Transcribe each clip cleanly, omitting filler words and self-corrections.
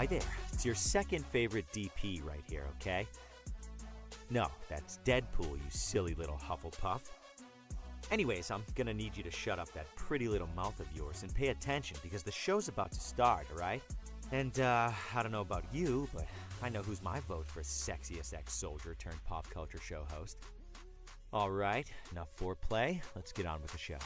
Hi there. It's your second favorite DP right here, okay? No, that's Deadpool, you silly little Hufflepuff. Anyways, I'm gonna need you to shut up that pretty little mouth of yours and pay attention because the show's about to start, alright? And, I don't know about you, but I know who's my vote for sexiest ex-soldier turned pop culture show host. Alright, enough foreplay. Let's get on with the show.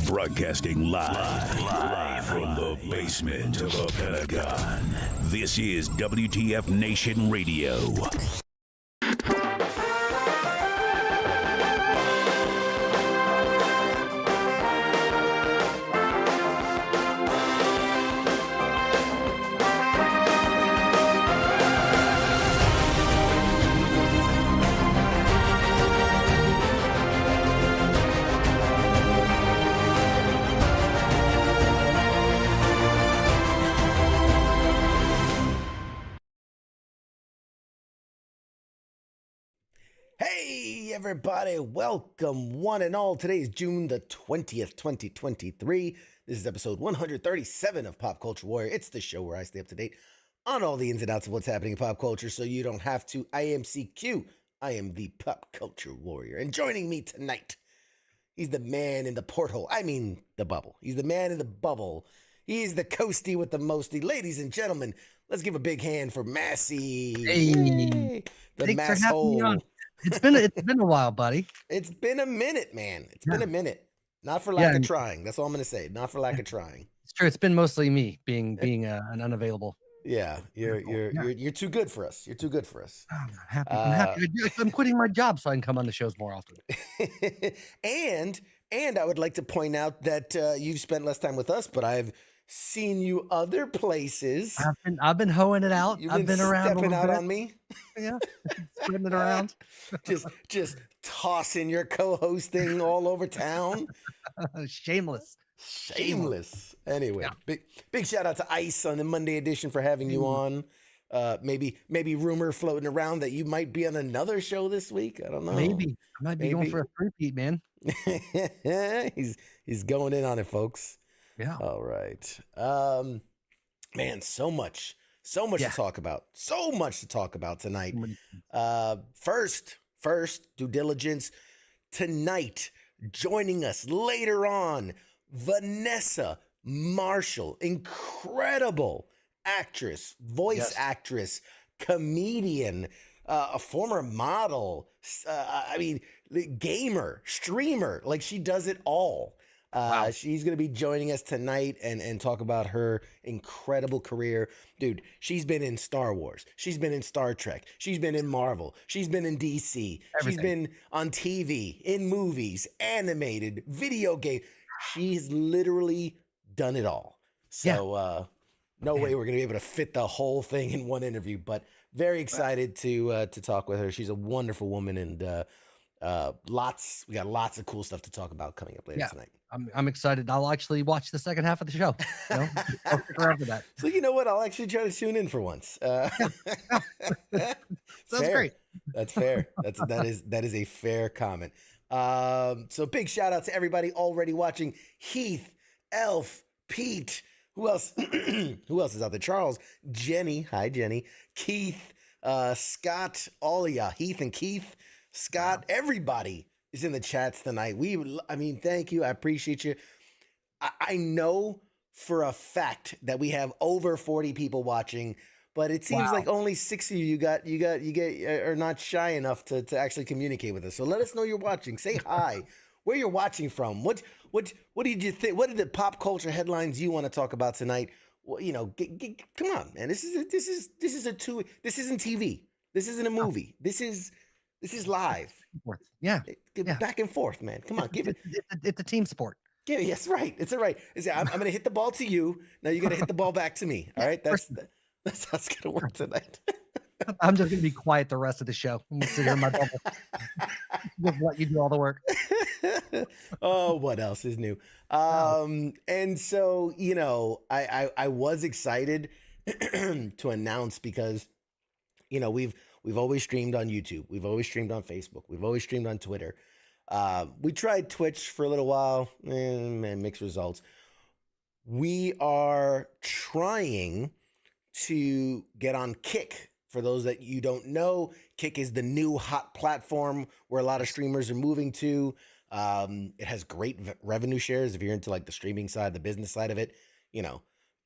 Broadcasting live from the basement of the Pentagon. This is WTF Nation Radio. Hey everybody, welcome one and all. Today is June the 20th, 2023. This is episode 137 of Pop Culture Warrior. It's the show where I stay up to date on all the ins and outs of what's happening in pop culture so you don't have to. I am CQ. I am the Pop Culture Warrior. And joining me tonight, he's the man in the porthole. I mean the bubble. He's the man in the bubble. He's the coastie with the mostie. Ladies and gentlemen, let's give a big hand for Massey. Hey, Yay. The thanks for having me masshole. on. It's been a while, buddy. It's been a minute, man. It's been a minute. Not for Yeah, lack of and- trying. That's all I'm gonna say. Not for lack of trying. It's true. It's been mostly me being an unavailable. Yeah, you're too good for us. You're too good for us. I'm happy. I'm happy. I'm quitting my job so I can come on the shows more often. and I would like to point out that you've spent less time with us, but I've seen you other places. I've been hoeing it out. You've I've been around a stepping little out bit. on me. Yeah, spreading it around. just tossing your co-hosting all over town. Shameless. Shameless. Anyway, Yeah. big shout out to Ice on the Monday edition for having you on. Maybe rumor floating around that you might be on another show this week. I don't know. Maybe I might be going Maybe. for a three-peat, man. he's going in on it, folks. Yeah. All right. Man, so much Yeah. to talk about. So much to talk about tonight. First, due diligence. Tonight, joining us later on, Vanessa Marshall, incredible actress, voice Yes. actress, comedian, a former model, gamer, streamer, like she does it all. Wow. She's going to be joining us tonight and talk about her incredible career. Dude, she's been in Star Wars. She's been in Star Trek. She's been in Marvel. She's been in DC. She's Everything. been on TV, in movies, animated, video game. She's literally done it all. So no way we're going to be able to fit the whole thing in one interview, but very excited to talk with her. She's a wonderful woman, and we got lots of cool stuff to talk about coming up later Yeah. tonight. I'm excited. I'll actually watch the second half of the show. You know? I'll stick around for that. So you know what? I'll actually try to tune in for once. Sounds Fair. great. That's fair. That is a fair comment. So big shout out to everybody already watching. Heath, Elf, Pete. Who else? Who else is out there? Charles, Jenny. Hi, Jenny. Keith, Scott, all of ya, Heath and Keith, Scott, everybody is in the chats tonight. I mean, thank you. I appreciate you. I know for a fact that we have over 40 people watching, but it seems like only 6 of you are not shy enough to actually communicate with us. So let us know you're watching. Say hi. Where you're watching from. What did you think? What are the pop culture headlines you want to talk about tonight? Well, come on, man. This isn't TV. This isn't a movie. This is live. Yeah. Back and forth, man. Come on, give it. It's a team sport. Yeah, yes, right. It's all right. I'm going to hit the ball to you. Now you got to hit the ball back to me. All right, that's how it's going to work tonight. I'm just going to be quiet the rest of the show. I'm going to sit here in my bubble. Just let you do all the work. Oh, what else is new? And so, I was excited to announce because, we've always streamed on YouTube. We've always streamed on Facebook. We've always streamed on Twitter. We tried Twitch for a little while, mixed results. We are trying to get on Kick. For those that you don't know, Kick is the new hot platform where a lot of streamers are moving to. It has great revenue shares if you're into like the streaming side, the business side of it.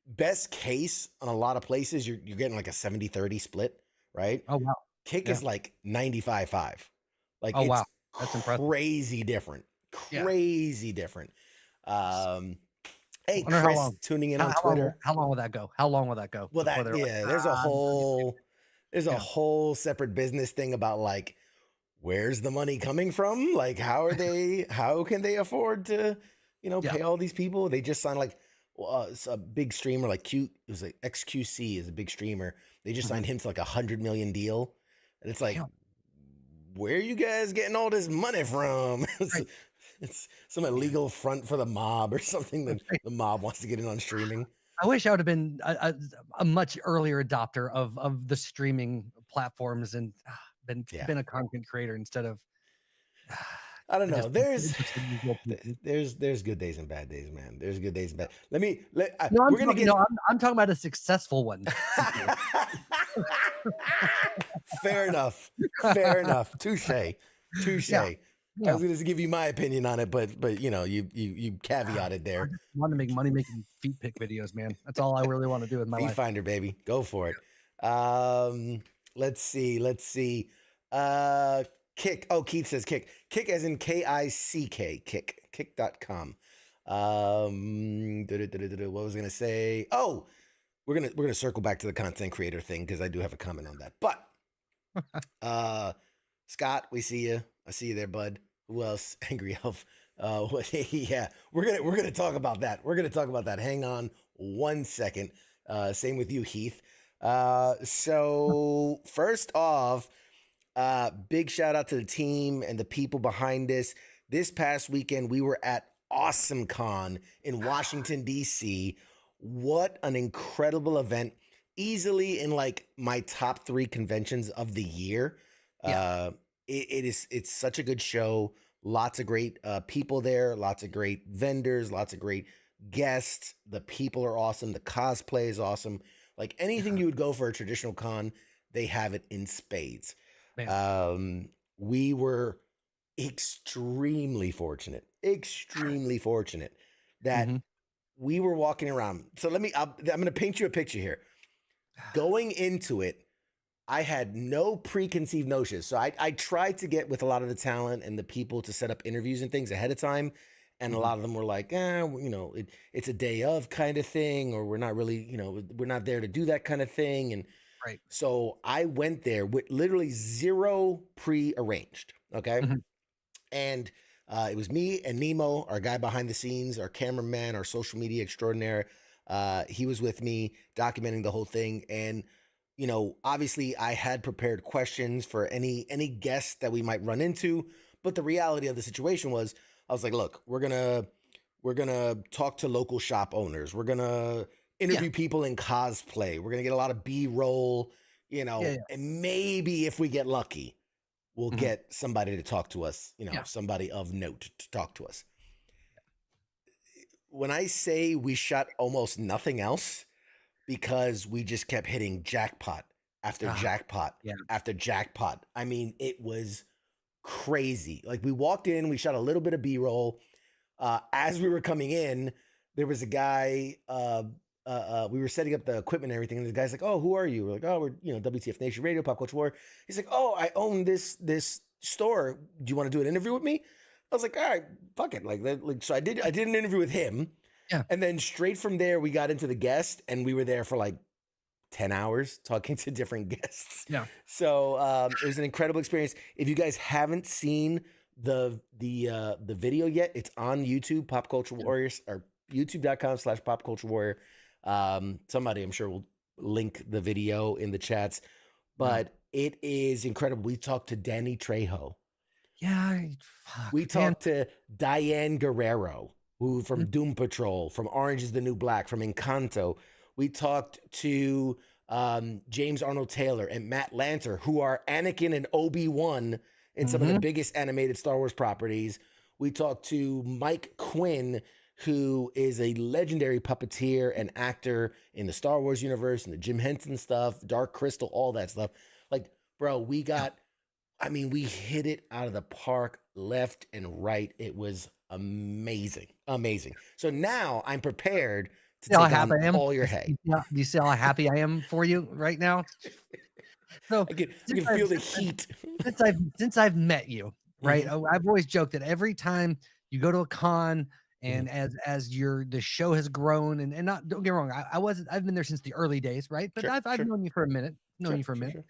Best case on a lot of places, you're getting like a 70-30 split, right? Oh, wow. Kick is like 95-5. Like, oh, it's wow. That's impressive. Crazy different. Crazy different. Hey, Wonder Chris, tuning in on Twitter. How long will that go? Well, there's a whole separate business thing about like, where's the money coming from? Like, how can they afford to, pay all these people? They just signed like a big streamer, like it was like XQC is a big streamer. They just signed him to like $100 million deal. And it's like, where are you guys getting all this money from? It's some illegal front for the mob or something that the mob wants to get in on streaming. I wish I would have been a much earlier adopter of the streaming platforms and been a content creator instead of. I don't know. There's good days and bad days, man. There's good days and bad. I'm talking about a successful one. Fair enough. Touche. Yeah. I was going to give you my opinion on it, but you caveated there. I just want to make money making feet pick videos, man. That's all I really want to do with my life. Feet finder, baby. Go for it. Let's see. Kick. Oh, Keith says Kick. Kick as in Kick. Kick.com. What was I going to say? Oh, we're gonna circle back to the content creator thing because I do have a comment on that. But Scott, we see you. I see you there, bud. Who else? Angry Elf. Yeah, we're gonna talk about that. Hang on one second. Same with you, Heath. So first off, big shout out to the team and the people behind this. This past weekend, we were at Awesome Con in Washington, D.C. What an incredible event. Easily in like my top 3 conventions of the year. It's such a good show. Lots of great people there, lots of great vendors, lots of great guests. The people are awesome. The cosplay is awesome. Like anything you would go for a traditional con, they have it in spades. We were extremely fortunate that we were walking around. So I'm going to paint you a picture here. Going into it, I had no preconceived notions. So I tried to get with a lot of the talent and the people to set up interviews and things ahead of time. And a lot of them were like, it's a day of kind of thing, or we're not really, we're not there to do that kind of thing. And so I went there with literally zero pre-arranged. Okay. And it was me and Nemo, our guy behind the scenes, our cameraman, our social media extraordinaire. He was with me documenting the whole thing. And obviously I had prepared questions for any guests that we might run into, but the reality of the situation was, I was like, look, we're gonna talk to local shop owners. We're gonna interview people in cosplay. We're gonna get a lot of B-roll, and maybe if we get lucky, we'll get somebody to talk to us, somebody of note to talk to us. When I say we shot almost nothing else, because we just kept hitting jackpot after Ah, jackpot yeah. after jackpot. I mean, it was crazy. Like we walked in, we shot a little bit of B-roll. As we were coming in, there was a guy. We were setting up the equipment and everything, and the guy's like, "Oh, who are you?" We're like, "Oh, we're WTF Nation Radio, Pop Culture War." He's like, "Oh, I own this store. Do you want to do an interview with me?" I was like, "All right, fuck it." So I did an interview with him, Yeah. and then straight from there we got into the guest, and we were there for like 10 hours talking to different guests. Yeah. So it was an incredible experience. If you guys haven't seen the video yet, it's on YouTube, Pop Culture Warriors, or youtube.com/Pop Culture Warrior. Somebody I'm sure will link the video in the chats, but it is incredible. We talked to Danny Trejo. Yeah. Fuck, We man. talked to Diane Guerrero, who from Doom Patrol, from Orange is the New Black, from Encanto. We talked to James Arnold Taylor and Matt Lanter, who are Anakin and Obi-Wan in some of the biggest animated Star Wars properties. We talked to Mike Quinn, who is a legendary puppeteer and actor in the Star Wars universe and the Jim Henson stuff, Dark Crystal, all that stuff. Like, bro, we hit it out of the park left and right. It was amazing. Amazing. So now I'm prepared to take on all your hate. Yeah, do you see how happy I am for you right now? So I can feel the heat. Since I've met you, right? I've always joked that every time you go to a con and as the show has grown and not, don't get me wrong, I've been there since the early days, right? But I've known you for a minute,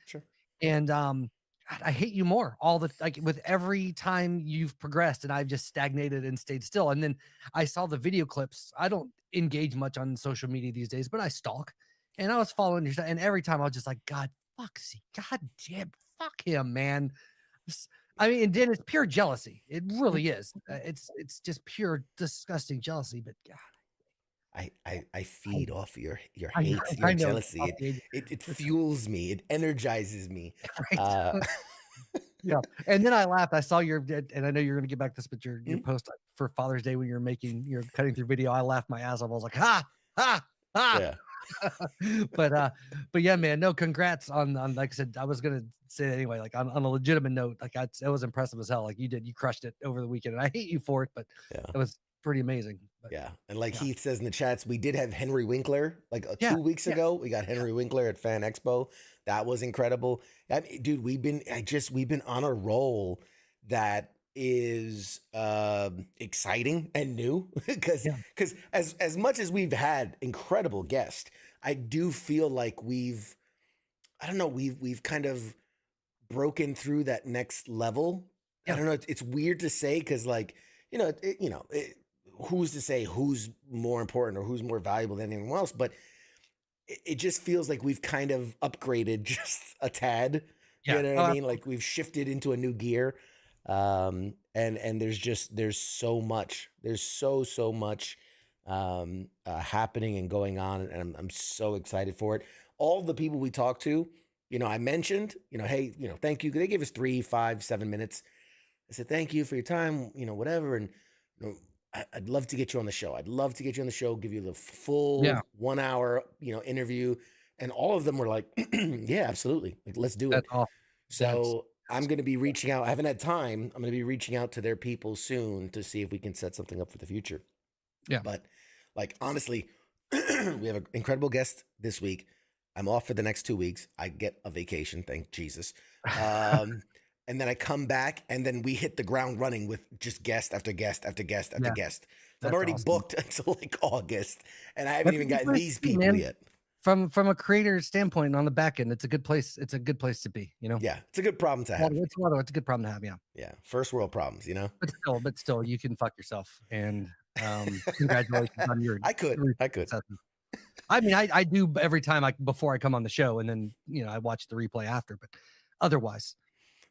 Sure. And God, I hate you more with every time you've progressed, and I've just stagnated and stayed still. And then I saw the video clips. I don't engage much on social media these days, but I stalk, and I was following your stuff. And every time I was just like, God damn, fuck him, man. I mean, and then it's pure jealousy. It really is. It's just pure disgusting jealousy. But God, I feed off your hate, your jealousy. It fuels me. It energizes me. Right. Yeah. And then I laughed. I saw and I know you're going to get back to this, but your post for Father's Day when you're cutting through video, I laughed my ass off. I was like, ha. Yeah. but yeah, man, no, congrats on like I said, I was going to say that anyway, like on a legitimate note, like it was impressive as hell. Like you crushed it over the weekend, and I hate you for it, but it was pretty amazing. But, yeah. And like Heath says in the chats, we did have Henry Winkler like 2 weeks ago. We got Henry Winkler at Fan Expo. That was incredible. I mean, dude, we've been on a roll that is exciting and new because as much as we've had incredible guests, I do feel like we've kind of broken through that next level. I don't know. It's weird to say because like, who's to say who's more important or who's more valuable than anyone else, but it just feels like we've kind of upgraded just a tad. You know what I mean? Like we've shifted into a new gear. And there's so much, so much happening and going on, and I'm so excited for it. All the people we talked to, I mentioned, hey, thank you. They gave us 3, 5, 7 minutes. I said, thank you for your time, whatever. And I'd love to get you on the show. I'd love to get you on the show, give you the full 1 hour, interview. And all of them were like, yeah, absolutely. Like, let's do it. Awesome. So I'm going to be reaching out. I haven't had time. I'm going to be reaching out to their people soon to see if we can set something up for the future. Yeah. But like, honestly, we have an incredible guest this week. I'm off for the next 2 weeks. I get a vacation. Thank Jesus. And then I come back and then we hit the ground running with just guest after guest after guest after guest. So I'm already booked until like August and I haven't even gotten these people yet. From a creator standpoint on the back end, it's a good place. It's a good place to be, Yeah, it's a good problem to have. It's a good problem to have, yeah. Yeah, first world problems, But still, you can fuck yourself. And congratulations on your. I could. I mean, I do every time before I come on the show, and then I watch the replay after. But otherwise,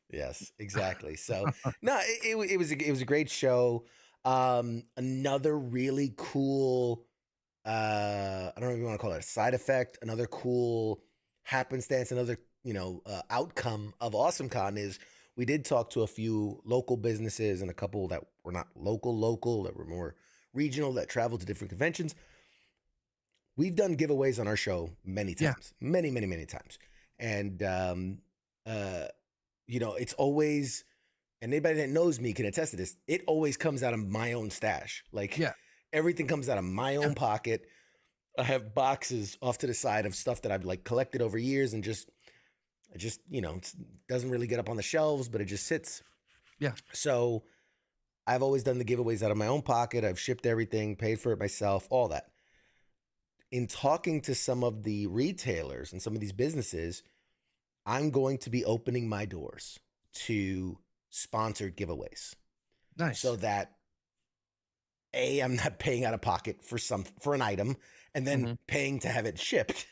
yes, exactly. So no, it was a great show. Another really cool. I don't know if you want to call it a side effect, another cool happenstance, another, outcome of AwesomeCon is we did talk to a few local businesses and a couple that were not local, that were more regional, that traveled to different conventions. We've done giveaways on our show many times, many times. And you know, it's always, and anybody that knows me can attest to this, it always comes out of my own stash. Like Yeah. everything comes out of my own pocket. I have boxes off to the side of stuff that I've like collected over years, and I just, you know, it doesn't really get up on the shelves, but it just sits. Yeah. So I've always done the giveaways out of my own pocket. I've shipped everything, paid for it myself, all that. In talking to some of the retailers and some of these businesses, I'm going to be opening my doors to sponsored giveaways. Nice. So that I'm not paying out of pocket for an item and then paying to have it shipped.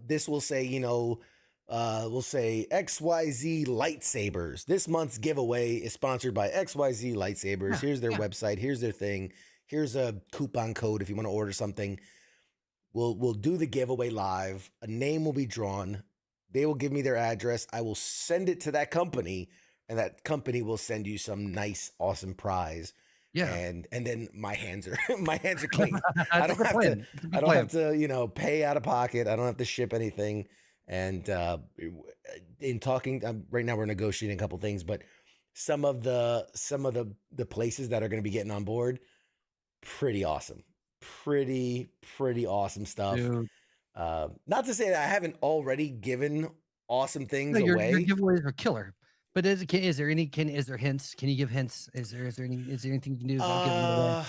This will say, you know, we'll say XYZ lightsabers. This month's giveaway is sponsored by XYZ lightsabers. Here's their website. Here's their thing. Here's a coupon code if you want to order something. We'll do the giveaway live. A name will be drawn. They will give me their address. I will send it to that company, and that company will send you some nice, awesome prize. Yeah. And then my hands are clean. I That's don't a good have plan. to, you know, pay out of pocket. I don't have to ship anything. And in talking right now, we're negotiating a couple things, but some of the places that are going to be getting on board, pretty awesome, pretty awesome stuff. Dude. Not to say that I haven't already given awesome things No, your away. giveaways are killer. But is there hints? Can you give hints? Is there anything you can do about giving it away?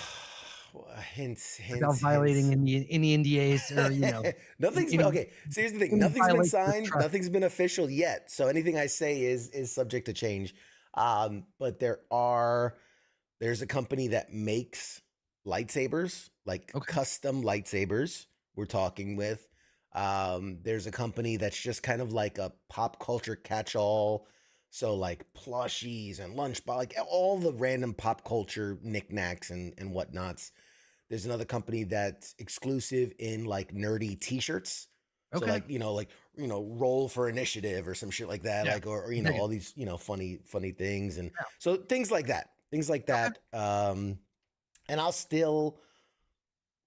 Hints Without violating any NDAs or, you know. Nothing's any- okay. So here's the thing: any nothing's been violation of signed, trust. nothing's been official yet. So anything I say is subject to change. But there's a company that makes lightsabers, like custom lightsabers. We're talking with. There's a company that's just kind of like a pop culture catch-all. So like plushies and lunchbox, like all the random pop culture knickknacks and whatnots. There's another company that's exclusive in like nerdy t-shirts. So like, you know, roll for initiative or some shit like that. Yeah. Like, or you know, all these, you know, funny things. And so things like that. And I'll still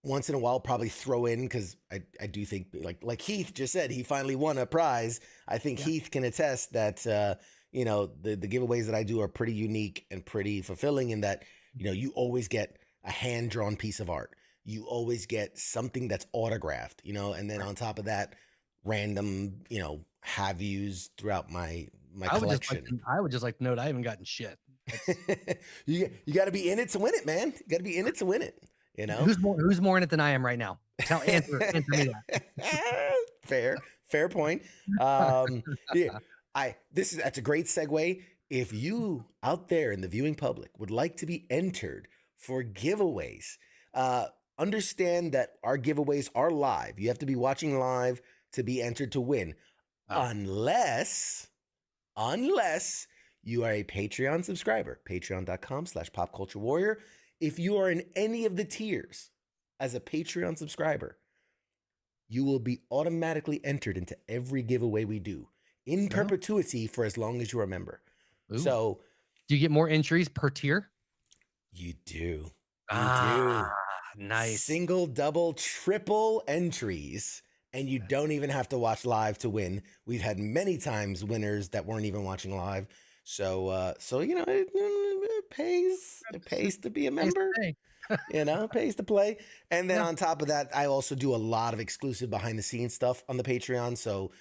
once in a while probably throw in, because I do think like Heath just said, he finally won a prize. I think Heath can attest that you know, the giveaways that I do are pretty unique and pretty fulfilling in that, you know, you always get a hand-drawn piece of art. You always get something that's autographed, you know, and then on top of that, random, you know, have-yous throughout my collection. I would just like to note I haven't gotten shit. You got to be in it to win it, man. You got to be in it to win it, you know? Who's more in it than I am right now? Answer me that. Fair point. That's a great segue. If you out there in the viewing public would like to be entered for giveaways, understand that our giveaways are live. You have to be watching live to be entered to win, unless you are a Patreon subscriber, patreon.com/popculturewarrior. If you are in any of the tiers as a Patreon subscriber, you will be automatically entered into every giveaway we do in perpetuity for as long as you're a member. Ooh. So do you get more entries per tier? You do. Nice. Single, double, triple entries, and you don't even have to watch live to win. We've had many times winners that weren't even watching live. So you know, it pays to be a member. You know, pays to play. And then on top of that, I also do a lot of exclusive behind the scenes stuff on the Patreon. So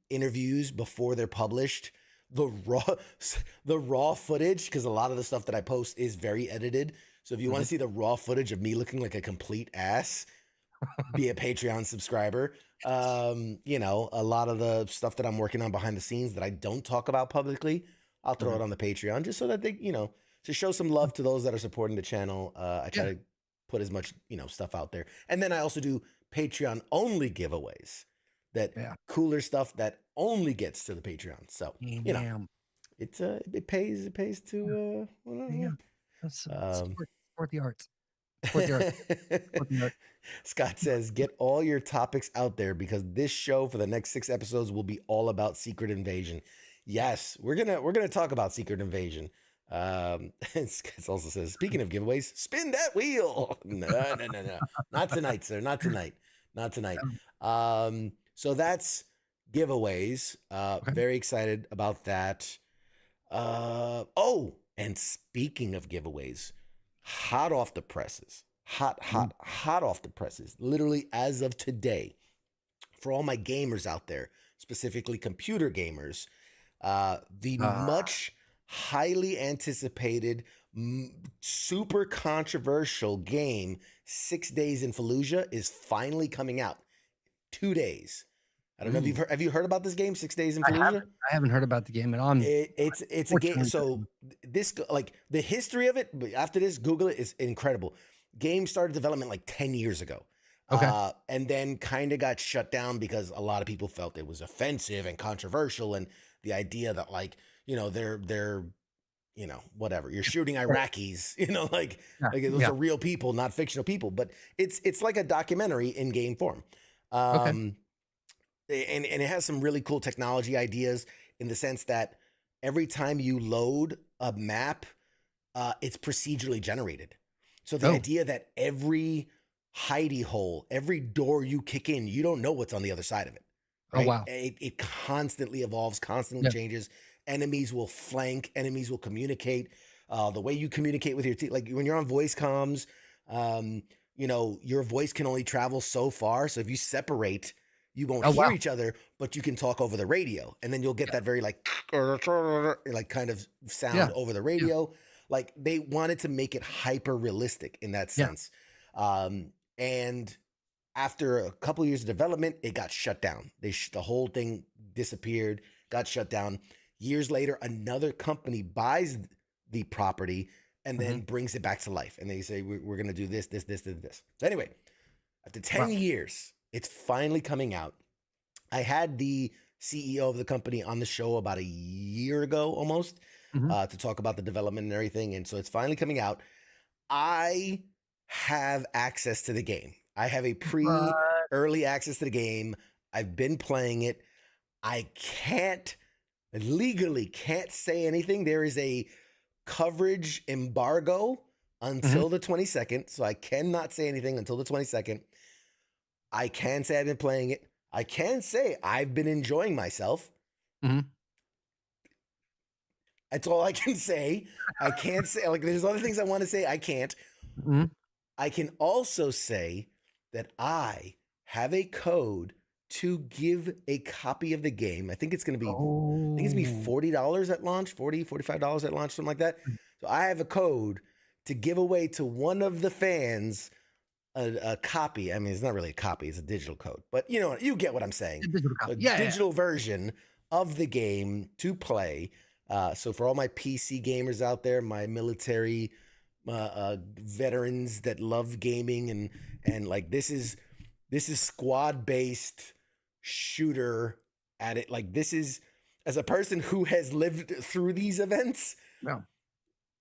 interviews before they're published, the raw footage, because a lot of the stuff that I post is very edited. So if you want to see the raw footage of me looking like a complete ass, be a Patreon subscriber. You know, a lot of the stuff that I'm working on behind the scenes that I don't talk about publicly, I'll throw it on the Patreon just so that they, you know, to show some love to those that are supporting the channel. I try to put as much, you know, stuff out there. And then I also do Patreon only giveaways, that cooler stuff that only gets to the Patreon. So, you know, it pays to support the arts. Scott says, get all your topics out there because this show for the next 6 episodes will be all about Secret Invasion. Yes, we're gonna talk about Secret Invasion. Scott also says, speaking of giveaways, spin that wheel. No, not tonight, sir. Not tonight. So that's giveaways. Okay. Very excited about that. Oh, and speaking of giveaways, hot off the presses, hot off the presses, literally as of today, for all my gamers out there, specifically computer gamers, the much highly anticipated, super controversial game, 6 Days in Fallujah, is finally coming out. 2 days. I don't know if have you heard about this game, 6 Days in Fallujah? I haven't heard about the game, and I'm It's a game. So this, like, the history of it, but after this, Google it, is incredible. Game started development like 10 years ago. Okay. And then kind of got shut down because a lot of people felt it was offensive and controversial, and the idea that, like, they're whatever, you're shooting Iraqis, like those are real people, not fictional people. But it's like a documentary in game form. And it has some really cool technology ideas, in the sense that every time you load a map, it's procedurally generated. So the idea that every hidey hole, every door you kick in, you don't know what's on the other side of it. Right? Oh, wow. It constantly evolves, constantly changes. Enemies will flank, enemies will communicate. The way you communicate with your team, like when you're on voice comms, your voice can only travel so far. So if you separate, you won't hear each other, but you can talk over the radio, and then you'll get that very like kind of sound over the radio. Like, they wanted to make it hyper realistic in that sense. And after a couple of years of development, it got shut down. The whole thing disappeared, got shut down. Years later, another company buys the property and then brings it back to life. And they say, we're going to do this. So anyway, after 10 years, it's finally coming out. I had the CEO of the company on the show about a year ago almost to talk about the development and everything. And so it's finally coming out. I have access to the game. I have a early access to the game. I've been playing it. I legally can't say anything. There is a coverage embargo until the 22nd. So I cannot say anything until the 22nd. I can say I've been playing it. I can say I've been enjoying myself. That's all I can say. I can't say, like, there's other things I want to say. I can't. I can also say that I have a code to give a copy of the game. I think it's going to be, $40 at launch, $45 at launch, something like that. So I have a code to give away to one of the fans a copy. I mean, it's not really a copy, it's a digital code, but you get what I'm saying. A digital version of the game to play. So for all my PC gamers out there, my military veterans that love gaming, and like, this is squad based shooter at it. Like, this is, as a person who has lived through these events.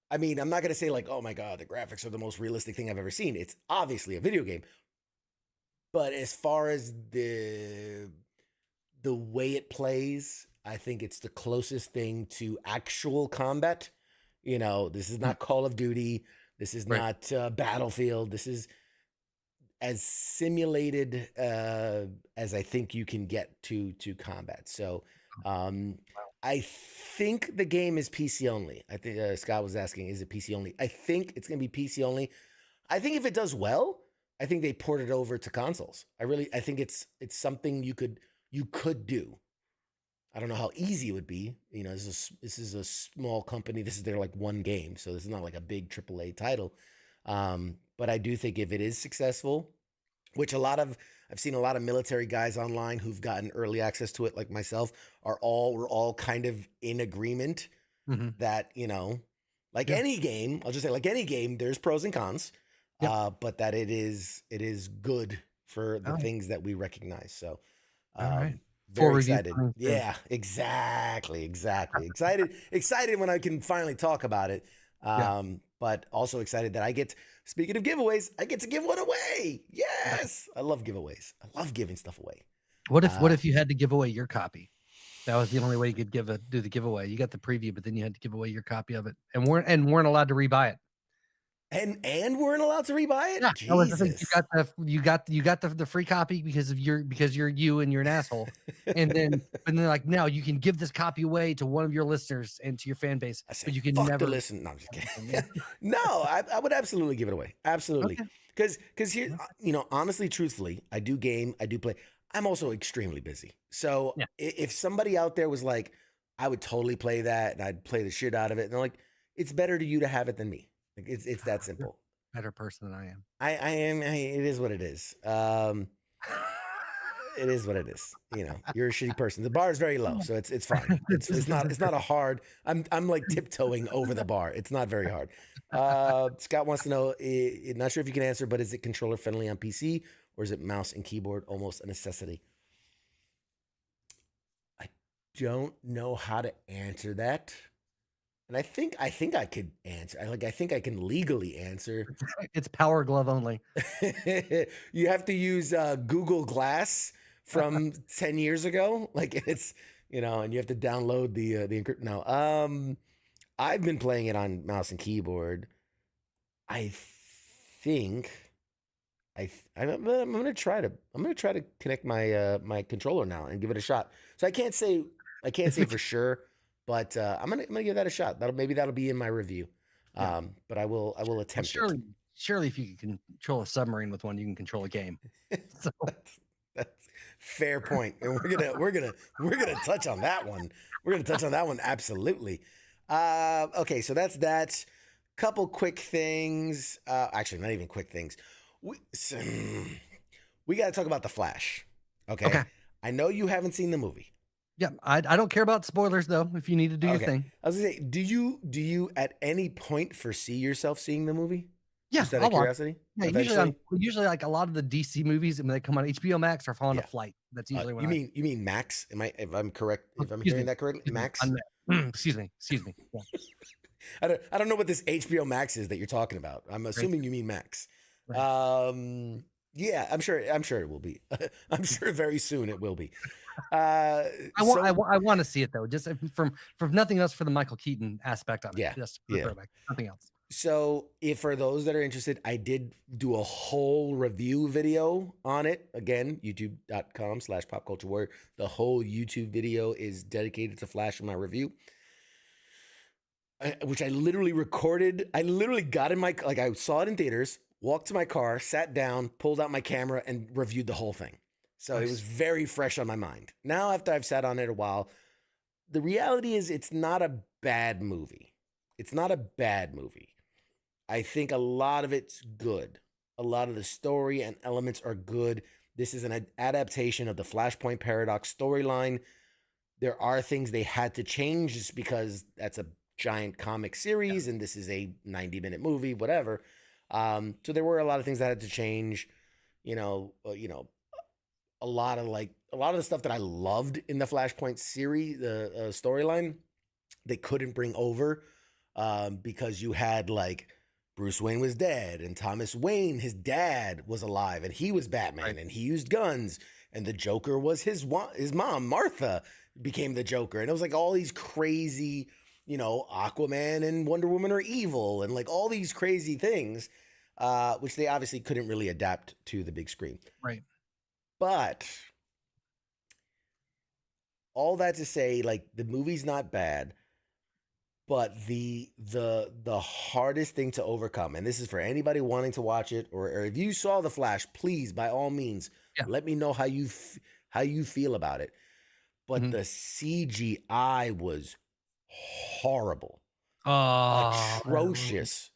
I mean, I'm not going to say like, oh my God, the graphics are the most realistic thing I've ever seen. It's obviously a video game. But as far as the way it plays, I think it's the closest thing to actual combat. This is not Call of Duty. This is not Battlefield. This is as simulated as I think you can get to combat. So I think the game is PC only. I think Scott was asking, is it PC only? I think it's going to be PC only. I think if it does well, I think they port it over to consoles. I think it's something you could do. I don't know how easy it would be. This is a small company. This is their like one game, so this is not like a big AAA title. But I do think if it is successful, which I've seen a lot of military guys online who've gotten early access to it, like myself, we're all kind of in agreement that, like any game, I'll just say, like any game, there's pros and cons, but that it is good for the things that we recognize. So, very excited. Yeah, exactly. Excited when I can finally talk about it. But also excited that speaking of giveaways, I get to give one away. Yes. I love giveaways. I love giving stuff away. What if you had to give away your copy? That was the only way you could do the giveaway. You got the preview, but then you had to give away your copy of it, and weren't allowed to rebuy it. And weren't allowed to rebuy it? Yeah, that was the thing. Jesus. You got the free copy because you're you and you're an asshole. And then like now you can give this copy away to one of your listeners and to your fan base, I say, but you can fuck the never. listen. No, I'm just kidding. No, I would absolutely give it away. Absolutely. Okay. Because here, honestly, truthfully, I do game, I do play. I'm also extremely busy. So Yeah. if somebody out there was like, I would totally play that and I'd play the shit out of it. And they're like, it's better to you to have it than me. Like it's that simple. Better person than I am. I am. It is what it is. It is what it is. You're a shitty person. The bar is very low, so it's fine. It's not a hard. I'm like tiptoeing over the bar. It's not very hard. Scott wants to know. Not sure if you can answer, but is it controller friendly on PC or is it mouse and keyboard almost a necessity? I don't know how to answer that. And I think I could answer. I think I can legally answer. It's Power Glove only. You have to use Google Glass from 10 years ago. Like it's, and you have to download the encrypt. No, I've been playing it on mouse and keyboard. I think I'm gonna try to connect my my controller now and give it a shot. So I can't say for sure. But I'm gonna give that a shot. That'll be in my review. Yeah. But I will attempt it. Surely, if you can control a submarine with one, you can control a game. So. That's fair point, and we're gonna touch on that one. We're gonna touch on that one absolutely. Okay, so that's that. Couple quick things. Actually, not even quick things. We got to talk about The Flash. Okay. I know you haven't seen the movie. Yeah, I don't care about spoilers though. If you need to do your thing, I was gonna say, do you at any point foresee yourself seeing the movie? Yeah, Just out of curiosity. Yeah, usually like a lot of the DC movies when they come on HBO Max or fall on a flight. That's usually when you mean Max? If I'm correct? If I'm hearing that correctly, Max. Excuse me. Yeah. I don't know what this HBO Max is that you're talking about. I'm assuming you mean Max. Right. Yeah, I'm sure it will be. I'm sure very soon it will be. I want to see it though, just from nothing else for the Michael Keaton aspect of it. Yeah, just throwback, nothing else. So, if for those that are interested, I did do a whole review video on it. Again, youtube.com/popculturewarrior. The whole YouTube video is dedicated to Flash in my review, which I literally recorded. I literally got in I saw it in theaters, walked to my car, sat down, pulled out my camera, and reviewed the whole thing. So It was very fresh on my mind. Now, after I've sat on it a while, the reality is it's not a bad movie. It's not a bad movie. I think a lot of it's good. A lot of the story and elements are good. This is an adaptation of the Flashpoint Paradox storyline. There are things they had to change just because that's a giant comic series and this is a 90-minute movie, whatever. So there were a lot of things that had to change. A lot of the stuff that I loved in the Flashpoint series, the storyline, they couldn't bring over because you had Bruce Wayne was dead and Thomas Wayne, his dad, was alive and he was Batman and he used guns and the Joker was his mom, Martha, became the Joker. And it was all these crazy, Aquaman and Wonder Woman are evil and all these crazy things, which they obviously couldn't really adapt to the big screen. Right. But all that to say, the movie's not bad. But the hardest thing to overcome, and this is for anybody wanting to watch it, or if you saw The Flash, please, by all means, let me know how you feel about it. But the CGI was horrible, atrocious,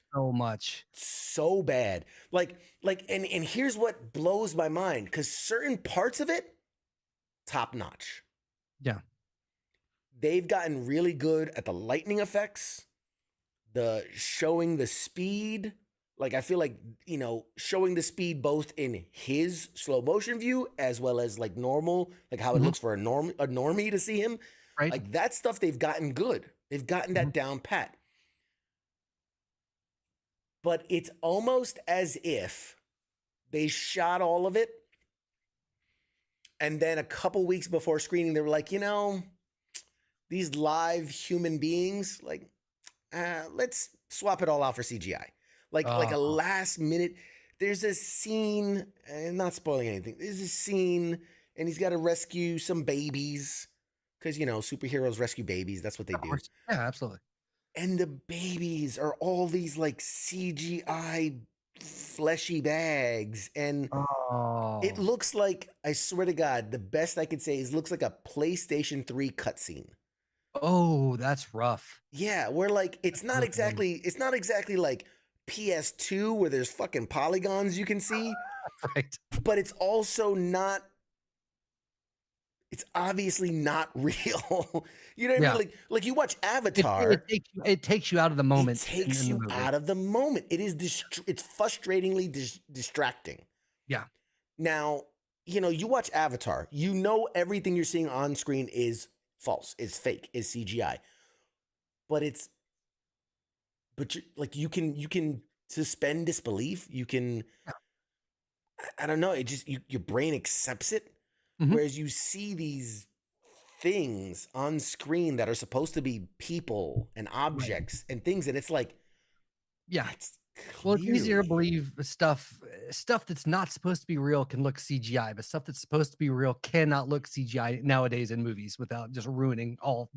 so bad. And here's what blows my mind, because certain parts of it, top notch. Yeah. They've gotten really good at the lightning effects, the showing the speed. I feel showing the speed both in his slow motion view as well as normal, how it looks for a normie to see him. Right. That stuff they've gotten good. They've gotten that down pat. But it's almost as if they shot all of it and then a couple weeks before screening, they were like, these live human beings, let's swap it all out for CGI. like Uh, a last minute. There's a scene, and not spoiling anything. There's a scene, and he's got to rescue some babies because superheroes rescue babies. That's what they of do. course. Yeah, absolutely. And the babies are all these like CGI fleshy bags, and it Oh, looks like, I swear to God, the best I could say is looks like a PlayStation 3 cutscene. oh, that's rough. Yeah, where like That's really it's not exactly like PS2 where there's fucking polygons you can see, right. but it's also not, it's obviously not real. You know what I mean? Yeah. Like you watch It Avatar, it takes you out of the it moment takes in the you movie. out of the moment. It's frustratingly distracting. Yeah. Now, you watch Avatar, everything you're seeing on screen is false, is fake, is CGI. But like you can suspend disbelief. You can, I don't know, it just your brain accepts it. Mhm. Whereas you see these things on screen that are supposed to be people and Right. objects and things, and it's like, Yeah. that's Well, it's easier to clearly, believe stuff that's not supposed to be real can look CGI, but stuff that's supposed to be real cannot look CGI nowadays in movies without just ruining all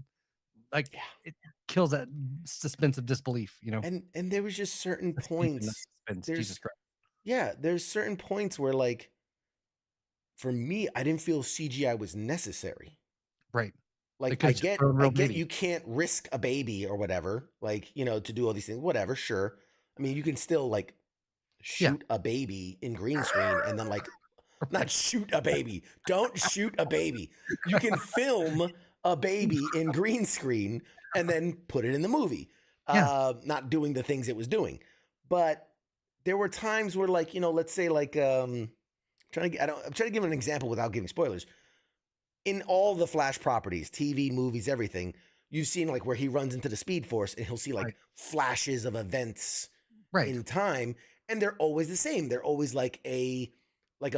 like yeah. it kills that suspense of disbelief, you know. And there was just certain Suspension, not points. suspense. Jesus There's Christ. Yeah, there's certain points where, like, for me, I didn't feel CGI was necessary. Right. They Like, could have just thrown a I real get baby. you can't risk a baby or whatever, like, to do all these things, whatever, sure. I mean, you can still like Yeah. shoot a baby in green screen and then like not Right. shoot a baby. Don't shoot a baby. You can film a baby in green screen and then put it in the movie. Yeah. Not doing the things it was doing. But there were times where, like, let's say like I'm trying to give an example without giving spoilers. In all the Flash properties, TV, movies, everything, you've seen like where he runs into the Speed Force and he'll see like Right. flashes of events Right. in time, and they're always the same. They're always like a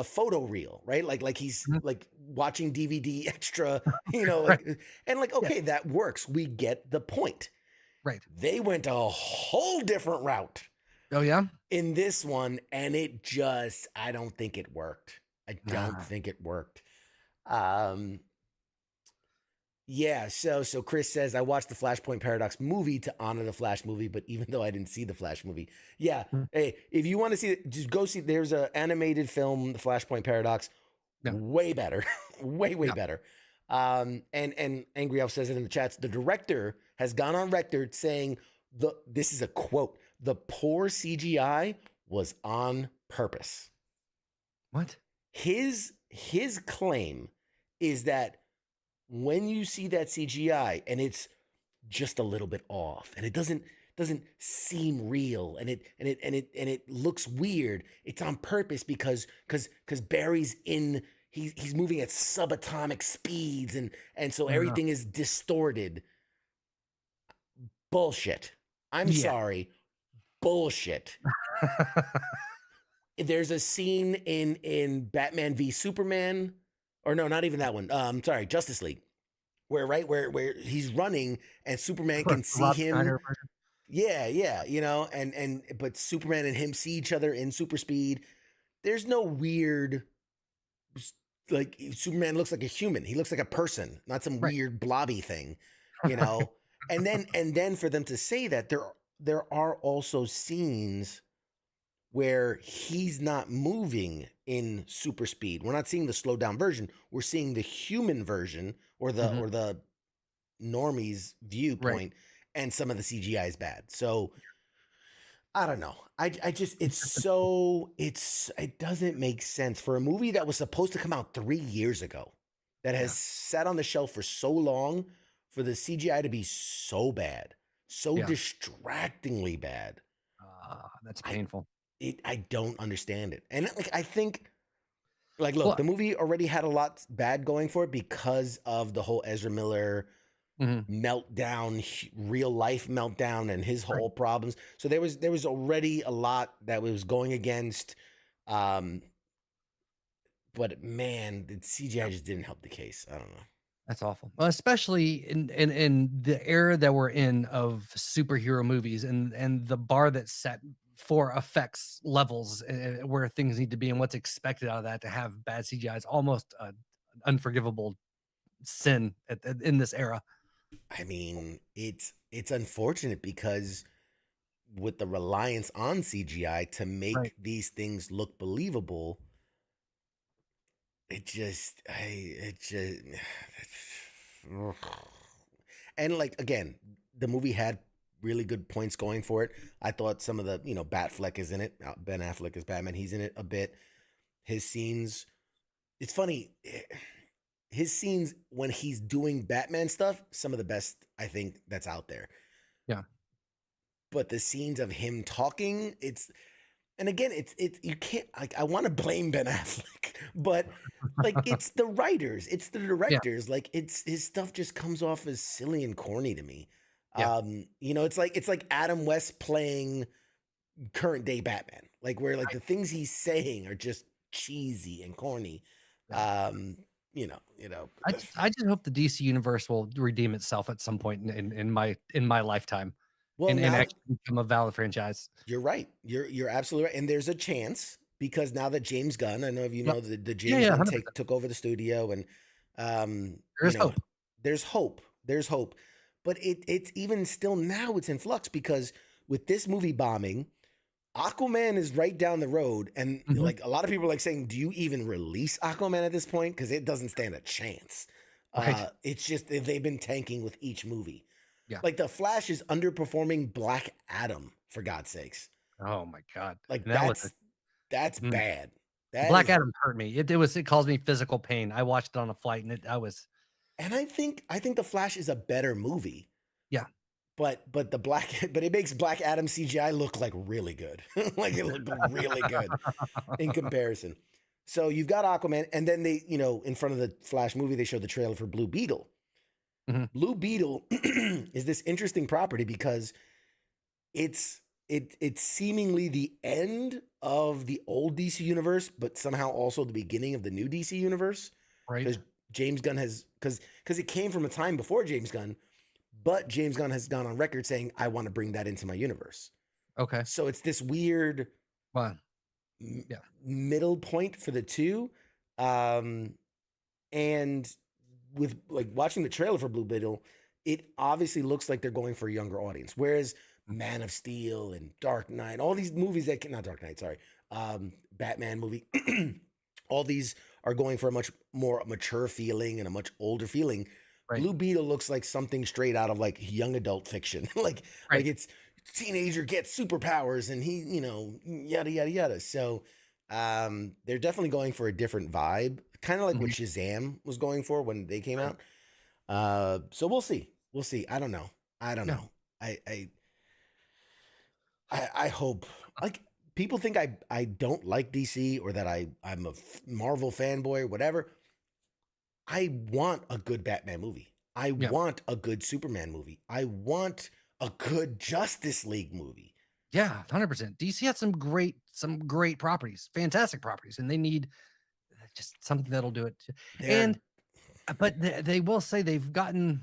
photo reel, right? Like he's Mhm. like watching DVD extra, Right. and like, Yeah. okay, that works. We get the point. Right. They went a whole different route Oh yeah. in this one, and I don't think it worked. I don't Nah. think it worked. Um, Yeah, so Chris says I watched the Flashpoint Paradox movie to honor the Flash movie, but even though I didn't see the Flash movie, yeah, Mm. hey, if you want to see it, just go see. There's an animated film, The Flashpoint Paradox, Yeah. way better, way Yeah. better. And Angry Elf says it in the chats. The director has gone on record saying this is a quote: the poor CGI was on purpose. What? His claim is that when you see that CGI and it's just a little bit off and it doesn't seem real and it looks weird, it's on purpose because Barry's in, he's moving at subatomic speeds and so Yeah. everything is distorted. Bullshit. I'm Yeah. sorry. Bullshit. There's a scene in Batman v Superman, or no, not even that one. Sorry, Justice League, where he's running and Superman What, can the see Rob him. Schneider version? Yeah, and but Superman and him see each other in super speed. There's no weird, like, Superman looks like a human. He looks like a person, not some Right. weird blobby thing, you know. And then for them to say that there are also scenes where he's not moving in super speed. We're not seeing the slowed down version. We're seeing the human version or Mhm. the normie's Right. viewpoint, and some of the CGI is bad. So I don't know. I just it doesn't make sense for a movie that was supposed to come out 3 years ago, that has Yeah. sat on the shelf for so long, for the CGI to be so bad, so Yeah. distractingly bad. That's I painful. I don't understand it. And like I think, like, look, Well, the movie already had a lot bad going for it because of the whole Ezra Miller mhm. meltdown, real life meltdown, and his Right. whole problems. So there was already a lot that was going against. Um, but man, the CGI just didn't help the case. I don't know. That's awful. Especially in the era that we're in of superhero movies and the bar that's set for effects levels where things need to be and what's expected out of that to have bad CGI is almost an unforgivable sin in this era. I mean, it's unfortunate because with the reliance on CGI to make Right. these things look believable, it just and like again, the movie had really good points going for it. I thought some of the, Batfleck is in it. Ben Affleck is Batman. He's in it a bit. His scenes, it's funny. His scenes when he's doing Batman stuff, some of the best I think that's out there. Yeah. But the scenes of him talking, and again, it's you can't, like, I want to blame Ben Affleck, but like it's the writers, it's the Yeah. directors, like it's his stuff just comes off as silly and corny to me. Yeah. It's like Adam West playing current day Batman, like where like the things he's saying are just cheesy and corny. Yeah. Um, you know, I just hope the DC universe will redeem itself at some point in my lifetime well, and now actually become a valid franchise. you're right. You're absolutely right. And there's a chance because now that James Gunn, I don't know if you Yep. know the Yeah, James yeah, Gunn 100%. took over the studio, and There is hope. there's hope. There's hope. But it's even still now it's in flux because with this movie bombing, Aquaman is right down the road, and Mhm. like a lot of people are like saying, do you even release Aquaman at this point? Because it doesn't stand a chance. Right. It's just they've been tanking with each movie. Yeah. Like the Flash is underperforming Black Adam, for God's sakes. Oh my god. Like And that was that's mm. bad. That Black is, Adam hurt me. It caused me physical pain. I watched it on a flight and I was and I think the Flash is a better movie, yeah. but the black but it makes Black Adam CGI look like really good. Like it looked really good in comparison. So you've got Aquaman, and then they, in front of the Flash movie, they showed the trailer for Blue Beetle. Mhm. Blue Beetle is this interesting property because it's seemingly the end of the old DC universe, but somehow also the beginning of the new DC universe. Right. Because James Gunn has because it came from a time before James Gunn, but James Gunn has gone on record saying, I want to bring that into my universe. Okay. So it's this weird Well, yeah. middle point for the two. And with like watching the trailer for Blue Beetle, it obviously looks like they're going for a younger audience. Whereas Man of Steel and Dark Knight, all these movies not Dark Knight, sorry, Batman movie, all these are going for a much more mature feeling and a much older feeling. Right. Blue Beetle looks like something straight out of like young adult fiction. like Right. it's teenager gets superpowers and he, yada yada yada. So they're definitely going for a different vibe, kind of like what Shazam was going for when they came Right. out. So we'll see. We'll see. I don't know. Yeah. Know. I hope, like, people think I don't like DC or that I'm a Marvel fanboy or whatever. I want a good Batman movie. I Yeah. want a good Superman movie. I want a good Justice League movie. Yeah, 100%. DC had some great properties, fantastic properties, and they need just something that'll do it. They're But they will say they've gone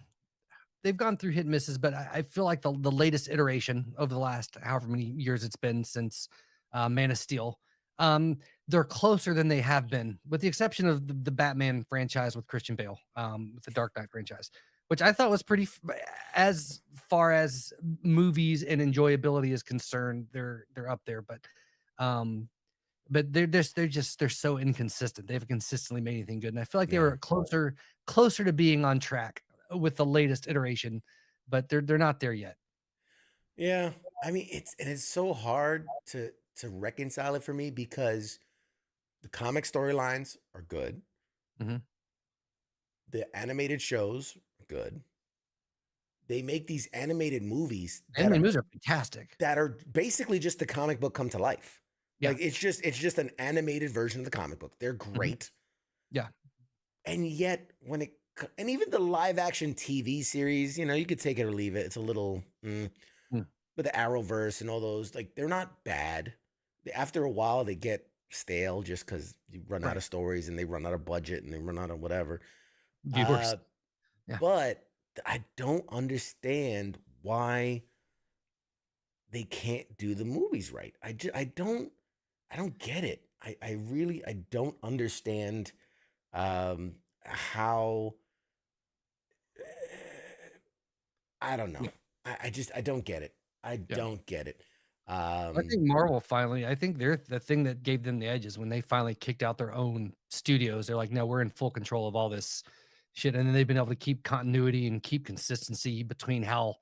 through hit and misses, but I feel like the latest iteration over the last however many years it's been since Man of Steel, they're closer than they have been, with the exception of the Batman franchise with Christian Bale, with the Dark Knight franchise, which I thought was pretty. As far as movies and enjoyability is concerned, they're up there, um, but they're so inconsistent. They haven't consistently made anything good, and I feel like they Yeah. were closer to being on track with the latest iteration, but they're not there yet. Yeah. I mean, it's so hard to reconcile it for me because the comic storylines are good. Mhm. The animated shows are good. They make these animated movies Anime movies are fantastic. that are basically just the comic book come to life. Yeah. Like it's just an animated version of the comic book. They're great. Yeah. And yet and even the live action TV series, you could take it or leave it. It's a little Mm. but the Arrowverse and all those, like, they're not bad. After a while they get stale just because you run out Right. of stories and they run out of budget and they run out of whatever. Viewers. Yeah. But I don't understand why they can't do the movies right. I don't get it. I really I don't understand how I don't know. Yeah. I don't get it. I Yeah. don't get it. I think Marvel finally, I think they're the thing that gave them the edges when they finally kicked out their own studios. They're like, no, we're in full control of all this shit. And then they've been able to keep continuity and keep consistency between how,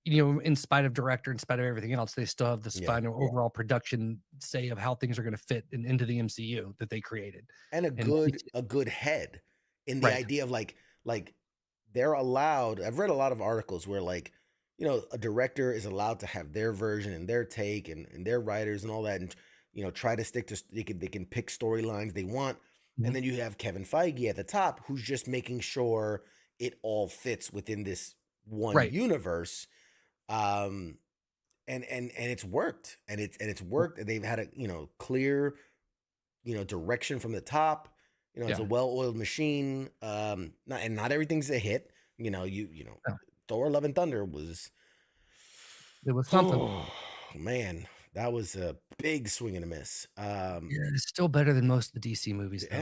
in spite of director, in spite of everything else, they still have this Yeah. final overall production say of how things are going to fit into the MCU that they created. And And a good head in the right. idea of like they're allowed. I've read a lot of articles where like a director is allowed to have their version and their take and their writers and all that, and try to stick to they can pick storylines they want, and Mhm. then you have Kevin Feige at the top who's just making sure it all fits within this one Right. universe. And it's worked, and it's worked, and they've had a clear direction from the top. It's a Yeah. well-oiled machine. Not everything's a hit. Yeah. Thor: Love and Thunder was It was something. oh man, that was a big swing and a miss. Yeah, it's still better than most of the DC movies, though.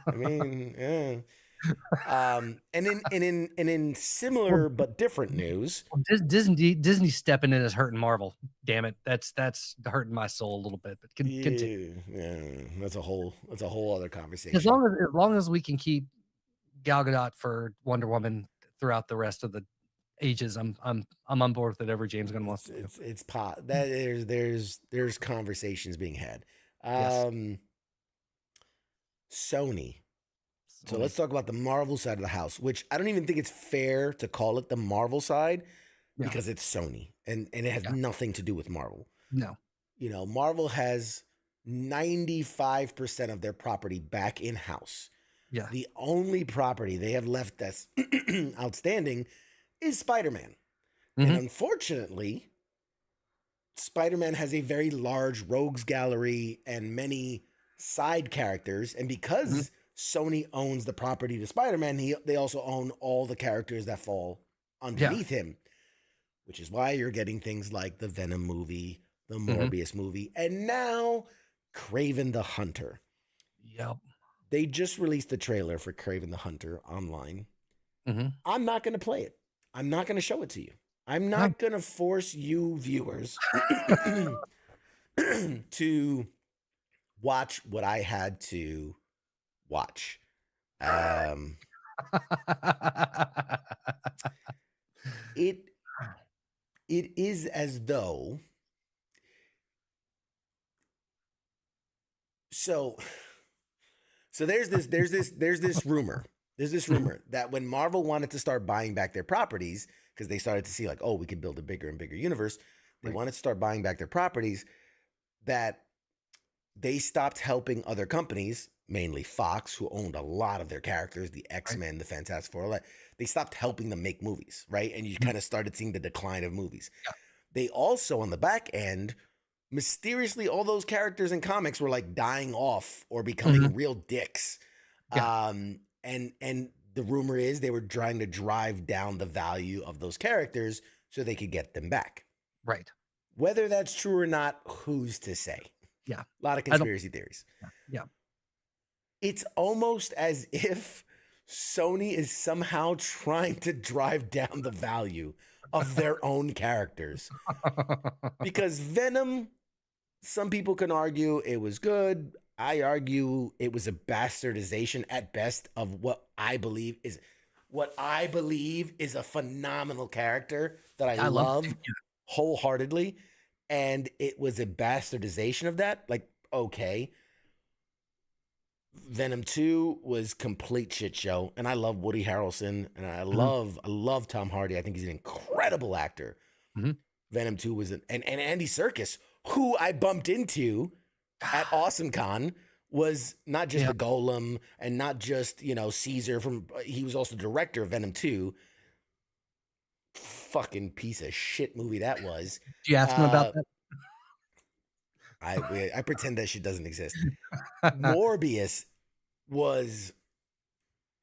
I mean, yeah. And in Well, similar but different news, Disney stepping in is hurting Marvel. Damn it, that's hurting my soul a little bit. But continue. yeah, that's a whole other As conversation. long as we can keep Gal Gadot for Wonder Woman throughout the rest of the ages, I'm on board with whatever James Gunn wants to do. It's pot that there's conversations being had. Yes. Sony. So Sony. let's talk about the Marvel side of the house, which I don't even think it's fair to call it the Marvel side Yeah. because it's Sony and it has Yeah. nothing to do with Marvel. No. Marvel has 95% of their property back in house. Yeah. The only property they have left that's outstanding is Spider-Man. And Mhm. unfortunately, Spider-Man has a very large rogues gallery and many side characters. And because Sony owns the property to Spider-Man, they also own all the characters that fall underneath him, which is why you're getting things like the Venom movie, the Morbius movie, and now Kraven the Hunter. Yep. They just released the trailer for Kraven the Hunter online. Mhm. I'm not going to play it. I'm not going to show it to you. I'm not going to force you viewers to watch what I had to watch. It is as though so there's this rumor. There's this rumor that when Marvel wanted to start buying back their properties, because they started to see like, oh, we could build a bigger and bigger universe, they wanted to start buying back their properties, that they stopped helping other companies, mainly Fox, who owned a lot of their characters, the X-Men, the Fantastic Four, all that. They stopped helping them make movies, right? And you kind of started seeing the decline of movies. Yeah. They also, on the back end, mysteriously, all those characters in comics were like dying off or becoming real dicks. Yeah. And the rumor is they were trying to drive down the value of those characters so they could get them back. Right. Whether that's true or not, who's to say? Yeah. A lot of conspiracy theories. Yeah. It's almost as if Sony is somehow trying to drive down the value of their own characters. Because Venom, some people can argue it was good. I argue it was a bastardization at best of what I believe is a phenomenal character that I love wholeheartedly. And it was a bastardization of that. Like, okay. Venom 2 was complete shit show. And I love Woody Harrelson. And I love Tom Hardy. I think he's an incredible actor. Venom 2 was and Andy Serkis, who I bumped into at AwesomeCon, was not just the Golem and not just, Caesar he was also director of Venom 2. Fucking piece of shit movie that was. Do you ask him about that? I pretend that shit doesn't exist. Morbius was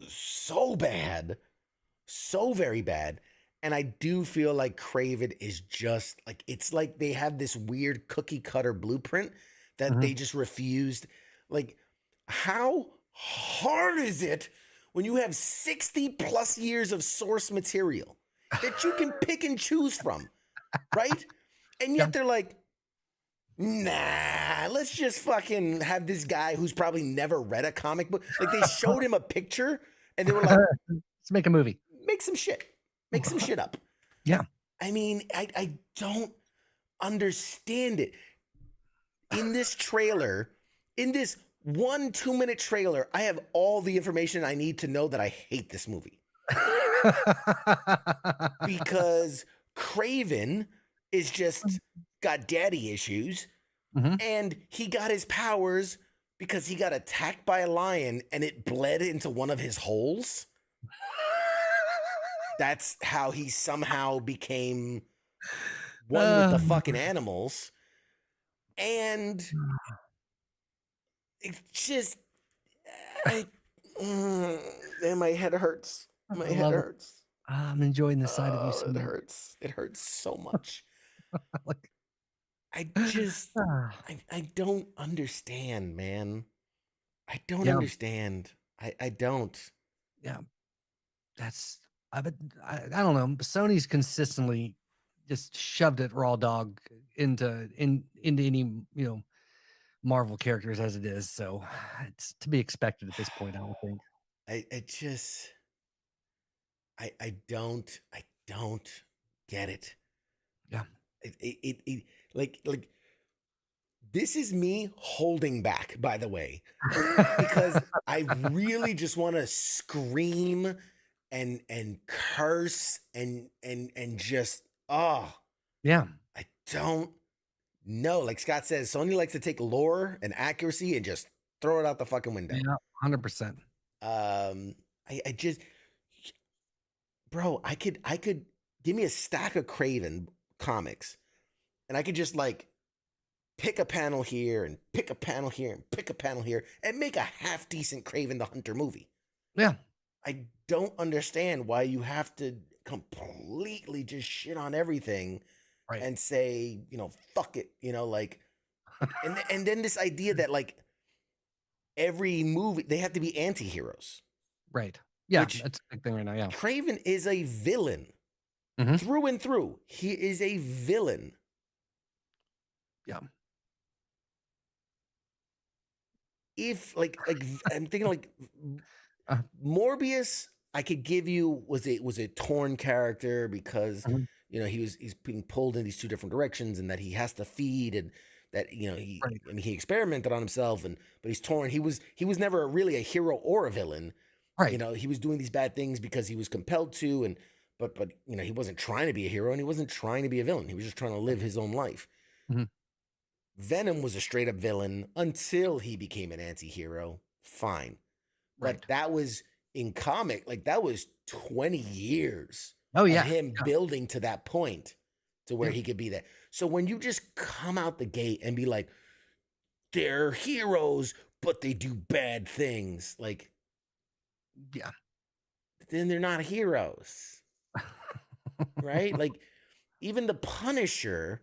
so bad, so very bad. And I do feel like Craven is just like, it's like they have this weird cookie cutter blueprint that they just refused. Like, how hard is it when you have 60 plus years of source material that you can pick and choose from, right? And yet they're like, nah, let's just fucking have this guy who's probably never read a comic book. Like, they showed him a picture and they were like, Let's make a movie. make some shit. Make some shit up. Yeah. I mean, I don't understand it. In this trailer, in this 1-2 minute trailer, I have all the information I need to know that I hate this movie. Because Craven is just got daddy issues, and he got his powers because he got attacked by a lion and it bled into one of his holes. That's how he somehow became one with the fucking animals. And it's just, and my head hurts. My head hurts. I'm enjoying the side of you so It much. hurts. It hurts so much. Like, I just, I don't understand, man. I don't Yeah. understand. I don't. Yeah. That's, I don't know. Sony's consistently just shoved it raw dog into any, Marvel characters as it is. So it's to be expected at this point, I would think. I just, I don't get it. Yeah. It like this is me holding back, by the way, because I really just want to scream and curse and just Yeah. I don't know. Like Scott says, Sony likes to take lore and accuracy and just throw it out the fucking window. Yeah. 100%. I just, bro, I could give me a stack of Craven comics and I could just like pick a panel here and pick a panel here and pick a panel here and make a half decent Craven the Hunter movie. Yeah. I don't understand why you have to completely just shit on everything and say, fuck it, like, and then this idea that like every movie, they have to be anti-heroes. Right. Yeah. That's a big thing right now. Yeah. Craven is a villain through and through. He is a villain. Yeah. If like I'm thinking like Morbius, I could give you was a torn character because he's being pulled in these two different directions and that he has to feed and that he experimented on himself but he's torn. He was never really a hero or a villain. Right. He was doing these bad things because he was compelled to but he wasn't trying to be a hero and he wasn't trying to be a villain. He was just trying to live his own life. Venom was a straight up villain until he became an anti-hero. Fine. Right. But that was in comic, like that was 20 years of him building to that point to where he could be that. So when you just come out the gate and be like, they're heroes, but they do bad things, like, then they're not heroes. Right? Like, even the Punisher,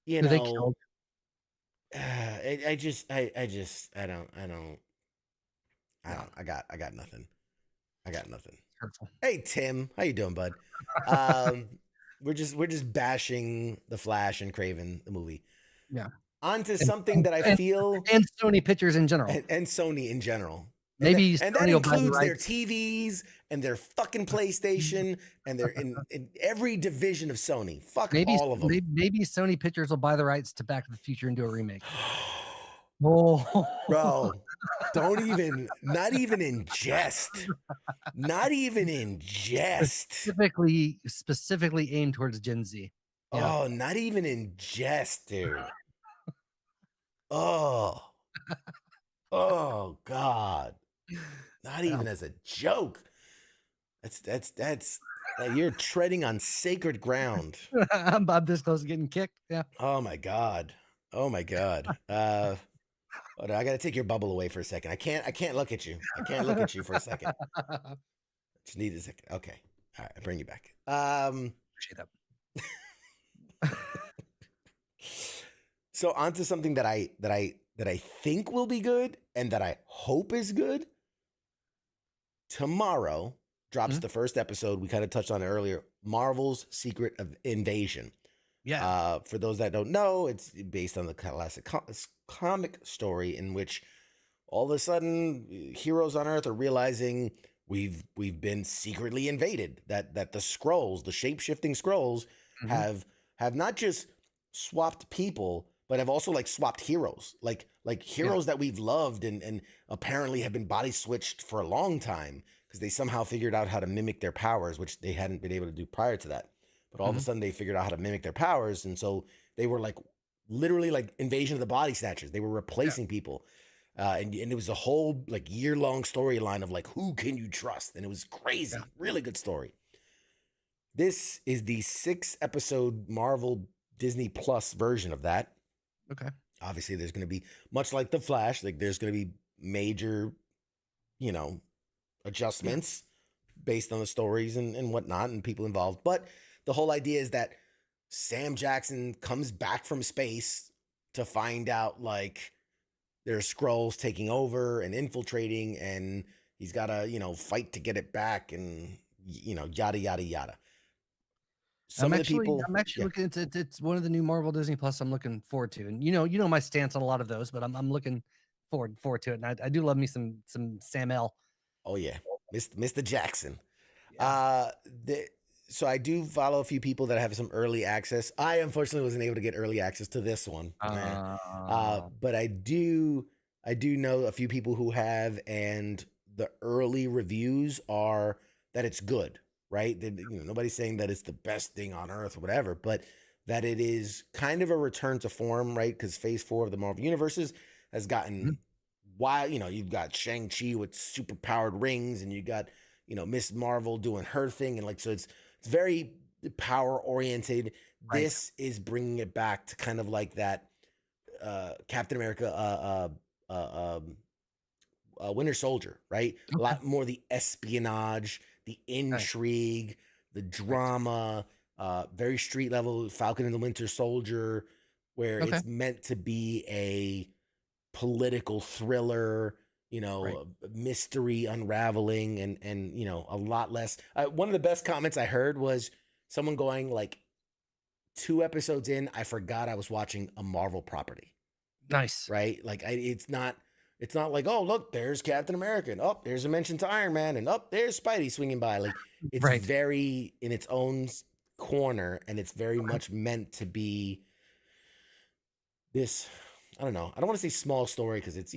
they killed. I got nothing. Hurtful. Hey Tim, how you doing, bud? We're just bashing the Flash and Craven the movie. Yeah. On to something that I feel and Sony pictures in general. And Sony in general. Maybe and that includes their TVs and their fucking PlayStation and they're in every division of Sony. Fuck all of them. Maybe Sony Pictures will buy the rights to Back to the Future and do a remake. Bro, not even in jest. Not even in jest. Specifically aimed towards Gen Z. Yeah. Oh, not even in jest, dude. Oh God. Not even as a joke. That's you're treading on sacred ground. I'm this close to getting kicked. Yeah. Oh my God. I gotta take your bubble away for a second. I can't look at you. I can't look at you for a second. Just need a second. Okay. All right, I bring you back. Appreciate that. So onto something that I think will be good and that I hope is good. Tomorrow drops Mhm. the first episode. We kind of touched on it earlier. Marvel's Secret of Invasion. Yeah. For those that don't know, it's based on the classic comic story in which all of a sudden heroes on Earth are realizing we've been secretly invaded. That the scrolls, the shape-shifting scrolls, Mhm. have not just swapped people, but have also like swapped heroes. Like Yeah. heroes that we've loved and apparently have been body switched for a long time because they somehow figured out how to mimic their powers, which they hadn't been able to do prior to that. But all of a Mhm. sudden they figured out how to mimic their powers, and so they were like literally like Invasion of the Body Snatchers. They were Yeah. replacing people. And it was a whole like year-long storyline of like who can you trust, and it was Yeah. crazy, really good story. This is the 6-episode Marvel Disney Plus version of that. Okay. Obviously, there's going to be much like the Flash, like there's going to be major, you know, Yeah. adjustments based on the stories and whatnot and people involved. But the whole idea is that Sam Jackson comes back from space to find out like there's Skrulls taking over and infiltrating, and he's got to, fight to get it back, and yada yada yada. Some of the people, I'm actually yeah, looking. It's one of the new Marvel Disney Plus. I'm looking forward to, and you know my stance on a lot of those, but I'm looking forward to it, and I do love me some Sam L. oh yeah, Mr. Jackson. Yeah. Uh, the so I do follow a few people that have some early access. I unfortunately wasn't able to get early access to this one. Uh, But I do know a few people who have, and the early reviews are that it's good, right? That, nobody's saying that it's the best thing on earth or whatever, but that it is kind of a return to form, right? Because Phase 4 of the Marvel Universes has mhm. gotten wild. You've got Shang-Chi with super powered rings, and you got Miss Marvel doing her thing, and like so it's very power oriented. Right. This is bringing it back to kind of like that Captain America, Winter Soldier, right? A Okay. lot more the espionage, the Nice. intrigue, the Nice. drama, very street level. Falcon and the Winter Soldier, where Okay. it's meant to be a political thriller, Right. a mystery unraveling, and a lot less. One of the best comments I heard was someone going like 2 episodes in, I forgot I was watching a Marvel property, Nice. right? Like it's not like, oh look, there's Captain America, and oh, there's a mention to Iron Man, and oh, there's Spidey swinging by. Like it's Right. very in its own corner, and it's very Okay. much meant to be this. I don't know. I don't want to say small story because it's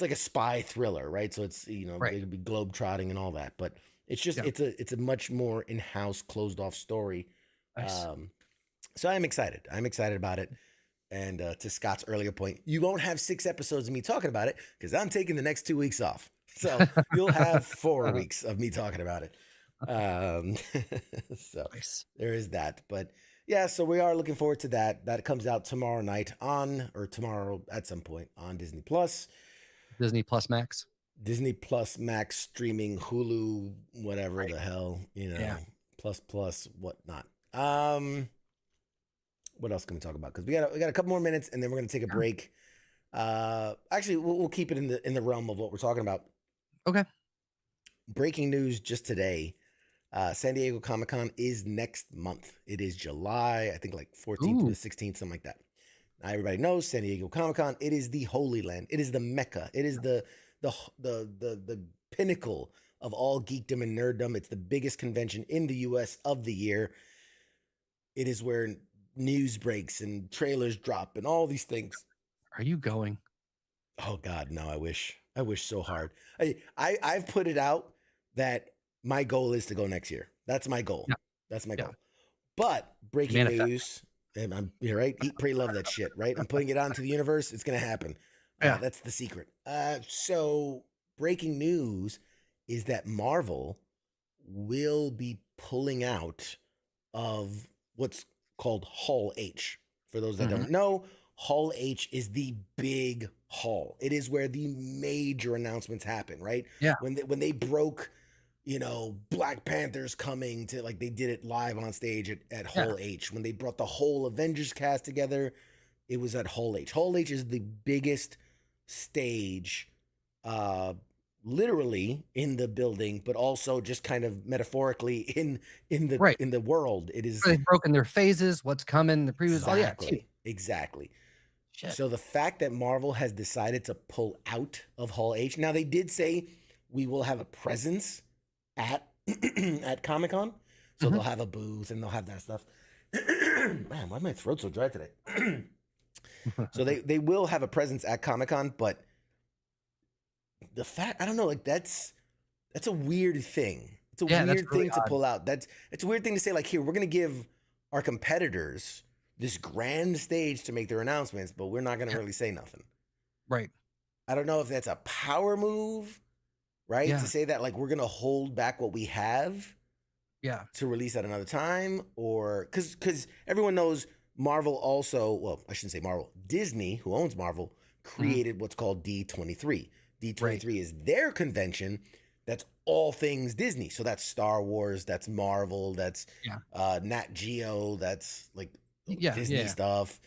like a spy thriller, right? So it's Right. it could be globe trotting and all that, but it's just Yeah. it's a much more in-house closed off story. Nice. Um, so I'm excited. I'm excited about it. And to Scott's earlier point, you won't have 6 episodes of me talking about it because I'm taking the next 2 weeks off. So you'll have 4 weeks of me talking about it. Um, so Nice. there is that. But yeah, so we are looking forward to that. That comes out tomorrow night or tomorrow at some point on Disney Plus. Disney Plus Max. Disney Plus Max streaming, Hulu, whatever Right. the hell, Yeah. plus whatnot. What else can we talk about? Because we got a couple more minutes, and then we're gonna take a Yeah. break. Actually, we'll keep it in the realm of what we're talking about. Okay. Breaking news just today. San Diego Comic-Con is next month. It is July, I think like 14th to Ooh. the 16th, something like that. Now everybody knows San Diego Comic-Con. It is the Holy Land. It is the Mecca. It is the pinnacle of all geekdom and nerddom. It's the biggest convention in the US of the year. It is where news breaks and trailers drop and all these things. Are you going? Oh God, no, I wish. I wish so hard. I've put it out that my goal is to go next year. That's my goal. Yeah. That's my Yeah. goal. But breaking Manifest. news, and you're right. Eat, pray, love that shit, right? I'm putting it out into the universe. It's gonna happen. Yeah. That's the secret. So breaking news is that Marvel will be pulling out of what's called Hall H. For those that Mhm. don't know, Hall H is the big hall. It is where the major announcements happen, right? Yeah. When they broke Black Panther's coming to, like, they did it live on stage at Yeah. Hall H. When they brought the whole Avengers cast together, it was at Hall H. Hall H is the biggest stage, uh, literally in the building, but also just kind of metaphorically Right. in the world. It is They've broken their phases, what's coming, the previews. Oh, yeah, it's huge. exactly. Shit. So the fact that Marvel has decided to pull out of Hall H, now they did say we will have a presence at at Comic-Con. So they'll have a booth and they'll have that stuff. Man, why is my throat so dry today? So they will have a presence at Comic-Con, but the fact, I don't know, like that's a weird thing. It's a Yeah, that's weird really thing to odd. pull out. It's a weird thing to say, like, here, we're gonna give our competitors this grand stage to make their announcements, but we're not gonna really say nothing. Right. I don't know if that's a power move, right? Yeah. To say that, like, we're gonna hold back what we have Yeah. to release at another time, or because everyone knows Marvel also, well, I shouldn't say Marvel, Disney, who owns Marvel, created what's called D23. D23 is their convention that's all things Disney. So that's Star Wars, that's Marvel, that's Nat Geo, that's like Disney stuff.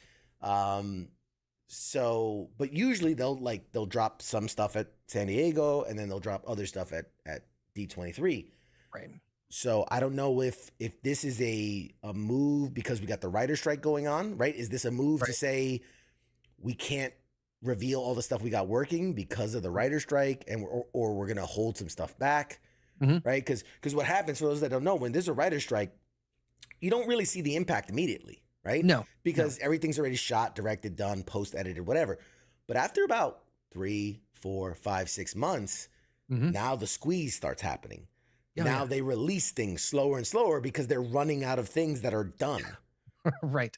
So, but usually they'll drop some stuff at San Diego and then they'll drop other stuff at D23. Right. So I don't know if this is a move because we got the writer strike going on, right? Is this a move to say we can't reveal all the stuff we got working because of the writer strike, and we're gonna hold some stuff back, right? Because what happens, for those that don't know, when there's a writer strike, you don't really see the impact immediately, right? No, because everything's already shot, directed, done, post edited, whatever. But after about 3, 4, 5, 6 months, now the squeeze starts happening. Now they release things slower and slower because they're running out of things that are done. Right.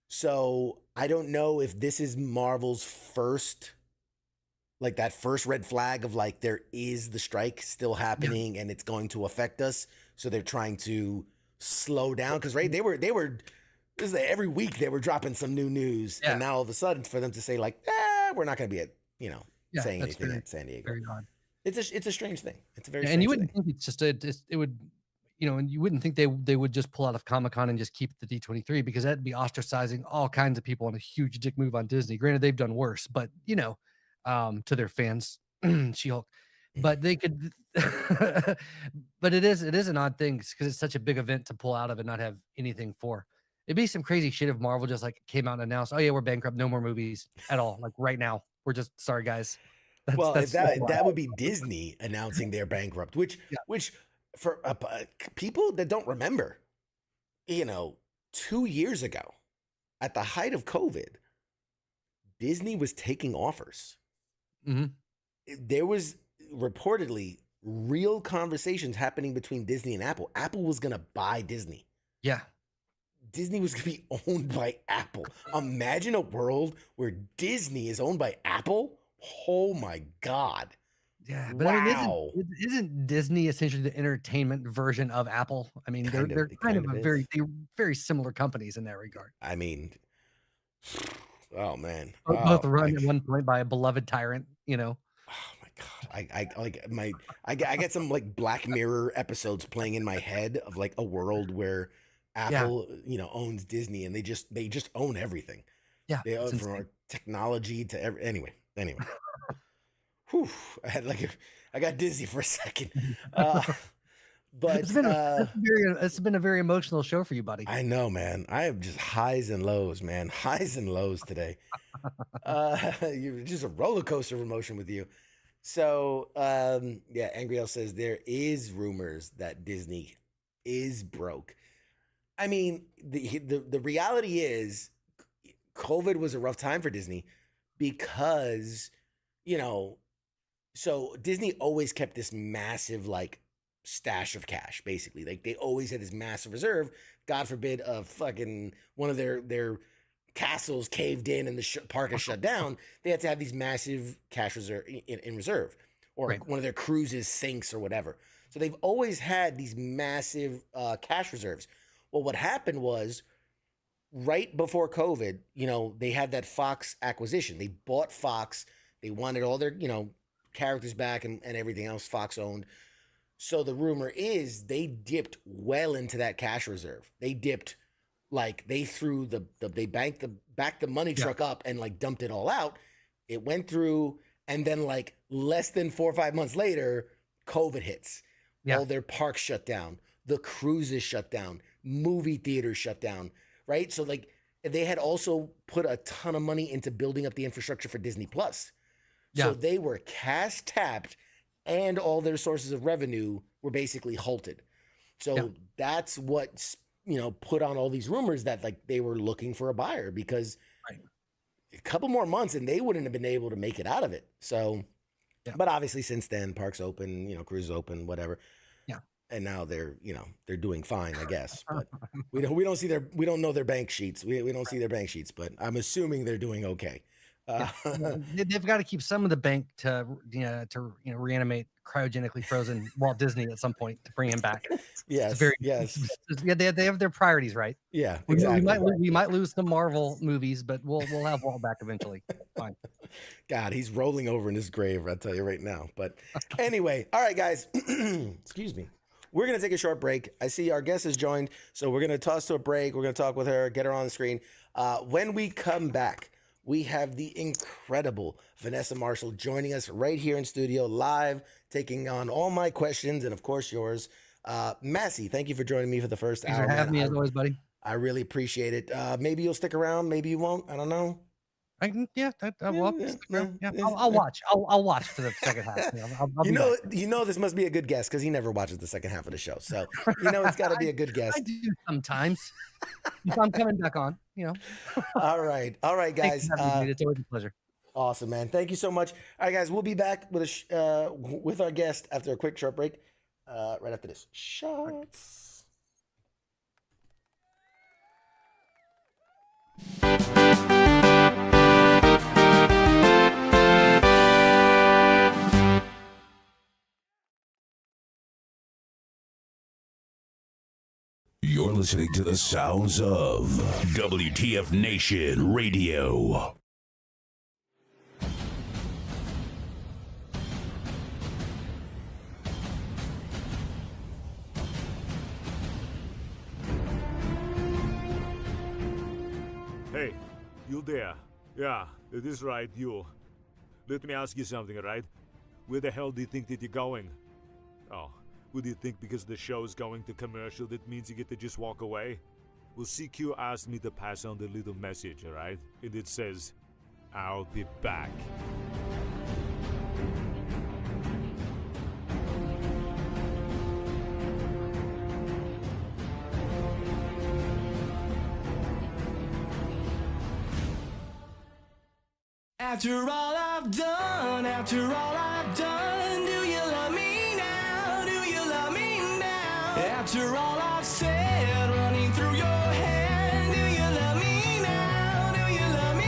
So I don't know if this is Marvel's first, like that first red flag of like, there is the strike still happening and it's going to affect us. So they're trying to slow down. Cause they were, this is every week they were dropping some new news. And now all of a sudden for them to say like, we're not going to be at, saying anything at San Diego. Very odd. It's a strange thing. It's a very strange and you wouldn't thing. think it's just it would, and you wouldn't think they would just pull out of Comic-Con and just keep the D23 because that'd be ostracizing all kinds of people on a huge dick move on Disney. Granted, they've done worse, but to their fans, She-Hulk. But they could, but it is an odd thing because it's such a big event to pull out of and not have anything for. It'd be some crazy shit if Marvel just like came out and announced, "Oh yeah, we're bankrupt, no more movies at all." Like right now, we're just sorry, guys. That would be Disney announcing they're bankrupt, which for people that don't remember, 2 years ago, at the height of COVID, Disney was taking offers. There was reportedly real conversations happening between Disney and Apple. Apple was going to buy Disney. Yeah. Disney was going to be owned by Apple. Imagine a world where Disney is owned by Apple. Oh my God. Yeah, but wow. I mean, isn't Disney essentially the entertainment version of Apple? I mean, they're kind of very similar companies in that regard. I mean, oh man, both run at one point by a beloved tyrant. Oh my God, I get some like Black Mirror episodes playing in my head of like a world where Apple, owns Disney and they just own everything. Yeah, they own from our technology to anyway. Whew, I got dizzy for a second. But it's been a very emotional show for you, buddy. I know, man. I have just highs and lows, man. Highs and lows today. You're just a roller coaster of emotion with you. So, Angry L says there is rumors that Disney is broke. I mean, the reality is COVID was a rough time for Disney because, so Disney always kept this massive like stash of cash, basically. Like they always had this massive reserve. God forbid a fucking one of their castles caved in and the park is shut down. They had to have these massive cash reserve in reserve, or one of their cruises sinks or whatever. So they've always had these massive cash reserves. Well, what happened was right before COVID, they had that Fox acquisition. They bought Fox. They wanted all their, characters back and everything else Fox owned. So the rumor is they dipped well into that cash reserve. They dipped like they threw they backed the money truck up and like dumped it all out. It went through, and then like less than 4 or 5 months later, COVID hits. Yeah. All their parks shut down. The cruises shut down. Movie theaters shut down. Right. So like they had also put a ton of money into building up the infrastructure for Disney Plus. So they were cash tapped, and all their sources of revenue were basically halted. So that's what, put on all these rumors that like they were looking for a buyer, because a couple more months and they wouldn't have been able to make it out of it. So, but obviously since then, parks open, cruises open, whatever. Yeah. And now they're doing fine, I guess. But we don't know their bank sheets. We don't see their bank sheets, but I'm assuming they're doing okay. They've got to keep some of the bank to reanimate cryogenically frozen Walt Disney at some point to bring him back. Yes, they have their priorities right. Yeah, exactly. We might lose some Marvel movies, but we'll have Walt back eventually. Fine. God, he's rolling over in his grave, I'll tell you right now. But anyway, all right, guys, excuse me. We're gonna take a short break. I see our guest has joined, so we're gonna toss to a break. We're gonna talk with her, get her on the screen. When we come back, we have the incredible Vanessa Marshall joining us right here in studio, live, taking on all my questions and, of course, yours. Massey, thank you for joining me for the first hour. Thanks for having me, as always, buddy. I really appreciate it. Maybe you'll stick around. Maybe you won't. I don't know. I'll watch. I'll watch for the second half. This must be a good guess because he never watches the second half of the show. So it's got to be a good guess. I do sometimes. If I'm coming back on, All right, guys. It's always a pleasure. Awesome, man. Thank you so much. All right, guys. We'll be back with with our guest after a quick short break. Right after this. Shots. You're listening to the sounds of WTF Nation Radio. Hey, you there? Yeah, it is right, you. Let me ask you something, alright? Where the hell do you think that you're going? Oh, would you think because the show is going to commercial that means you get to just walk away? Well, CQ asked me to pass on the little message, alright? And it says, I'll be back. After all I've done, do you love me now? Do you love me now? After all I've said, running through your head, do you love me now? Do you love me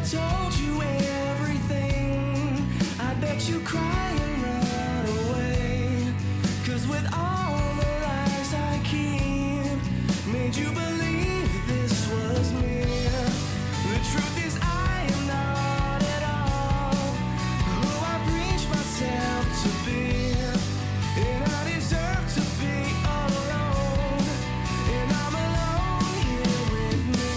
told you everything, I bet you cry and run away. 'Cause with all the lies I keep, made you believe this was me. The truth is I am not at all who I preach myself to be. And I deserve to be alone, and I'm alone here with me.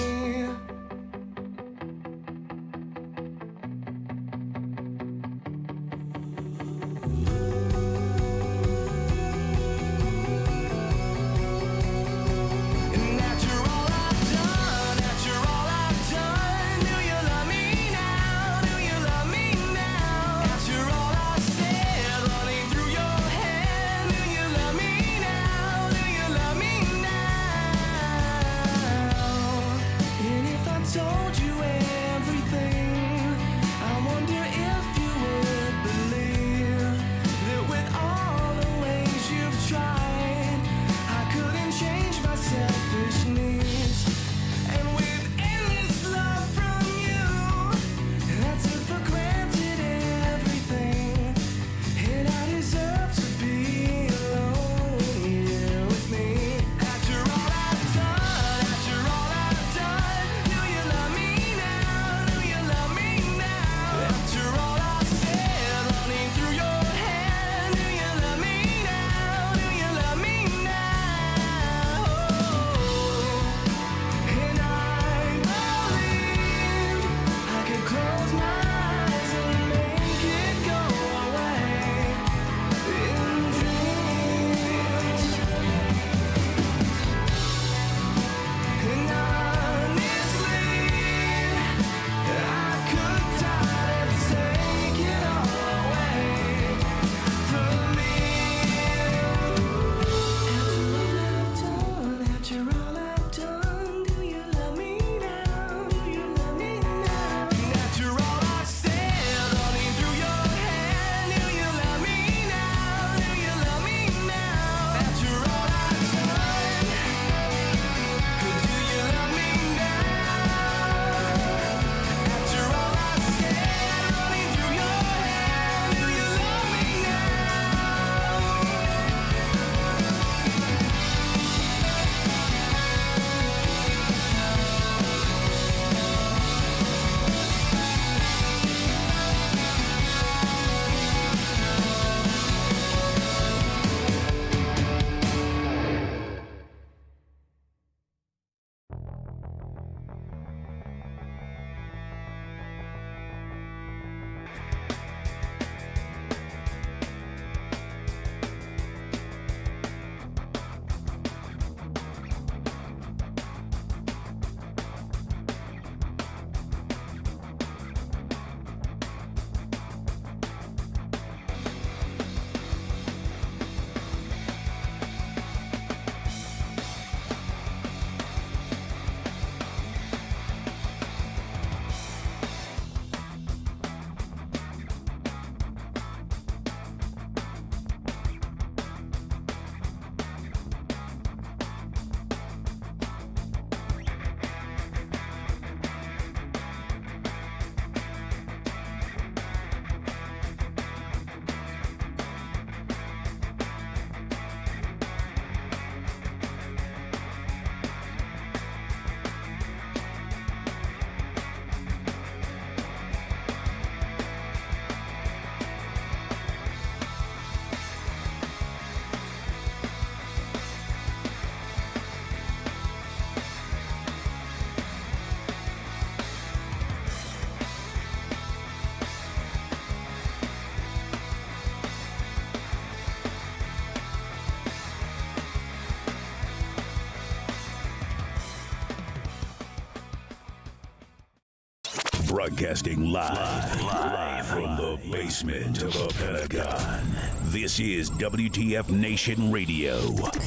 Broadcasting live from the basement of the Pentagon. This is WTF Nation Radio. All right,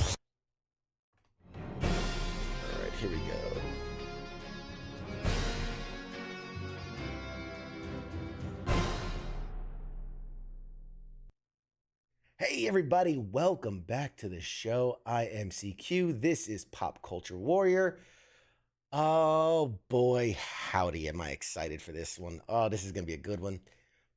here we go. Hey everybody, welcome back to the show. I am CQ. This is Pop Culture Warrior. Oh boy, howdy, am I excited for this one. Oh, this is going to be a good one.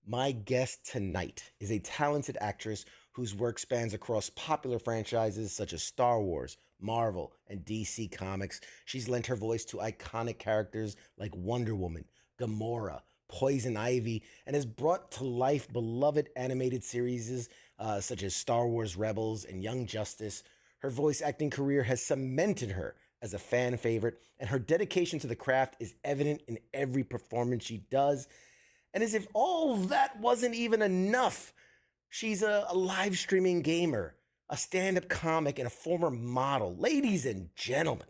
My guest tonight is a talented actress whose work spans across popular franchises such as Star Wars, Marvel, and DC Comics. She's lent her voice to iconic characters like Wonder Woman, Gamora, Poison Ivy, and has brought to life beloved animated series such as Star Wars Rebels and Young Justice. Her voice acting career has cemented her as a fan favorite, and her dedication to the craft is evident in every performance she does. And as if all that wasn't even enough, she's a live streaming gamer, a stand-up comic, and a former model. Ladies and gentlemen,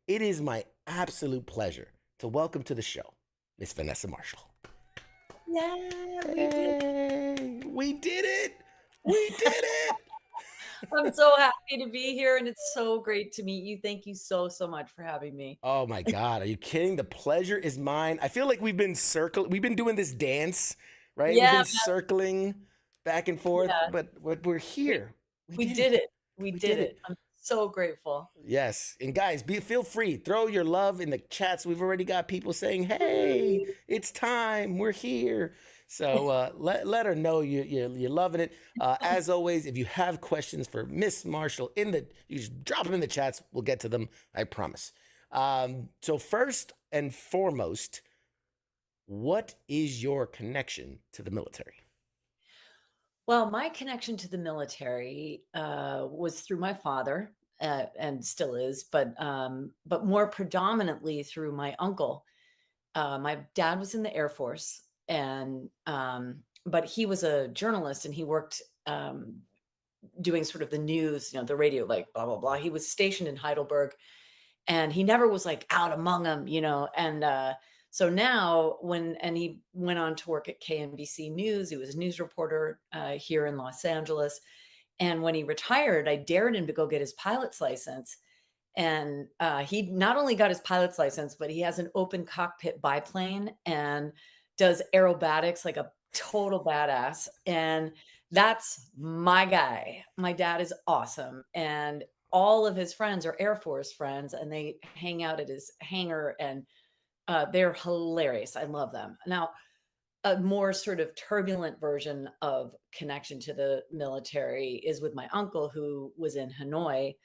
it is my absolute pleasure to welcome to the show Miss Vanessa Marshall. Yeah, We did it! We did it! I'm so happy to be here, and it's so great to meet you. Thank you so much for having me. Oh my God, are you kidding? The pleasure is mine. I feel like we've been doing this dance, right? Yeah, We've been circling back and forth, Yeah. but we're here. We did it. We We did did it. I'm so grateful. Yes, and guys, feel free, throw your love in the chats. We've already got people saying, "Hey, it's time. We're here." So let her know you're loving it. As always, if you have questions for Miss Marshall, you just drop them in the chats. We'll get to them. I promise. So first and foremost, what is your connection to the military? Well, my connection to the military was through my father, and still is, but more predominantly through my uncle. My dad was in the Air Force, and but he was a journalist, and he worked doing sort of the news, the radio, like blah blah blah. He was stationed in Heidelberg, and he never was like out among them, And so now, he went on to work at KNBC News. He was a news reporter here in Los Angeles. And when he retired, I dared him to go get his pilot's license. And he not only got his pilot's license, but he has an open cockpit biplane and does aerobatics like a total badass. And that's my guy. My dad is awesome. And all of his friends are Air Force friends, and they hang out at his hangar, and they're hilarious. I love them. Now, a more sort of turbulent version of connection to the military is with my uncle, who was in Hanoi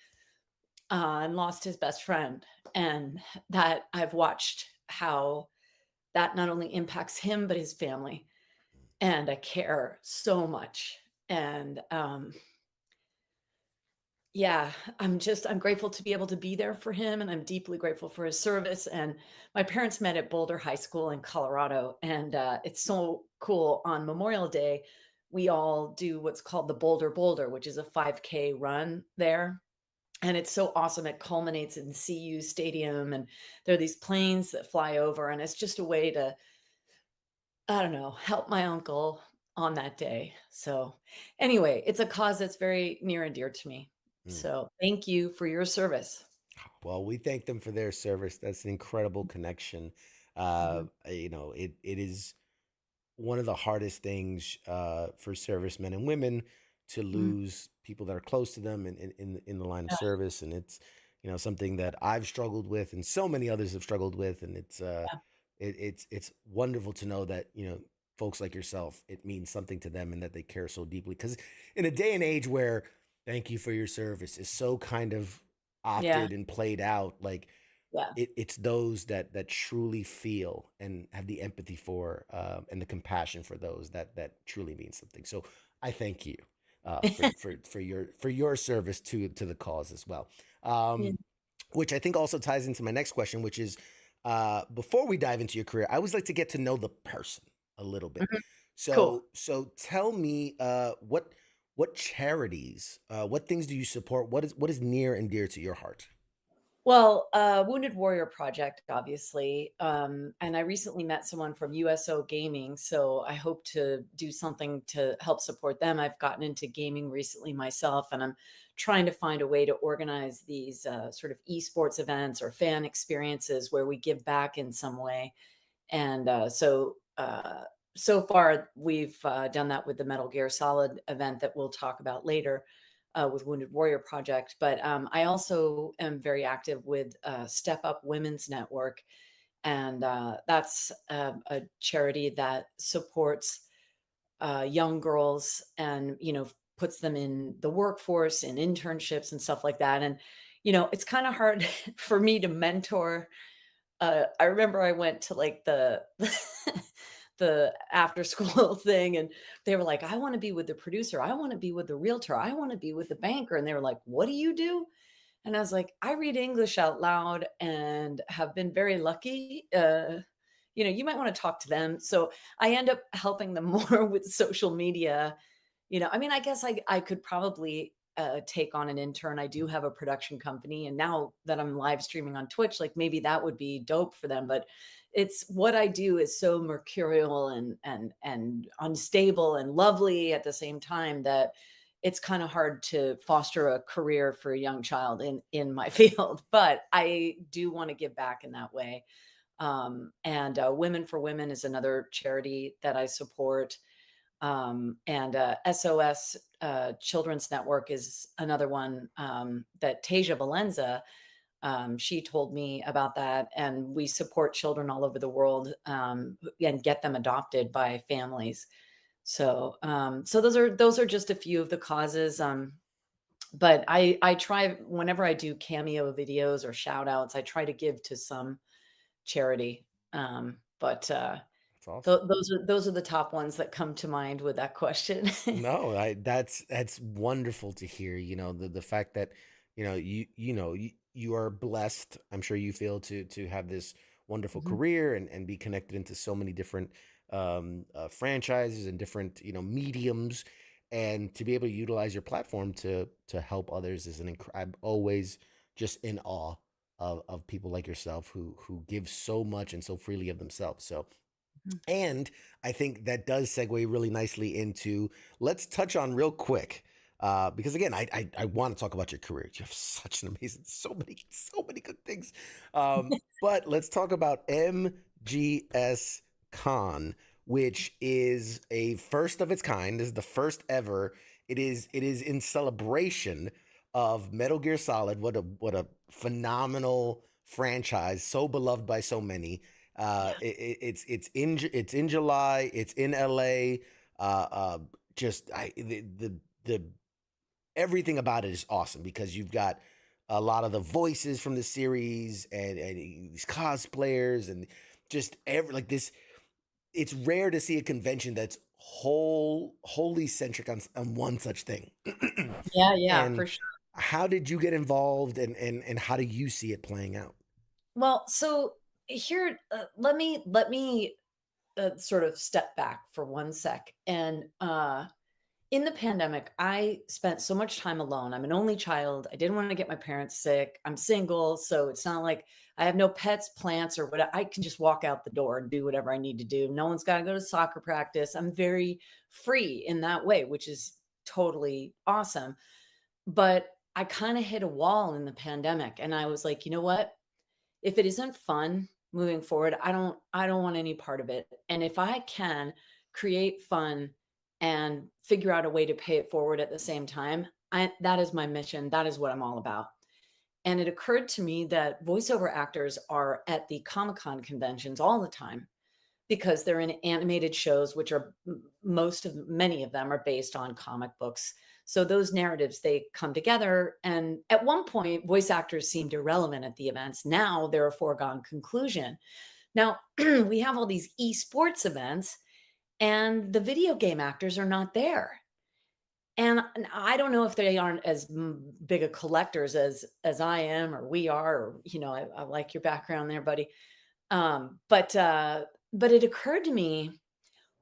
and lost his best friend. And that I've watched how that not only impacts him, but his family. And I care so much. And yeah, I'm grateful to be able to be there for him, and I'm deeply grateful for his service. And my parents met at Boulder High School in Colorado, and it's so cool. On Memorial Day, we all do what's called the Boulder, which is a 5K run there. And it's so awesome. It culminates in CU Stadium, and there are these planes that fly over, and it's just a way to, I don't know, help my uncle on that day. So anyway, it's a cause that's very near and dear to me. So thank you for your service. Well, we thank them for their service. That's an incredible connection. It is one of the hardest things for servicemen and women to lose people that are close to them in the line of service. And it's, something that I've struggled with, and so many others have struggled with. And it's wonderful to know that, folks like yourself, it means something to them and that they care so deeply. Because in a day and age where thank you for your service is so kind of opted and played out, like it's those that truly feel and have the empathy for and the compassion for those that truly means something. So I thank you for your service to the cause as well. Which I think also ties into my next question, which is before we dive into your career, I always like to get to know the person a little bit. So tell me what charities, what things do you support? What is near and dear to your heart? Well, Wounded Warrior Project, obviously. And I recently met someone from USO Gaming, so I hope to do something to help support them. I've gotten into gaming recently myself, and I'm trying to find a way to organize these sort of esports events or fan experiences where we give back in some way. And so far, we've done that with the Metal Gear Solid event that we'll talk about later with Wounded Warrior Project. But I also am very active with Step Up Women's Network, and that's a charity that supports young girls and puts them in the workforce and internships and stuff like that. And it's kind of hard for me to mentor. I remember I went to like the the after school thing, and they were like, "I want to be with the producer. I want to be with the realtor. I want to be with the banker." And they were like, "What do you do?" And I was like, "I read English out loud and have been very lucky. You might want to talk to them." So I end up helping them more with social media. I mean, I guess I could probably take on an intern. I do have a production company, and now that I'm live streaming on Twitch, like maybe that would be dope for them. But it's what I do is so mercurial and unstable and lovely at the same time that it's kind of hard to foster a career for a young child in my field. But I do want to give back in that way. And Women for Women is another charity that I support. And SOS Children's Network is another one that Tasia Valenza, she told me about that. And we support children all over the world and get them adopted by families. So those are just a few of the causes. But I try whenever I do cameo videos or shout outs, I try to give to some charity. But That's awesome. those are the top ones that come to mind with that question. No, that's wonderful to hear. The fact that you are blessed. I'm sure you feel to have this wonderful Mhm. career and be connected into so many different franchises and different mediums, and to be able to utilize your platform to help others is I'm always just in awe of people like yourself who give so much and so freely of themselves. So, Mhm. and I think that does segue really nicely into, let's touch on real quick, because again, I want to talk about your career. You have such an amazing, so many good things. But let's talk about MGS Con, which is a first of its kind. This is the first ever. It is in celebration of Metal Gear Solid. What a phenomenal franchise, so beloved by so many. Yeah. It's in July. It's in LA. Just the everything about it is awesome because you've got a lot of the voices from the series and these cosplayers and just like this. It's rare to see a convention that's wholly centric on one such thing. Yeah, yeah, And for sure. how did you get involved and how do you see it playing out? Well, so here, let me sort of step back for one sec. And in the pandemic, I spent so much time alone. I'm an only child. I didn't want to get my parents sick. I'm single, so it's not like I have no pets, plants, or what. I can just walk out the door and do whatever I need to do. No one's got to go to soccer practice. I'm very free in that way, which is totally awesome. But I kind of hit a wall in the pandemic, and I was like, you know what? If it isn't fun moving forward, I don't want any part of it. And if I can create fun and figure out a way to pay it forward at the same time, that is my mission. That is what I'm all about. And it occurred to me that voiceover actors are at the Comic-Con conventions all the time because they're in animated shows, which are many of them are based on comic books. So those narratives, they come together. And at one point, voice actors seemed irrelevant at the events. Now they're a foregone conclusion. Now we have all these esports events, and the video game actors are not there. And I don't know if they aren't as big a collectors as I am or we are. Or, I like your background there, buddy. But it occurred to me,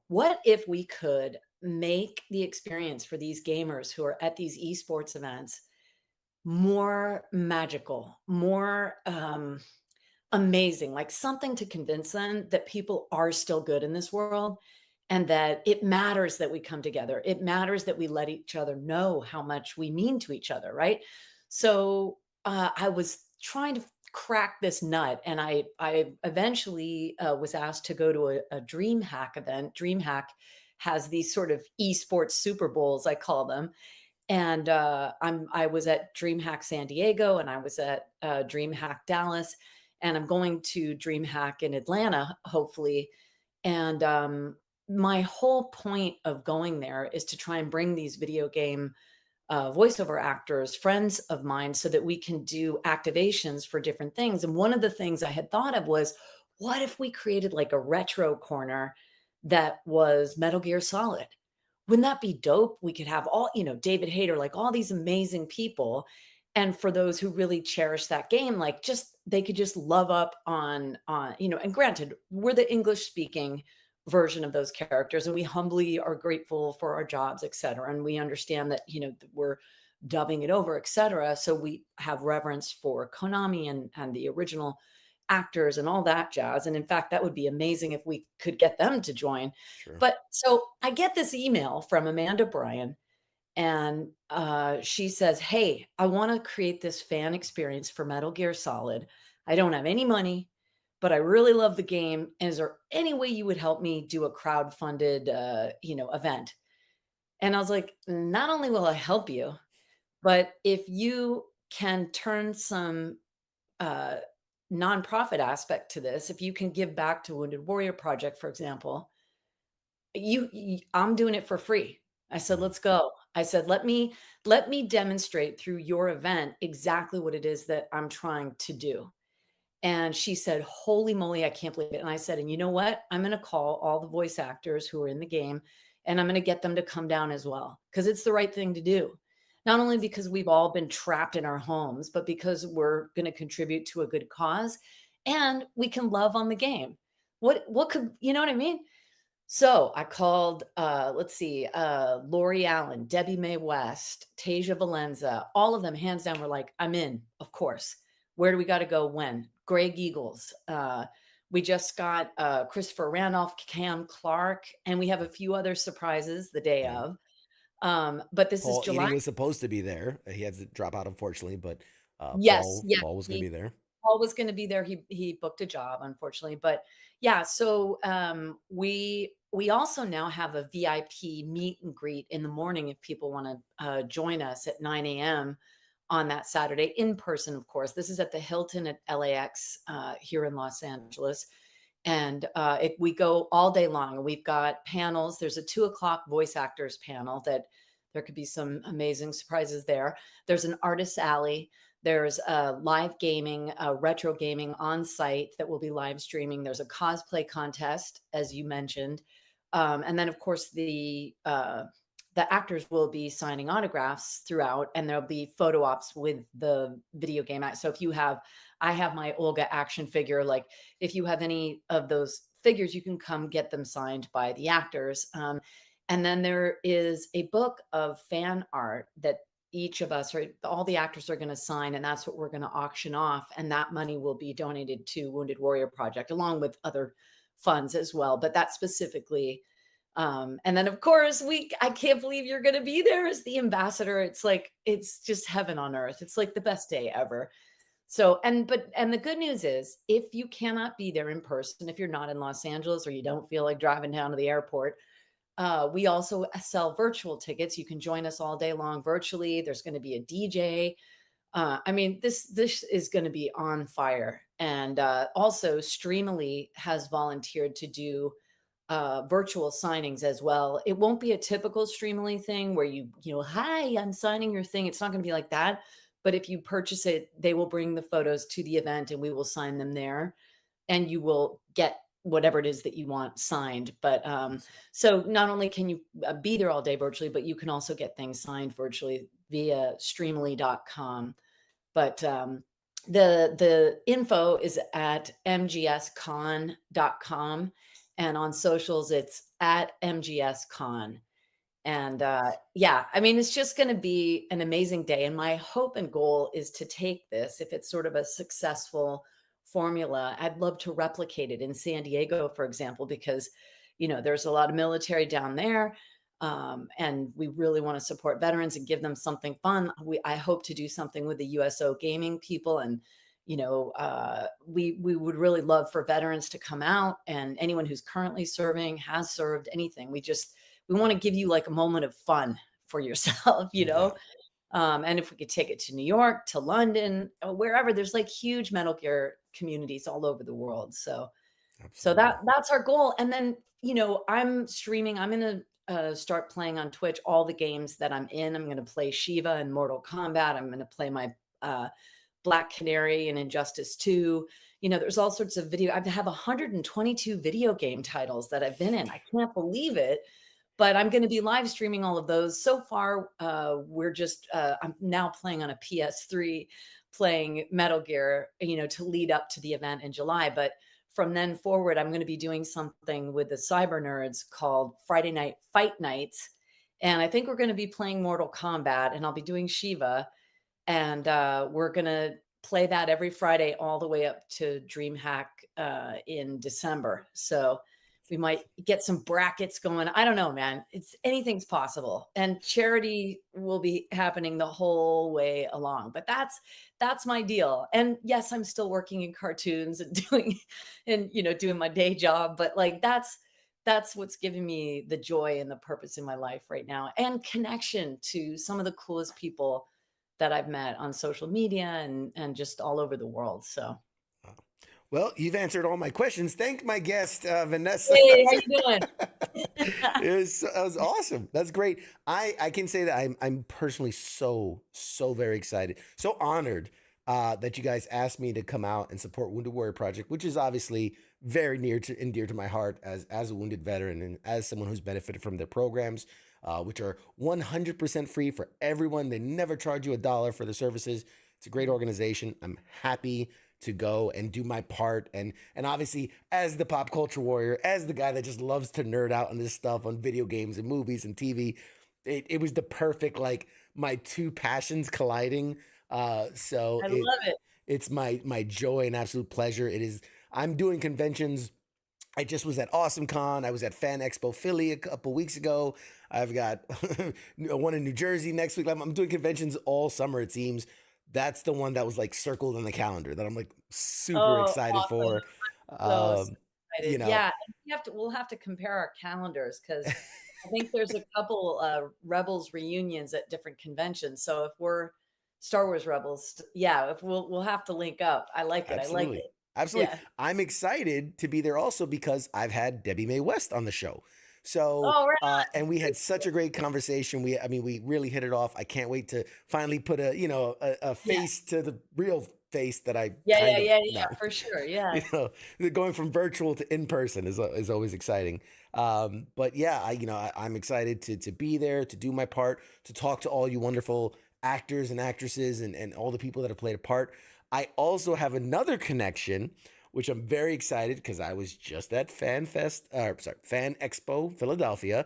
what if we could make the experience for these gamers who are at these esports events more magical, more amazing, like something to convince them that people are still good in this world and that it matters that we come together. It matters that we let each other know how much we mean to each other, right? So I was trying to crack this nut, and I eventually was asked to go to a DreamHack event. DreamHack has these sort of esports Super Bowls, I call them, and I was at DreamHack San Diego, and I was at DreamHack Dallas, and I'm going to DreamHack in Atlanta, hopefully. And my whole point of going there is to try and bring these video game voiceover actors, friends of mine, so that we can do activations for different things. And one of the things I had thought of was, what if we created like a retro corner that was Metal Gear Solid? Wouldn't that be dope? We could have all, David Hayter, like all these amazing people. And for those who really cherish that game, like just they could just love up on, and granted, we're the English speaking version of those characters, and we humbly are grateful for our jobs, et cetera. And we understand that, we're dubbing it over, et cetera. So we have reverence for Konami and the original actors and all that jazz. And in fact, that would be amazing if we could get them to join. Sure. But so I get this email from Amanda Bryan, and she says, "Hey, I want to create this fan experience for Metal Gear Solid. I don't have any money, but I really love the game. Is there any way you would help me do a crowd-funded, event?" And I was like, "Not only will I help you, but if you can turn some uh, nonprofit aspect to this, if you can give back to Wounded Warrior Project, for example, I'm doing it for free." I said, Mhm. "Let's go." I said, let me demonstrate through your event exactly what it is that I'm trying to do." And she said, "Holy moly, I can't believe it." And I said, "And you know what? I'm going to call all the voice actors who are in the game, and I'm going to get them to come down as well, because it's the right thing to do. Not only because we've all been trapped in our homes, but because we're going to contribute to a good cause, and we can love on the game. What could, you know what I mean?" So I called, let's see, Lori Allen, Debbie Mae West, Tasia Valenza, all of them hands down were like, "I'm in, of course. Where do we got to go? When?" Greg Eagles. We just got Christopher Randolph, Cam Clark, and we have a few other surprises the day Yeah. of. But this is Paul July. Eating was supposed to be there. He had to drop out, unfortunately, but Yes, yeah. Paul was going to be there. Paul was gonna be there. He booked a job, unfortunately. But yeah, so we also now have a VIP meet and greet in the morning if people want to join us at 9 a.m. on that Saturday in person, of course. This is at the Hilton at LAX here in Los Angeles. And we go all day long. And we've got panels. There's a 2 o'clock voice actors panel that there could be some amazing surprises there. There's an artist alley. There's live gaming, retro gaming on site that will be live streaming. There's a cosplay contest, as you mentioned, and then of course the actors will be signing autographs throughout, and there'll be photo ops with the video game act. So I have my Olga action figure. Like, if you have any of those figures, you can come get them signed by the actors. And then there is a book of fan art that each of us, or all the actors, are going to sign, and that's what we're going to auction off, and that money will be donated to Wounded Warrior Project along with other funds as well, but that specifically. And then of course I can't believe you're going to be there as the ambassador. It's like, it's just heaven on earth. It's like the best day ever. So, and the good news is, if you cannot be there in person, if you're not in Los Angeles or you don't feel like driving down to the airport, we also sell virtual tickets. You can join us all day long virtually. There's going to be a DJ. I mean, this is going to be on fire. And also, Streamily has volunteered to do virtual signings as well. It won't be a typical Streamily thing where "Hi, I'm signing your thing." It's not going to be like that. But if you purchase it, they will bring the photos to the event, and we will sign them there, and you will get whatever it is that you want signed. But so not only can you be there all day virtually, but you can also get things signed virtually via streamly.com. But the info is at mgscon.com, and on socials it's at mgscon. And yeah, I mean, it's just going to be an amazing day. And my hope and goal is to take this, if it's sort of a successful formula, I'd love to replicate it in San Diego, for example, because, there's a lot of military down there. And we really want to support veterans and give them something fun. I hope to do something with the USO gaming people. And, we would really love for veterans to come out, and anyone who's currently serving, has served, anything. We want to give you like a moment of fun for yourself, Yeah, and if we could take it to New York, to London, wherever, there's like huge Metal Gear communities all over the world. So absolutely. that's our goal. And then, I'm streaming. I'm going to start playing on Twitch all the games that I'm in. I'm going to play Shiva and Mortal Kombat. I'm going to play my Black Canary and Injustice 2. There's all sorts of video. I have 122 video game titles that I've been in. I can't believe it. But I'm going to be live streaming all of those. So far, I'm now playing on a PS3, playing Metal Gear, to lead up to the event in July. But from then forward, I'm going to be doing something with the cyber nerds called Friday Night Fight Nights. And I think we're going to be playing Mortal Kombat, and I'll be doing Shiva. And we're going to play that every Friday all the way up to DreamHack in December. So we might get some brackets going. I don't know, man. Anything's possible. And charity will be happening the whole way along. But that's my deal. And yes, I'm still working in cartoons and doing my day job. But like that's what's giving me the joy and the purpose in my life right now, and connection to some of the coolest people that I've met on social media and just all over the world. So Well, you've answered all my questions. Thank my guest, Vanessa. hey, how you doing? That was awesome. That's great. I can say that I'm personally so very excited, so honored that you guys asked me to come out and support Wounded Warrior Project, which is obviously very near to and dear to my heart as a wounded veteran and as someone who's benefited from their programs, which are 100% free for everyone. They never charge you $1 for the services. It's a great organization. I'm happy to go and do my part, and obviously as the pop culture warrior, as the guy that just loves to nerd out on this stuff, on video games and movies and TV, it was the perfect, like, my two passions colliding. So I love it. it's my joy and absolute pleasure. I'm doing conventions. I just was at Awesome Con. I was at Fan Expo Philly a couple weeks ago. I've got one in New Jersey next week. I'm doing conventions all summer, it seems. That's the one that was like circled on the calendar that I'm like super excited Awesome. for. So excited. Yeah, We'll have to compare our calendars, because I think there's a couple Rebels reunions at different conventions. So if we're Star Wars Rebels, if we'll have to link up. I like it. absolutely. I like it. Absolutely. Yeah. I'm excited to be there also because I've had Debbie Mae West on the show. So, Right. And we had such a great conversation. We really hit it off. I can't wait to finally put a face to the real face that I For sure. Yeah. Going from virtual to in person is always exciting. But yeah, I'm excited to be there, to do my part, to talk to all you wonderful actors and actresses and all the people that have played a part. I also have another connection, which I'm very excited because I was just at Fan Expo Philadelphia,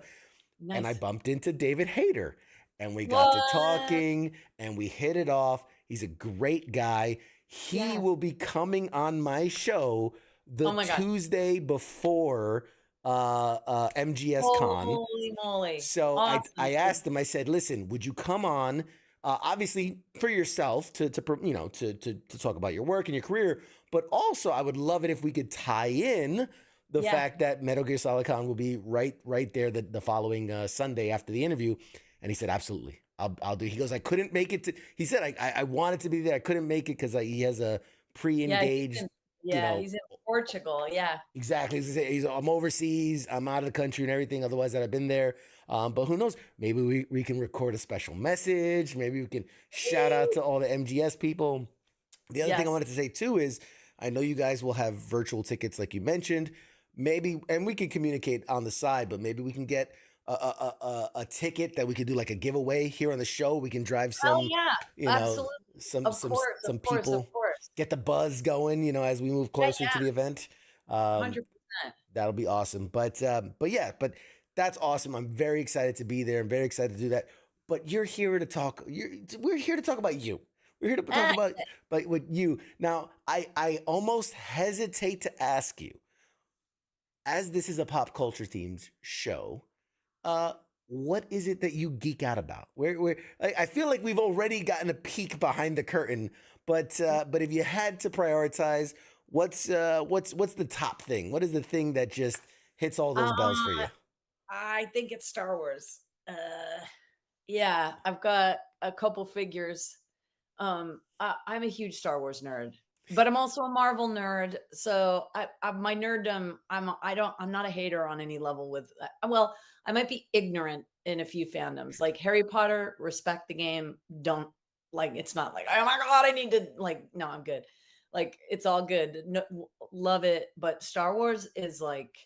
Nice. and I bumped into David Hayter, and we got to talking, and we hit it off. He's a great guy. He will be coming on my show the Tuesday before MGS Con. Holy moly! So Awesome. I asked him. I said, "Listen, would you come on?" Obviously for yourself to talk about your work and your career, but also I would love it if we could tie in the fact that Metal Gear Solid Con will be right there the following Sunday after the interview. And he said, absolutely, I'll do. He goes, I couldn't make it he said, I wanted to be there. I couldn't make it because he has a pre-engaged. He's in Portugal. Yeah, exactly. I'm overseas. I'm out of the country and everything. Otherwise, I'd have been there. But who knows? Maybe we can record a special message. Maybe we can shout out to all the MGS people. The other thing I wanted to say too is I know you guys will have virtual tickets like you mentioned. Maybe, and we can communicate on the side, but maybe we can get a ticket that we could do like a giveaway here on the show. We can drive some, absolutely. some people, get the buzz going, as we move closer to the event. 100%. That'll be awesome. But That's awesome. I'm very excited to be there. I'm very excited to do that. But you're here to talk. We're here to talk about you. We're here to talk Ah, about with you. Now, I almost hesitate to ask you, as this is a pop culture themed show, uh, what is it that you geek out about? I feel like we've already gotten a peek behind the curtain, but if you had to prioritize, what's the top thing? What is the thing that just hits all those bells for uh, you? I think it's Star Wars. Yeah, I've got a couple figures. I'm a huge Star Wars nerd, but I'm also a Marvel nerd. So my nerddom, I'm not a hater on any level with. Well, I might be ignorant in a few fandoms, like Harry Potter. Respect the game. Don't like. It's not like, oh my god, I need to like. No, I'm good. Like it's all good. No, love it. But Star Wars is like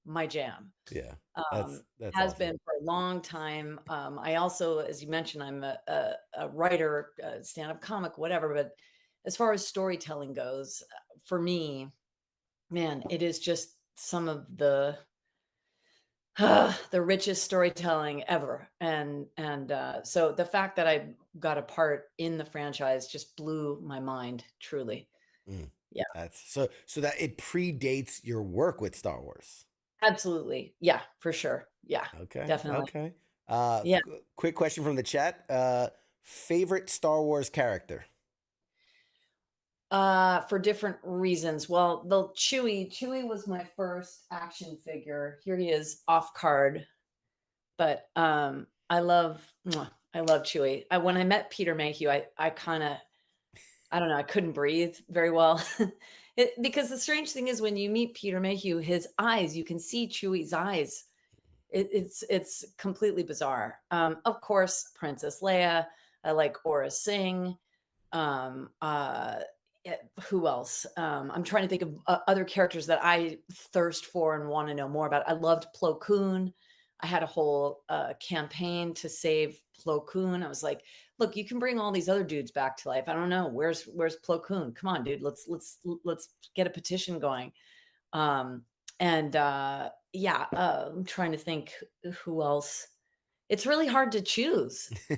my jam. Yeah, um, that's has awesome. been for a long time. I also, as you mentioned, I'm a writer, stand-up comic, whatever. But as far as storytelling goes, for me, man, it is just some of the richest storytelling ever. And so the fact that I got a part in the franchise just blew my mind, truly. Mm, Yeah, that's so that it predates your work with Star Wars. absolutely. Yeah, for sure. Yeah, Okay, definitely. okay. Yeah. Quick question from the chat. Favorite Star Wars character? For different reasons. Well, the Chewie was my first action figure. Here he is off card, but I love Chewie. When I met Peter Mayhew, I kind of, I don't know, I couldn't breathe very well. Because the strange thing is when you meet Peter Mayhew, his eyes, you can see Chewie's eyes. It's completely bizarre. Of course, Princess Leia. I like Aura Singh. um uh who else? I'm trying to think of other characters that I thirst for and want to know more about. I loved Plo Koon. I had a whole campaign to save Plo Koon. I was like, look, you can bring all these other dudes back to life. I don't know, where's Plo Koon? Come on, dude, let's get a petition going. um and yeah, I'm trying to think who else. It's really hard to choose, you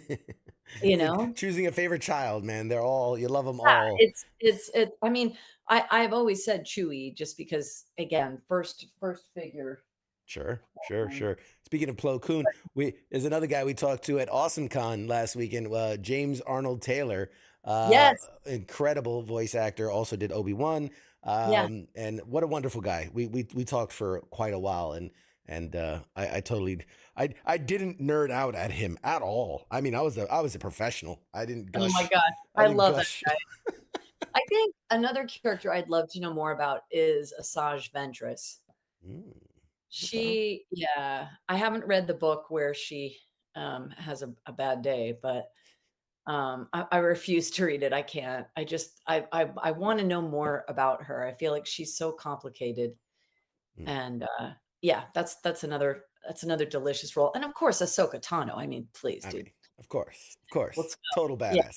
It's like know. choosing a favorite child, man. They're all you love them Yeah, all. I mean, I've always said Chewy just because, again, first figure. Sure, sure, Um, sure. Speaking of Plo Koon, there's another guy we talked to at AwesomeCon last weekend, James Arnold Taylor, uh, yes, incredible voice actor, also did Obi-Wan, yeah. and what a wonderful guy. We talked for quite a while, and I totally I didn't nerd out at him at all. I mean, I was a professional. I didn't Oh my gush. god, I I didn't love that gush. guy. I think another character I'd love to know more about is Asajj Ventress. Mm, okay. Yeah, I haven't read the book where she has a bad day, but I refuse to read it. I can't. I want to know more about her. I feel like she's so complicated. Mm. And yeah, that's another delicious role. And of course, Ahsoka Tano. I mean, please, I dude, mean, of course, let's go. total Yeah, badass. yeah,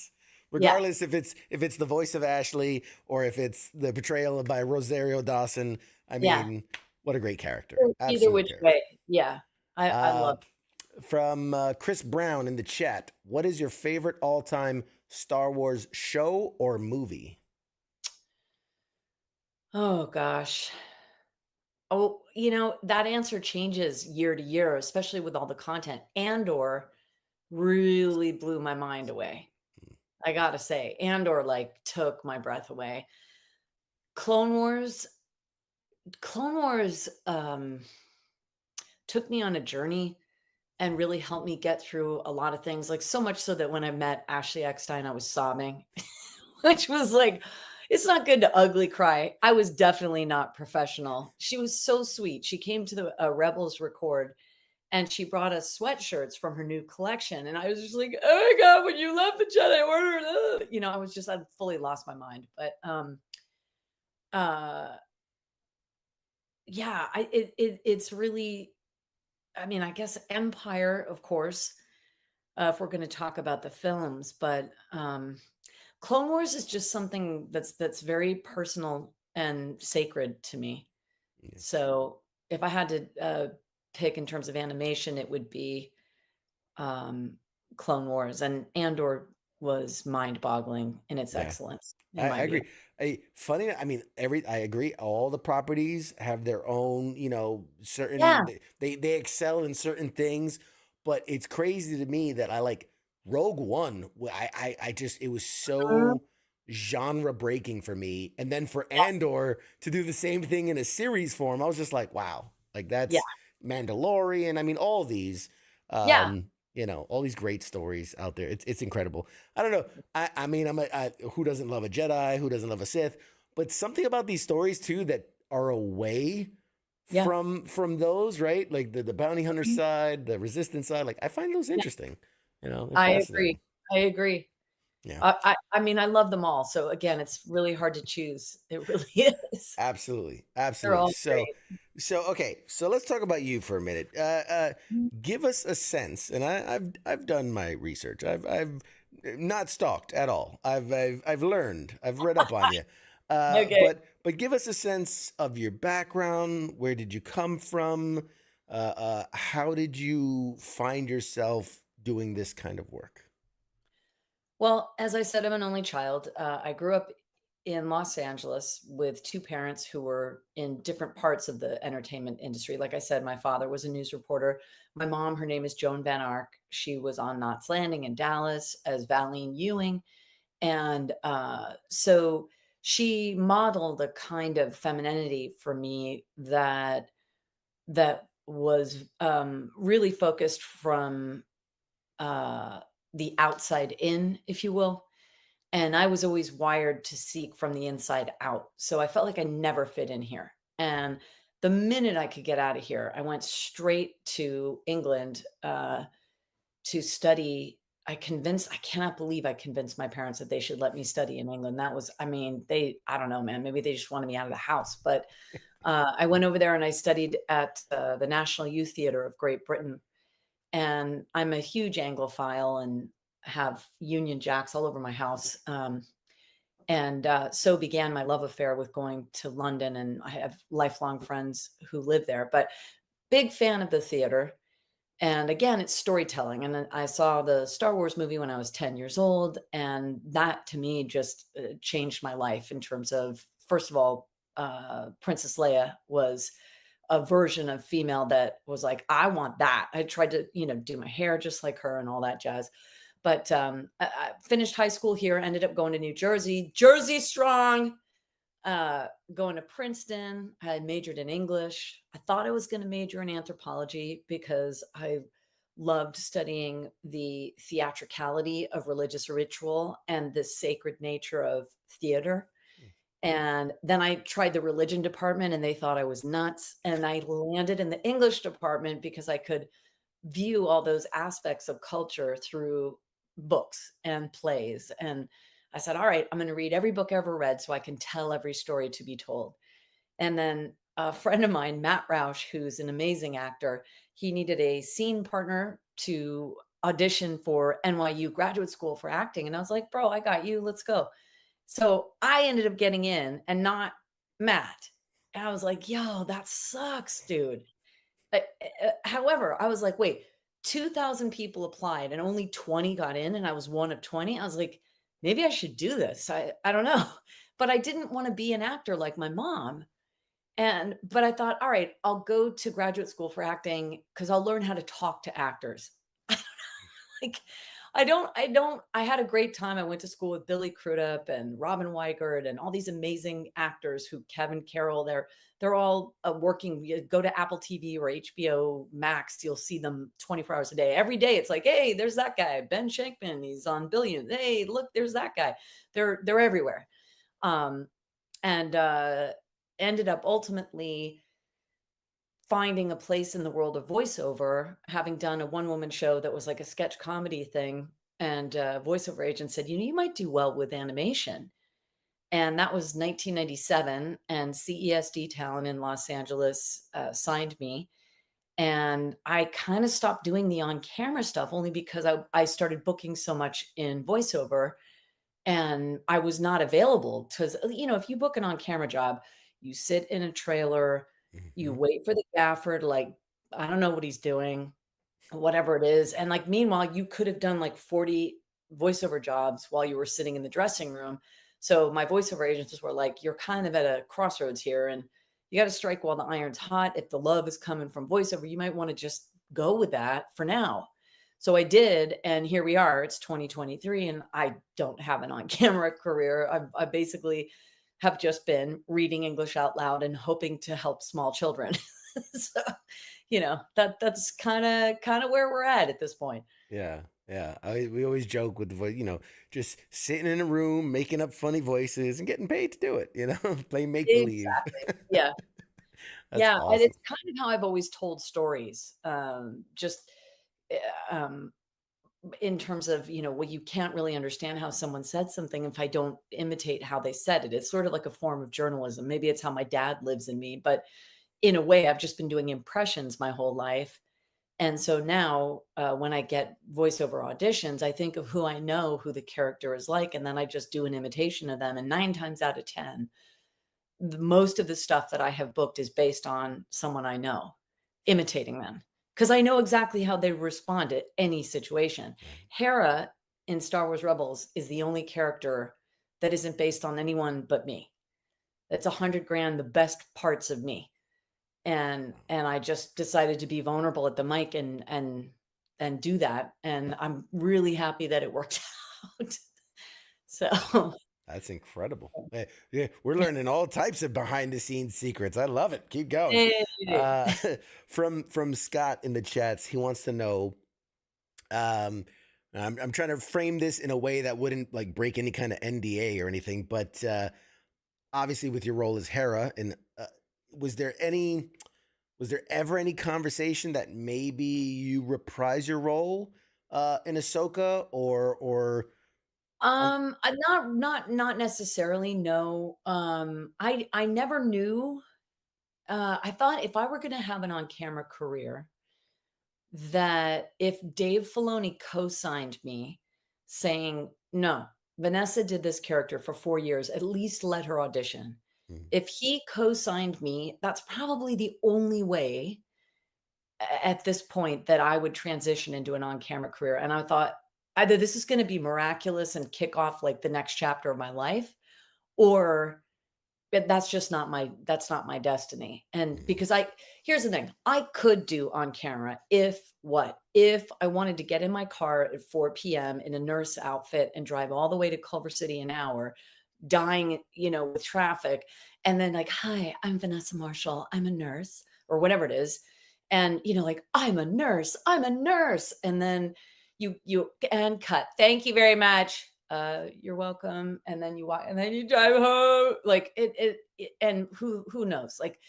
Regardless if it's the voice of Ashley or if it's the portrayal by Rosario Dawson, I yeah. mean, what a great character, Either absolute which character. way. Yeah, I Uh, love. from Chris Brown in the chat, what is your favorite all-time Star Wars show or movie? Oh gosh. Oh, that answer changes year to year, especially with all the content. Andor really blew my mind away. I gotta say, Andor like took my breath away. Clone Wars, Clone Wars, took me on a journey and really helped me get through a lot of things, like, so much so that when I met Ashley Eckstein, I was sobbing, which was like, it's not good to ugly cry. I was definitely not professional. She was so sweet. She came to the Rebels record, and she brought us sweatshirts from her new collection, and I was just like, "Oh my god, when you left the Jedi Order," I fully lost my mind, but, uh, yeah, it's really, I mean, I guess Empire, of course, if we're going to talk about the films, but Clone Wars is just something that's very personal and sacred to me. Yeah. So if I had to pick in terms of animation, it would be um, Clone Wars, and Andor was mind-boggling in its Yeah. excellence, in I my view. agree. Funny, I mean, I agree. All the properties have their own, certain Yeah. they excel in certain things, but it's crazy to me that I like Rogue One. I just it was Mhm. so genre breaking for me, and then for Yeah. Andor to do the same thing in a series form, I was just like, wow, like Yeah. that's Mandalorian. I mean, all these, Yeah. all these great stories out there. It's incredible. I don't know. I mean, who doesn't love a Jedi? Who doesn't love a Sith? But something about these stories too that are away Yeah. from those, right? Like the bounty hunter Mhm. side, the resistance side. Like I find those Yeah. interesting. They're I agree. fascinating. I agree. Yeah, I mean, I love them all. So again, it's really hard to choose. It really is. absolutely, They're absolutely. all So, great. okay. So let's talk about you for a minute. Mhm. Give us a sense, and I've done my research. I've not stalked at all. I've learned. I've read up on you. Okay. But give us a sense of your background. Where did you come from? How did you find yourself doing this kind of work? Well, as I said, I'm an only child. I grew up in Los Angeles with two parents who were in different parts of the entertainment industry. Like I said, my father was a news reporter. My mom, her name is Joan Van Ark. She was on Knots Landing in Dallas as Valine Ewing. And so she modeled a kind of femininity for me that was really focused from uh, the outside in, if you will. And I was always wired to seek from the inside out. So I felt like I never fit in here. And the minute I could get out of here, I went straight to England to study. I cannot believe I convinced my parents that they should let me study in England. That was, I mean, I don't know, man, maybe they just wanted me out of the house. But I went over there and I studied at the National Youth Theatre of Great Britain. And I'm a huge Anglophile and have Union Jacks all over my house. And so began my love affair with going to London. And I have lifelong friends who live there, but big fan of the theater. And again, it's storytelling. And then I saw the Star Wars movie when I was 10 years old. And that to me just changed my life in terms of, first of all, Princess Leia was a version of female that was like, I want that. I tried to, do my hair just like her and all that jazz. But I finished high school here, ended up going to New Jersey, Jersey strong, going to Princeton. I had majored in English. I thought I was going to major in anthropology because I loved studying the theatricality of religious ritual and the sacred nature of theater. And then I tried the religion department and they thought I was nuts. And I landed in the English department because I could view all those aspects of culture through books and plays. And I said, all right, I'm going to read every book I ever read so I can tell every story to be told. And then a friend of mine, Matt Roush, who's an amazing actor, he needed a scene partner to audition for NYU graduate school for acting. And I was like, bro, I got you. Let's go. So I ended up getting in and not Matt. And I was like, yo, that sucks, dude. However, I was like, wait, 2,000 people applied and only 20 got in, and I was one of 20. I was like, maybe I should do this. I don't know. But I didn't want to be an actor like my mom. But I thought, all right, I'll go to graduate school for acting because I'll learn how to talk to actors. Like, I had a great time. I went to school with Billy Crudup and Robin Weigert and all these amazing actors who Kevin Carroll, they're all working. You go to Apple TV or HBO Max, you'll see them 24 hours a day. Every day it's like, hey, there's that guy, Ben Shankman, he's on Billions. Hey, look, there's that guy. They're everywhere. Um, and ended up ultimately finding a place in the world of voiceover, having done a one-woman show that was like a sketch comedy thing, and a voiceover agent said, you might do well with animation." And that was 1997, and CESD Talent in Los Angeles signed me. And I kind of stopped doing the on-camera stuff only because I started booking so much in voiceover and I was not available because, if you book an on-camera job, you sit in a trailer, you Hmm. wait for the gaffer to like I don't know what he's doing, whatever it is. And like, meanwhile, you could have done like 40 voiceover jobs while you were sitting in the dressing room. So my voiceover agents were like, you're kind of at a crossroads here and you got to strike while the iron's hot. If the love is coming from voiceover, you might want to just go with that for now. So I did. And here we are. It's 2023 and I don't have an on camera career. I basically have just been reading English out loud and hoping to help small children. So, that's kind of where we're at this point. Yeah, yeah. We always joke with the voice, just sitting in a room, making up funny voices and getting paid to do it, playing make believe. Exactly. Yeah. That's Yeah, and awesome. it's kind of how I've always told stories. Just eh, in terms of, well, you can't really understand how someone said something if I don't imitate how they said it. It's sort of like a form of journalism. Maybe it's how my dad lives in me, but in a way, I've just been doing impressions my whole life. And so now, when I get voiceover auditions, I think of who I know, who the character is like, and then I just do an imitation of them. And 9 times out of 10, most of the stuff that I have booked is based on someone I know, imitating them, because I know exactly how they respond at any situation. Hera in Star Wars Rebels is the only character that isn't based on anyone but me. That's 100 grand, the best parts of me. And I just decided to be vulnerable at the mic and do that. And I'm really happy that it worked out. So That's incredible. Yeah, we're learning all types of behind the scenes secrets. I love it. Keep going. Hey. Uh, from Scott in the chats, he wants to know. I'm trying to frame this in a way that wouldn't like break any kind of NDA or anything, but obviously with your role as Hera, and was there ever any conversation that maybe you reprise your role in Ahsoka or Not necessarily, no. I never knew. I thought if I were gonna have an on-camera career, that if Dave Filoni co-signed me saying, "No, Vanessa did this character for 4 years, at least let her audition." Mm, If he co-signed me, that's probably the only way at this point that I would transition into an on-camera career. And I thought either this is going to be miraculous and kick off like the next chapter of my life, or that's not my destiny. And mm, because here's the thing, I could do on camera if I wanted to get in my car at 4 p.m. in a nurse outfit and drive all the way to Culver City an hour, dying, with traffic, and then like, "Hi, I'm Vanessa Marshall. I'm a nurse," or whatever it is. And, like, I'm a nurse. And then you and cut. "Thank you very much. You're welcome." And then you walk and then you drive home. Like and who knows? Like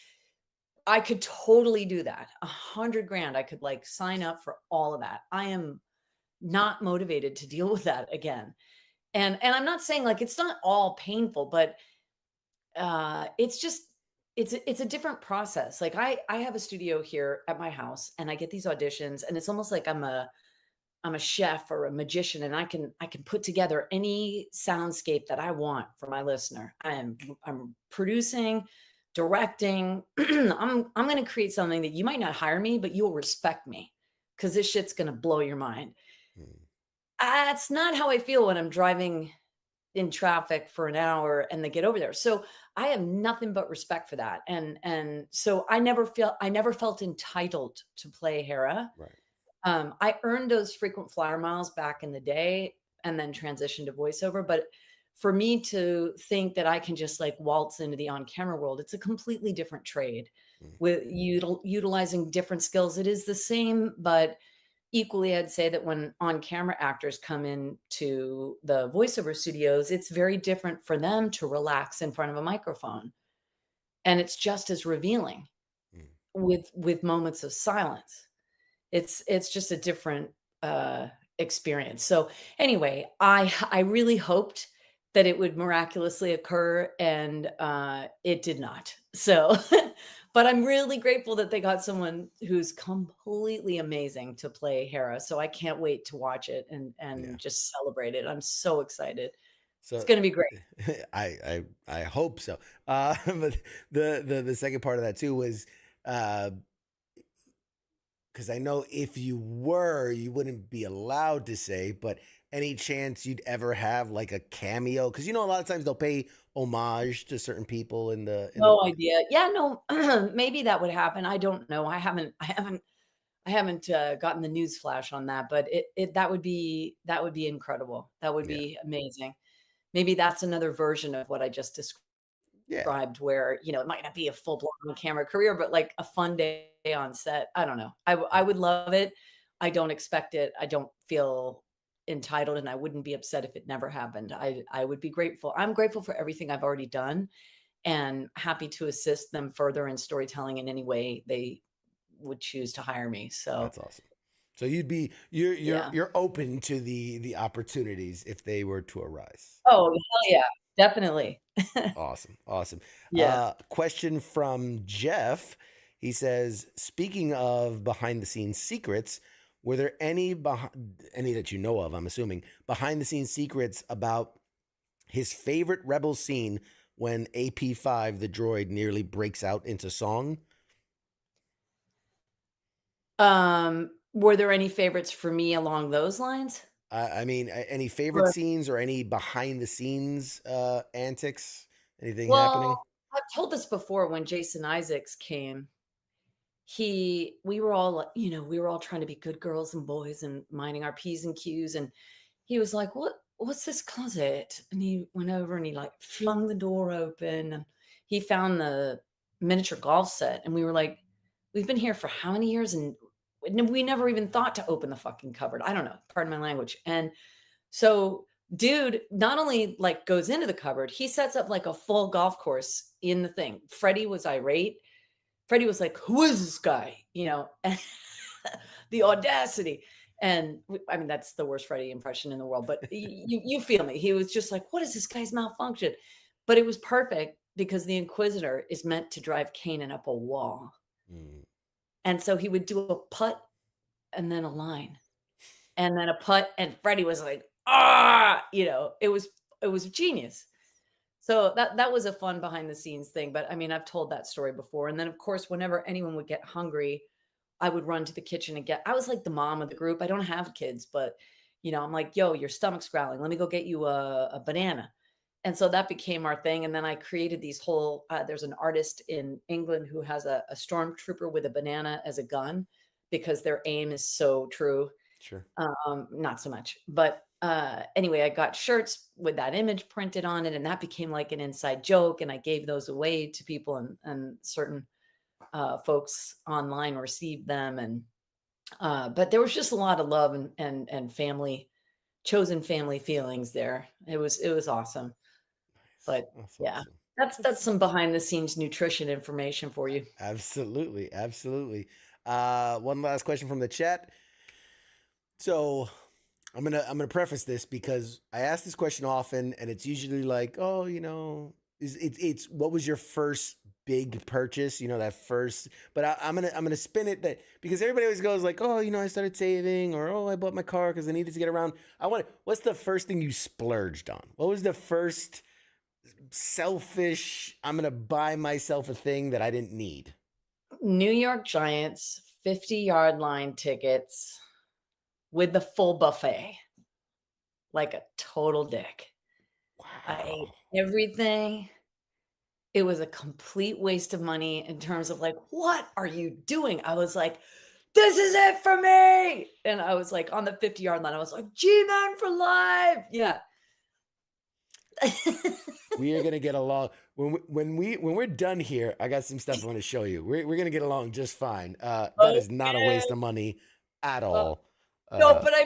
I could totally do that. 100 grand. I could like sign up for all of that. I am not motivated to deal with that again. And I'm not saying like it's not all painful, but it's just it's a different process. Like I have a studio here at my house and I get these auditions and it's almost like I'm a chef or a magician and I can put together any soundscape that I want for my listener. I'm producing, directing. I'm going to create something that you might not hire me, but you'll respect me cuz this shit's going to blow your mind. mm. That's not how I feel when I'm driving in traffic for an hour and they get over there. So I have nothing but respect for that. And so I never felt entitled to play Hera. Right. I earned those frequent flyer miles back in the day and then transitioned to voiceover. But for me to think that I can just like waltz into the on camera world, it's a completely different trade Mm, with utilizing different skills. It is the same, but equally, I'd say that when on camera actors come into the voiceover studios, it's very different for them to relax in front of a microphone. And it's just as revealing mm. with moments of silence. It's just a different experience. So anyway, I really hoped that it would miraculously occur, and it did not. So, but I'm really grateful that they got someone who's completely amazing to play Hera. So I can't wait to watch it Yeah. and just celebrate it. I'm so excited. It's So going to be great. I hope so. But the second part of that too was uh because I know if you were, you wouldn't be allowed to say, but any chance you'd ever have like a cameo? Because a lot of times they'll pay homage to certain people in the. No idea. Yeah, no, maybe that would happen. I don't know. I haven't gotten the news flash on that, but that would be incredible. That would Yeah, be amazing. Maybe that's another version of what I just yeah, described where, it might not be a full blown on camera career, but like a fun day on set. I don't know. I would love it. I don't expect it. I don't feel entitled and I wouldn't be upset if it never happened. I would be grateful. I'm grateful for everything I've already done and happy to assist them further in storytelling in any way they would choose to hire me. So, that's awesome. So you're yeah. you're open to the opportunities if they were to arise. Oh, hell yeah. Definitely. Awesome. Awesome. Yeah. Question from Jeff. He says, speaking of behind the scenes secrets, were there any that you know of, I'm assuming, behind the scenes secrets about his favorite Rebel scene when AP5, the droid, nearly breaks out into song? Were there any favorites for me along those lines? I mean, any favorite Or scenes or any behind the scenes antics? Anything well, happening? I've told this before when Jason Isaacs came. We were all, we were all trying to be good girls and boys and minding our P's and Q's, and he was like, what's this closet?" And he went over and he, like, flung the door open, and he found the miniature golf set, and we were like, "We've been here for how many years, and we never even thought to open the fucking cupboard." I don't know, pardon my language, and so, dude not only, like, goes into the cupboard, he sets up, like, a full golf course in the thing. Freddie was irate. Freddie was like, "Who is this guy?" And the audacity. And I mean, that's the worst Freddie impression in the world, but you feel me. He was just like, "What is this guy's malfunction?" But it was perfect because the Inquisitor is meant to drive Kanan up a wall. Mm. And so he would do a putt and then a line and then a putt. And Freddie was like, "Ah," it was genius. So that was a fun behind the scenes thing, but I mean, I've told that story before, and then, of course, whenever anyone would get hungry, I would run to the kitchen and I was like the mom of the group. I don't have kids, but, I'm like, "Yo, your stomach's growling. Let me go get you a banana." And so that became our thing, and then I created these whole there's an artist in England who has a stormtrooper with a banana as a gun because their aim is so true. Sure. Not so much. But anyway, I got shirts with that image printed on it, and that became like an inside joke. And I gave those away to people, and certain folks online received them. And but there was just a lot of love and family, chosen family feelings there. It was awesome. Nice. But That's yeah, awesome. that's some behind the scenes nutrition information for you. Absolutely, absolutely. One last question from the chat. So I'm gonna preface this because I ask this question often, and it's usually like, oh, it's what was your first big purchase? That first. But I'm gonna spin it that because everybody always goes like, oh, I started saving, or oh, I bought my car because I needed to get around. What's the first thing you splurged on? What was the first selfish? I'm gonna buy myself a thing that I didn't need. New York Giants 50-yard line tickets with the full buffet, like a total dick. I ate Wow. everything. It was a complete waste of money in terms of like, "What are you doing?" I was like, "This is it for me." And I was like on the 50-yard line. I was like, "G-Man for life." Yeah. We are gonna get along when we're done here. I got some stuff I want to show you. We're gonna get along just fine. That is not a Okay. waste of money at Uh, all. no, Uh, but I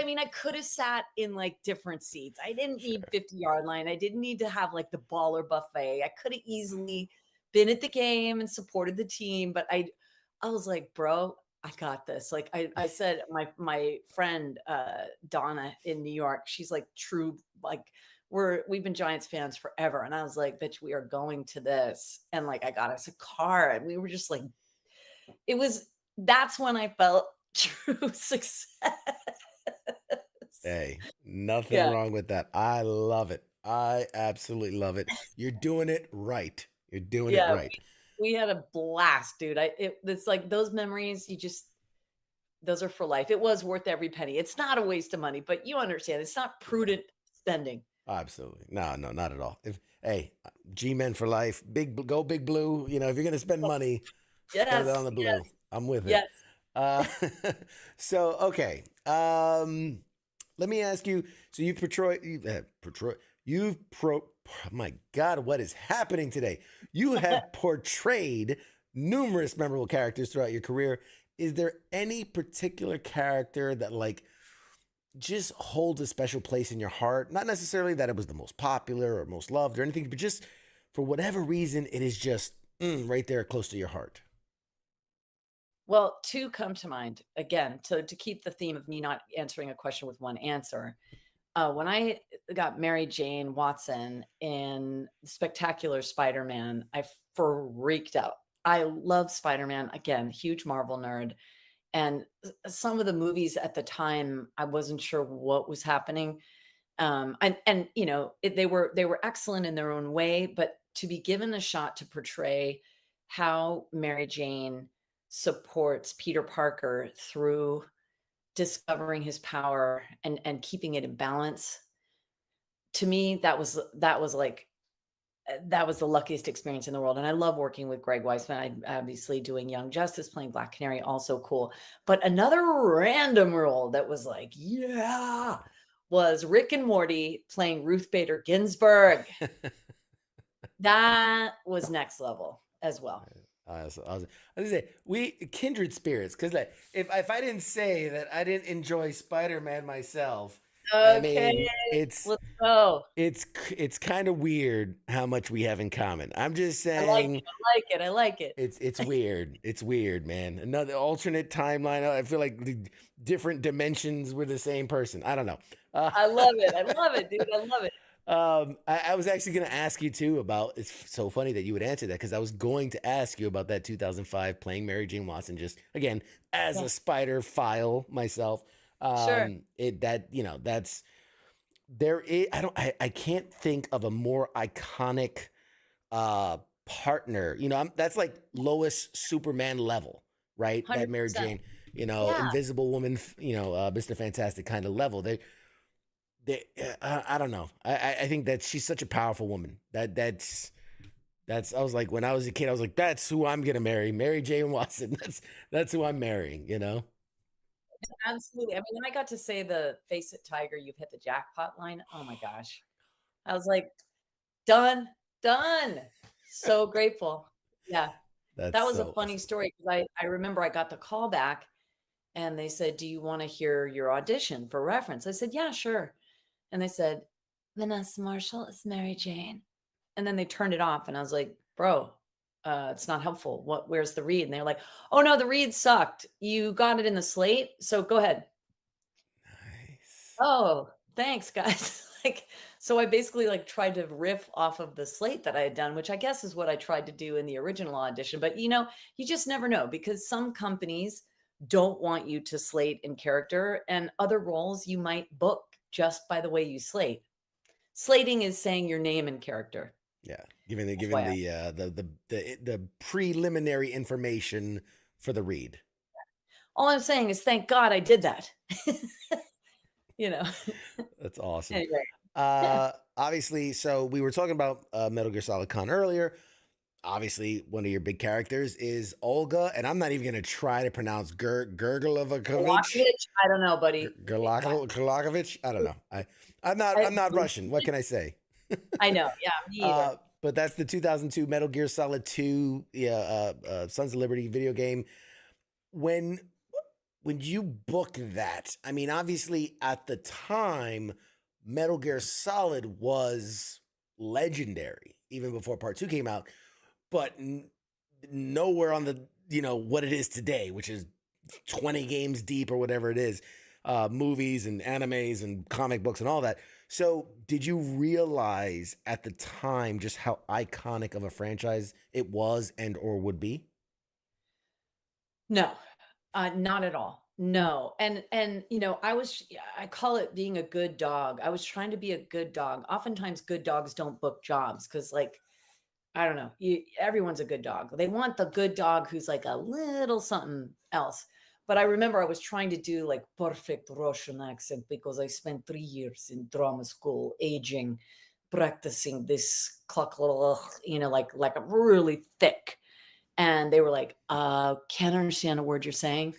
mean, I could have sat in like different seats. I didn't need sure. 50-yard line. I didn't need to have like the baller buffet. I could have easily been at the game and supported the team, but I was like, "Bro, I got this." Like I said, my friend Donna in New York, she's like true, like we've been Giants fans forever. And I was like, "Bitch, we are going to this." And like I got us a car and we were just like, it was that's when I felt true success. Hey, nothing Yeah. wrong with that. I love it. I absolutely love it. You're doing it right. You're doing it Yeah, right. we had a blast, dude. It's like those memories, you just Those are for life. It was worth every penny. It's not a waste of money, but you understand it's not prudent spending. Absolutely. No, no, not at all. If hey, G-men for life, go big blue. You know, if you're gonna spend money, spend it on Yes, the blue. yes, I'm with it. yes. Uh, so okay. Let me ask you. So my God, what is happening today? You have portrayed numerous memorable characters throughout your career. Is there any particular character that like just holds a special place in your heart? Not necessarily that it was the most popular or most loved or anything, but just for whatever reason, it is just right there close to your heart. Well, two come to mind again to keep the theme of me not answering a question with one answer. When I got Mary Jane Watson in Spectacular Spider-Man, I freaked out. I love Spider-Man. Again, huge Marvel nerd. And some of the movies at the time, I wasn't sure what was happening. And you know, they were excellent in their own way, but to be given a shot to portray how Mary Jane supports Peter Parker through discovering his power and keeping it in balance, to me, that was like that was the luckiest experience in the world. And I love working with Greg Weisman. I obviously doing Young Justice, playing Black Canary, also cool. But another random role that was like, yeah, was Rick and Morty playing Ruth Bader Ginsburg. That was next level as well. I was gonna say we kindred spirits because like, if I didn't say that I didn't enjoy Spider-Man myself, I Okay, mean let's go. it's kind of weird how much we have in common. I'm just I like saying it. I like it. I like it. it's weird. It's weird, man. Another alternate timeline. I feel like the different dimensions were the same person. I don't know. I love it. I love it, dude. I love it. I was actually going to ask you too about. It's so funny that you would answer that because I was going to ask you about that 2005 playing Mary Jane Watson. Just again as Yeah, a spider file myself. sure. It that you know that's there. I can't think of a more iconic partner. You know, that's like Lois Superman level, right? That Mary 100%. Jane, you know, Yeah. Invisible Woman, you know, Mr. Fantastic kind of level. I don't know. I think that she's such a powerful woman. That's. I was like, when I was a kid, I was like, that's who I'm gonna marry, Mary Jane Watson. That's who I'm marrying. You know. Absolutely. I mean, when I got to say the "Face it, Tiger, you've hit the jackpot" line, oh my gosh. I was like, done, done. So grateful. Yeah. That's That was a so funny awesome. story because I remember I got the call back and they said, "Do you want to hear your audition for reference?" I said, "Yeah, sure." And they said, "Vanessa Marshall is Mary Jane." And then they turned it off and I was like, "Bro, it's not helpful. Where's the read?" And they're like, "Oh no, the read sucked. You got it in the slate. So go ahead." Nice. Oh, thanks, guys. Like, so I basically like tried to riff off of the slate that I had done, which I guess is what I tried to do in the original audition. But you know, you just never know because some companies don't want you to slate in character, and other roles you might book just by the way you slate. Slating is saying your name in character. Yeah, given FYI. the preliminary information for the read. All I'm saying is thank God I did that. You know. That's awesome. Anyway. Obviously, so we were talking about Metal Gear Solid Con earlier. Obviously, one of your big characters is Olga, and I'm not even going to try to pronounce Gergalovikovich. Wojciech, I don't know, buddy. Gerlakovich. I don't know. I'm not Russian. What can I say? I know. Yeah, me either. But that's the 2002 Metal Gear Solid 2, yeah, Sons of Liberty video game. When you book that, I mean, obviously at the time, Metal Gear Solid was legendary, even before Part 2 came out, but nowhere on the, you know, what it is today, which is 20 games deep or whatever it is, movies and animes and comic books and all that. So did you realize at the time just how iconic of a franchise it was and or would be? No, not at all. No. And you know, I call it being a good dog. I was trying to be a good dog. Oftentimes good dogs don't book jobs because like I don't know, everyone's a good dog. They want the good dog who's like a little something else. But I remember I was trying to do like perfect Russian accent because I spent 3 years in drama school, aging, practicing this like really thick. And they were like, can't understand a word you're saying.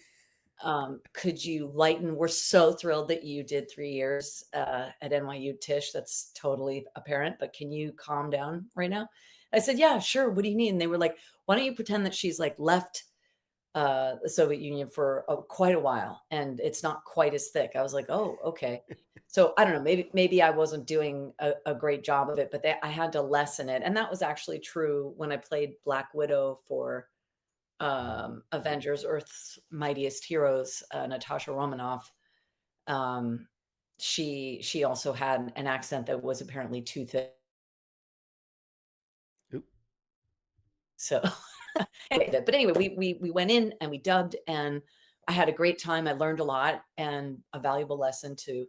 Could you lighten? We're so thrilled that you did 3 years at NYU, Tish. That's totally apparent, but can you calm down right now? I said, yeah, sure. What do you need? And they were like, why don't you pretend that she's like left the Soviet Union for quite a while and it's not quite as thick. I was like, oh, okay. So I don't know, maybe I wasn't doing a great job of it, but I had to lessen it. And that was actually true when I played Black Widow for Avengers Earth's Mightiest Heroes, Natasha Romanoff. Um, she also had an accent that was apparently too thick. Oop. So anyway, but anyway, we went in and we dubbed, and I had a great time. I learned a lot and a valuable lesson to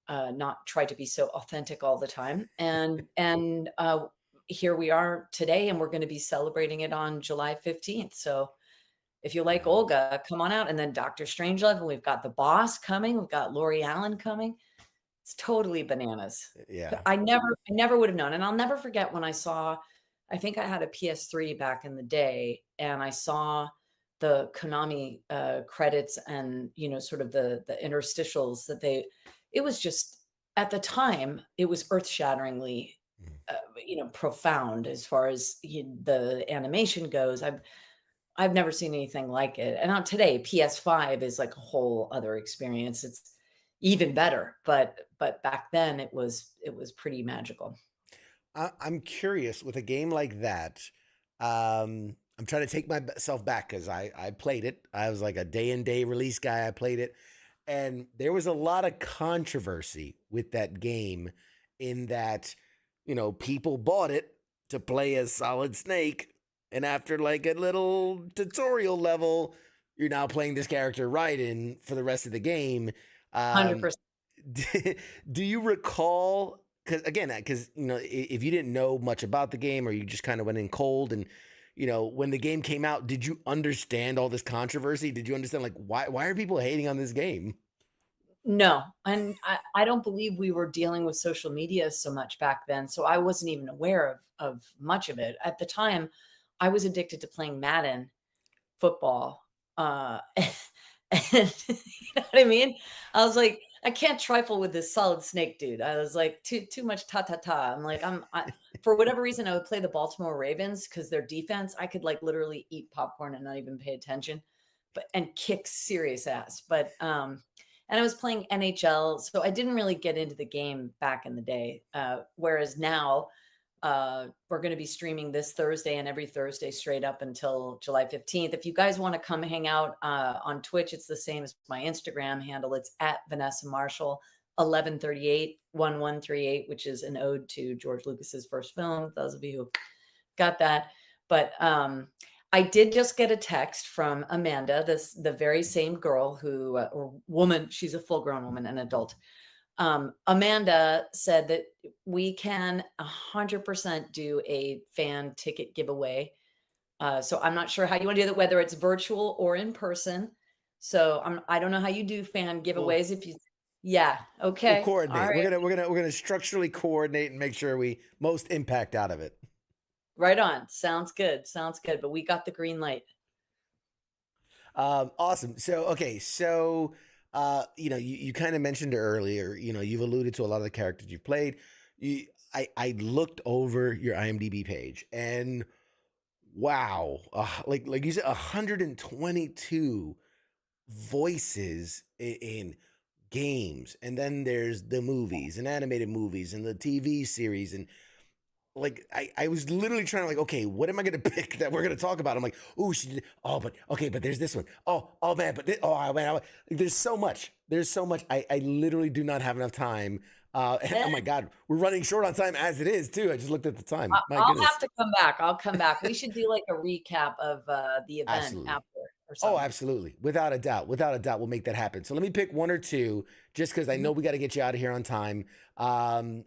not try to be so authentic all the time. And here we are today, and we're going to be celebrating it on July 15th. So if you like Olga, come on out. And then Dr. Strangelove, and we've got the boss coming. We've got Lori Allen coming. It's totally bananas. Yeah. I never would have known. And I'll never forget when I saw, I think I had a PS3 back in the day, and I saw the Konami credits and, sort of the interstitials that it was just, at the time, it was earth-shatteringly, profound as far as the animation goes. I've never seen anything like it. And on today, PS5 is like a whole other experience. It's even better, but back then it was pretty magical. I'm curious with a game like that. I'm trying to take myself back because I played it. I was like a day and day release guy. I played it, and there was a lot of controversy with that game in that, people bought it to play as Solid Snake, and after like a little tutorial level, you're now playing this character Raiden for the rest of the game. 100%. Do you recall? Because if you didn't know much about the game, or you just kind of went in cold, and when the game came out, did you understand all this controversy? Did you understand like why are people hating on this game? No, and I don't believe we were dealing with social media so much back then, so I wasn't even aware of much of it. At the time, I was addicted to playing Madden football. And you know what I mean? I was like, I can't trifle with this Solid Snake dude. I was like, too much ta. I'm like, for whatever reason, I would play the Baltimore Ravens because their defense, I could like literally eat popcorn and not even pay attention, and kick serious ass. But and I was playing NHL, so I didn't really get into the game back in the day. Whereas now, we're going to be streaming this Thursday and every Thursday straight up until July 15th. If you guys want to come hang out on Twitch, it's the same as my Instagram handle. It's at Vanessa Marshall 1138, which is an ode to George Lucas's first film. Those of you who got that. But I did just get a text from Amanda, the very same girl who, or woman, she's a full-grown woman, an adult. Amanda said that we can 100% do a fan ticket giveaway. So I'm not sure how you want to do that, whether it's virtual or in person. So I don't know how you do fan giveaways. Okay. We'll coordinate. All right. We're gonna structurally coordinate and make sure we most impact out of it. Right on. Sounds good. But we got the green light. Awesome. So you kind of mentioned earlier, you've alluded to a lot of the characters you've played. I looked over your IMDb page, and wow, like you said, 122 voices in games, and then there's the movies and animated movies and the TV series, and like I was literally trying to like, okay, what am I gonna pick that we're gonna talk about? I'm like, oh, she did. Oh, but okay, but there's this one. Oh man, but there's so much. I literally do not have enough time. And oh my God, we're running short on time as it is too. I just looked at the time. I'll have to come back. I'll come back. We should do like a recap of the event Absolutely. after. Or something. Oh, absolutely. Without a doubt, we'll make that happen. So let me pick one or two, just because I know we got to get you out of here on time. I'm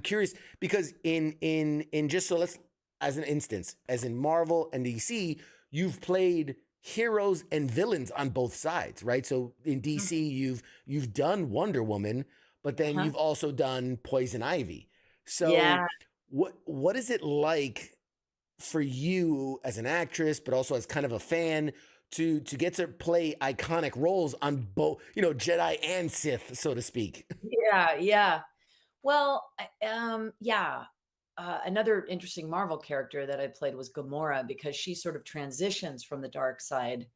curious because in just so let's, as an instance, as in Marvel and DC, you've played heroes and villains on both sides, right? So in Mhm. DC, you've done Wonder Woman, but then Uh-huh. you've also done Poison Ivy. So Yeah. what is it like for you as an actress, but also as kind of a fan to get to play iconic roles on both, Jedi and Sith, so to speak? Yeah, yeah. Well, yeah. Another interesting Marvel character that I played was Gamora because she sort of transitions from the dark side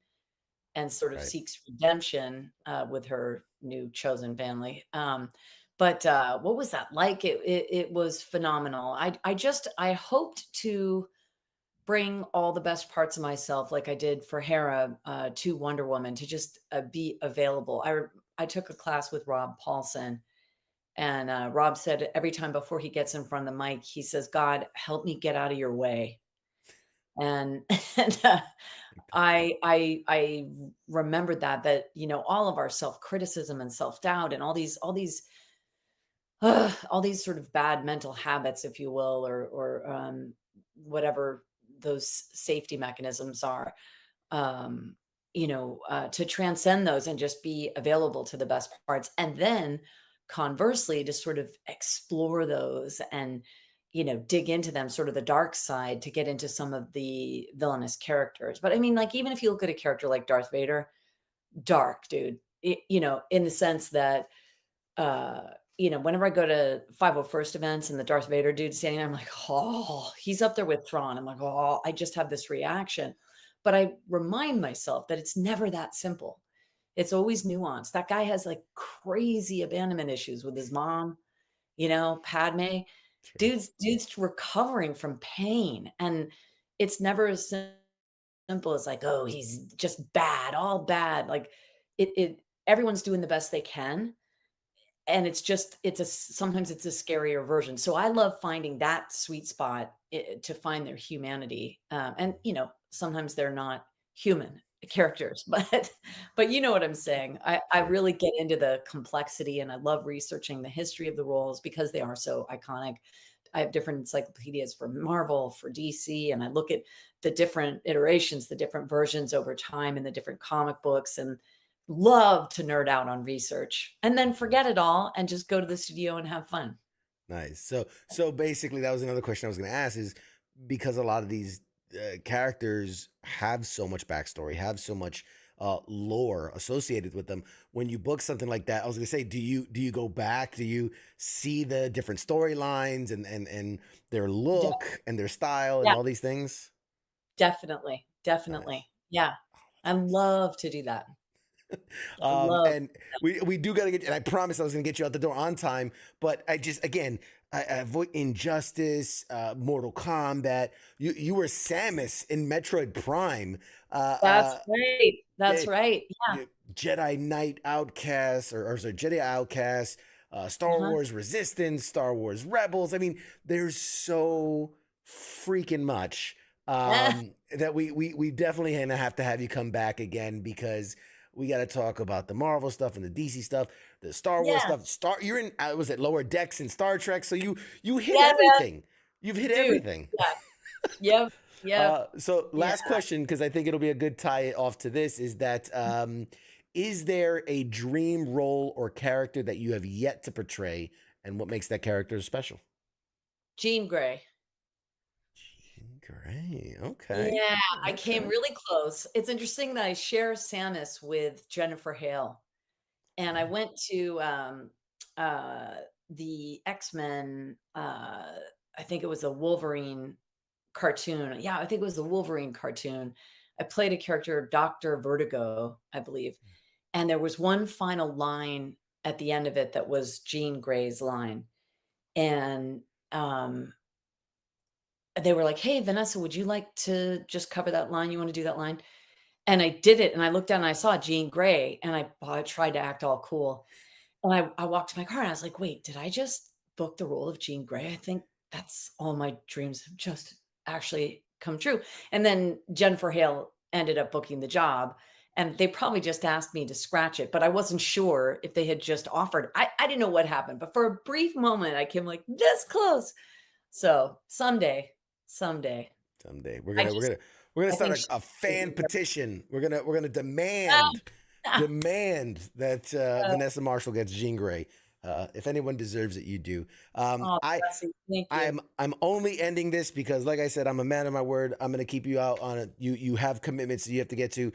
and sort of Right. seeks redemption with her new chosen family. But what was that like? It was phenomenal. I hoped to bring all the best parts of myself, like I did for Hera, to Wonder Woman, to just be available. I took a class with Rob Paulson, and Rob said every time before he gets in front of the mic, he says, "God, help me get out of your way." And and I remembered that all of our self criticism and self doubt and all these sort of bad mental habits, if you will, or whatever those safety mechanisms are, um, to transcend those and just be available to the best parts. And then conversely, to sort of explore those and, dig into them, sort of the dark side to get into some of the villainous characters. But I mean, like, even if you look at a character like Darth Vader, dark, dude, in the sense that, uh, whenever I go to 501st events and the Darth Vader dude standing there, I'm like, oh, he's up there with Thrawn. I'm like, oh, I just have this reaction. But I remind myself that it's never that simple. It's always nuanced. That guy has like crazy abandonment issues with his mom, Padme. Sure. Dude's recovering from pain. And it's never as simple as like, oh, he's just bad, all bad. Like everyone's doing the best they can, and sometimes it's a scarier version. So I love finding that sweet spot to find their humanity. And sometimes they're not human characters, but you know what I'm saying. I Sure. really get into the complexity, and I love researching the history of the roles because they are so iconic. I have different encyclopedias for Marvel, for DC, and I look at the different iterations, the different versions over time in the different comic books, and love to nerd out on research and then forget it all and just go to the studio and have fun. Nice. So basically, that was another question I was going to ask, is because a lot of these characters have so much backstory, have so much lore associated with them. When you book something like that, I was going to say, do you go back? Do you see the different storylines and their De- look and their style and yeah, all these things? definitely. Nice. Definitely. Yeah. I love to do that. I love And we do got to get, and I promised I was going to get you out the door on time, but I just, again, I avoid Injustice, Mortal Kombat. You were Samus in Metroid Prime. Uh, That's uh, right. That's eh, right. Yeah. Jedi Knight Outcast, or sorry, Jedi Outcast, Star Uh-huh. Wars Resistance, Star Wars Rebels. I mean, there's so freaking much that we definitely gonna have to have you come back again, because we got to talk about the Marvel stuff and the DC stuff, the Star Wars Yeah. stuff. You're in, was it Lower Decks in Star Trek? So you hit Yeah, man. everything. You've hit Dude. everything. Yeah. Yep. Yep. So Yeah. last question, because I think it'll be a good tie off to this, is that is there a dream role or character that you have yet to portray, and what makes that character special? Jean Grey. Great. Okay. Yeah, I came Okay. really close. It's interesting that I share Samus with Jennifer Hale. And I went to uh, the X-Men, I think it was a Wolverine cartoon. Yeah, I think it was the Wolverine cartoon. I played a character, Dr. Vertigo, I believe. And there was one final line at the end of it that was Jean Grey's line. And they were like, "Hey, Vanessa, would you like to just cover that line? You want to do that line?" And I did it. And I looked down and I saw Jean Grey, and I tried to act all cool. And I walked to my car and I was like, "Wait, did I just book the role of Jean Grey? I think that's all my dreams have just actually come true." And then Jennifer Hale ended up booking the job, and they probably just asked me to scratch it, but I wasn't sure if they had just offered. I didn't know what happened, but for a brief moment, I came like this close. So someday, someday, Someday I we're just gonna We're gonna I think start a fan she- petition. We're gonna demand that Vanessa Marshall gets Jean Grey. If anyone deserves it, you do. Oh, bless you. Thank you. I'm only ending this because, like I said, I'm a man of my word. I'm gonna keep you out on it. You have commitments that you have to get to.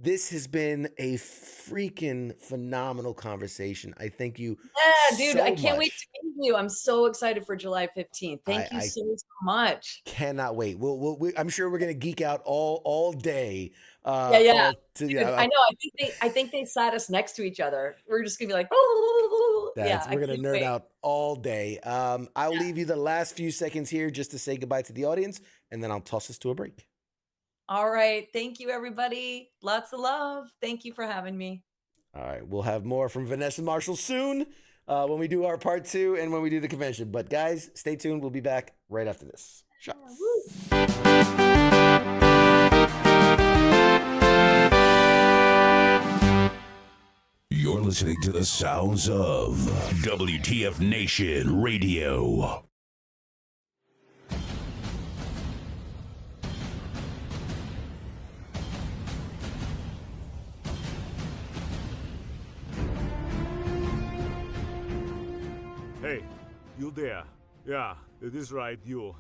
This has been a freaking phenomenal conversation. I thank you. Yeah, dude, so I can't wait much. to meet you. I'm so excited for July 15th. Thank you I so much. cannot wait. I'm sure we're gonna geek out all day. Yeah. To, Dude, I know. I think they sat us next to each other. We're just gonna be like, yeah. we're gonna can't nerd wait. out all day. I'll leave you the last few seconds here just to say goodbye to the audience, and then I'll toss us to a break. All right. Thank you, everybody. Lots of love. Thank you for having me. All right, we'll have more from Vanessa Marshall soon when we do our part 2 and when we do the convention. But guys, stay tuned. We'll be back right after this. Shots. You're listening to the sounds of WTF Nation Radio. Hey, you there? Yeah, it is right, you.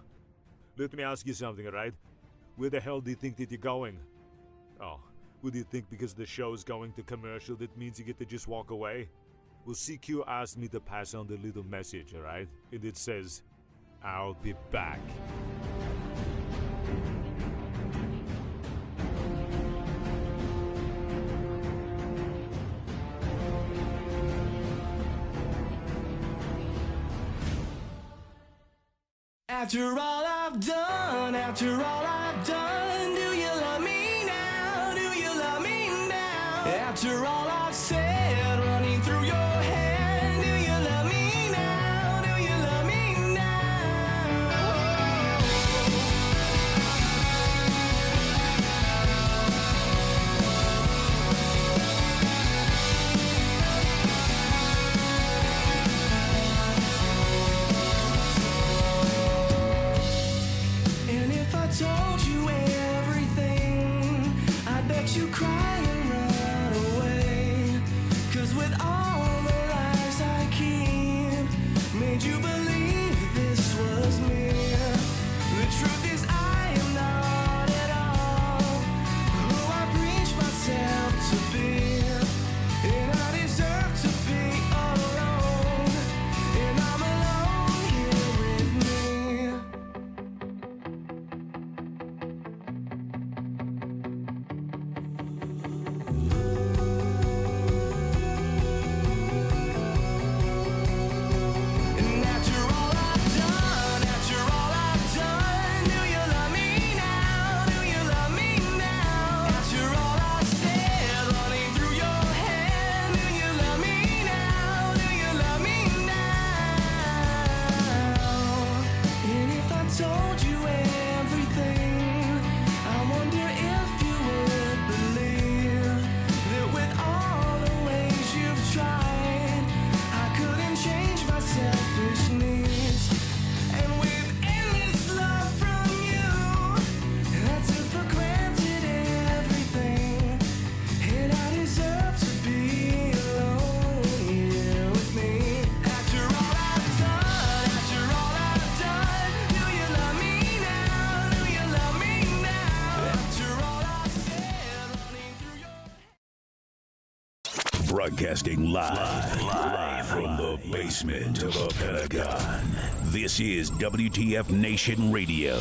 Let me ask you something, alright? Where the hell do you think that you're going? Oh, would you think because the show's going to commercial that means you get to just walk away? Well, CQ asked me to pass on the little message, alright? And it says, I'll be back. After all I've done, do you love me now? Do you love me now? After all I've said, running through your head, do you love me now? Do you love me now? And if I told you everything, I bet you cry and run away. 'Cause with all the lies I keep, made you believe this was me. The truth is I am not at all who I preach myself to be. And I deserve to be alone. And I'm alone here with me. And after all I've done, do you love me now? Do you love me now? After all I've said, running through your head, do you love me now? Do you love me now? And if I told you everything, I wonder if you would believe that with all the ways you've tried, I couldn't change my selfish needs. And with endless love from you, I took for granted everything. And I deserve to be alone here with me. After all I've done, do you love me now? Do you love me now? After all I've said, running through your Broadcasting live from the basement of a Pentagon. This is WTF Nation Radio.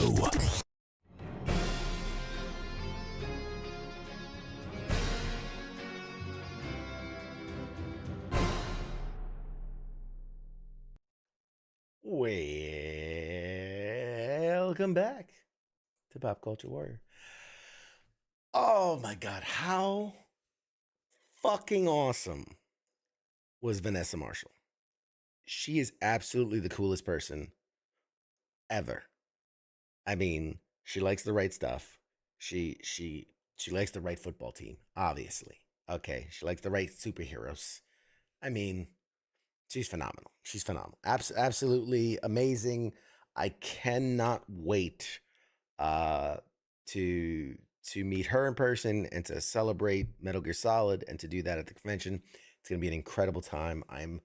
Welcome back to Pop Culture Warrior. Oh my God, how fucking awesome was Vanessa Marshall? She is absolutely the coolest person ever. I mean, she likes the right stuff. She likes the right football team, obviously. Okay, she likes the right superheroes. I mean, she's phenomenal. She's phenomenal. Absolutely amazing. I cannot wait to meet her in person and to celebrate Metal Gear Solid and to do that at the convention. It's going to be an incredible time. I'm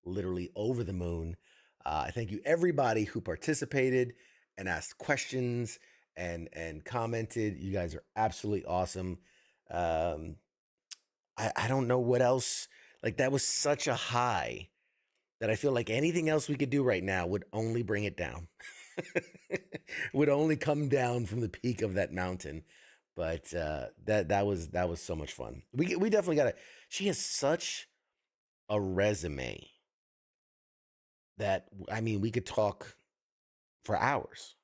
literally over the moon. I thank you everybody who participated and asked questions and commented. You guys are absolutely awesome. I don't know what else. Like, that was such a high that I feel like anything else we could do right now would only bring it down. Would only come down from the peak of that mountain. But that was so much fun. We definitely got to. She has such a resume that, I mean, we could talk for hours.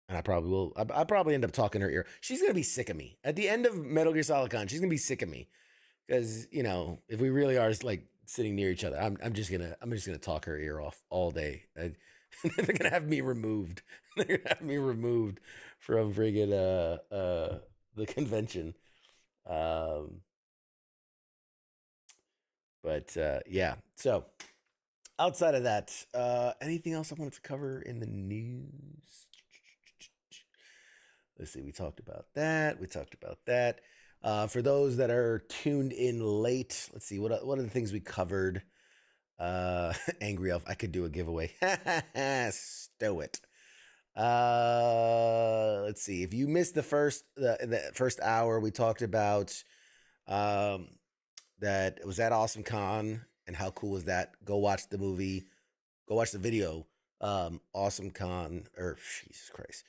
And I probably will. I probably end up talking her ear. She's gonna be sick of me at the end of Metal Gear Solid Con. She's gonna be sick of me because, you know, if we really are like sitting near each other, I'm just gonna talk her ear off all day. They're gonna have me removed. They're gonna have me removed from friggin' the convention. But yeah. So outside of that, anything else I wanted to cover in the news? Let's see. We talked about that. For those that are tuned in late, let's see. What are the things we covered? Angry Elf. I could do a giveaway. Stow it. Let's see. If you missed the first hour, we talked about that it was at Awesome Con and how cool was that? Go watch the movie. Go watch the video. Awesome Con, or Jesus Christ.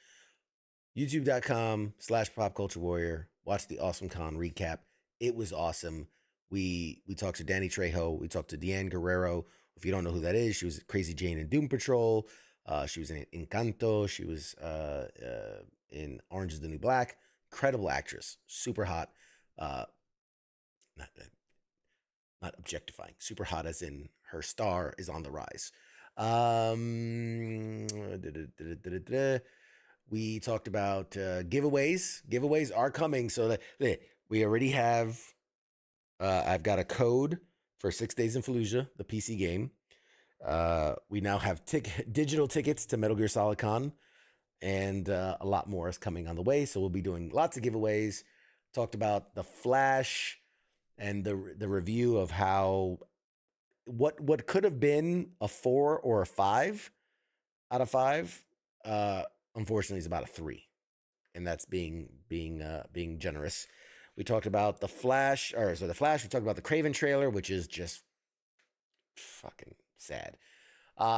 YouTube.com/popculturewarrior. Watch the Awesome Con recap. It was awesome. We talked to Danny Trejo. We talked to Deanne Guerrero. If you don't know who that is, she was Crazy Jane in Doom Patrol. She was in Encanto. She was in Orange is the New Black. Incredible actress. Super hot. Not objectifying. Super hot as in her star is on the rise. We talked about giveaways. Giveaways are coming. So that we already have, I've got a code for 6 Days in Fallujah, the PC game. We now have digital tickets to Metal Gear Solid Con, and a lot more is coming on the way. So we'll be doing lots of giveaways. Talked about The Flash and the review of how what could have been a 4 or a 5 out of 5. Unfortunately, it's about a 3, and that's being generous. We talked about The Flash. We talked about the Craven trailer, which is just fucking sad.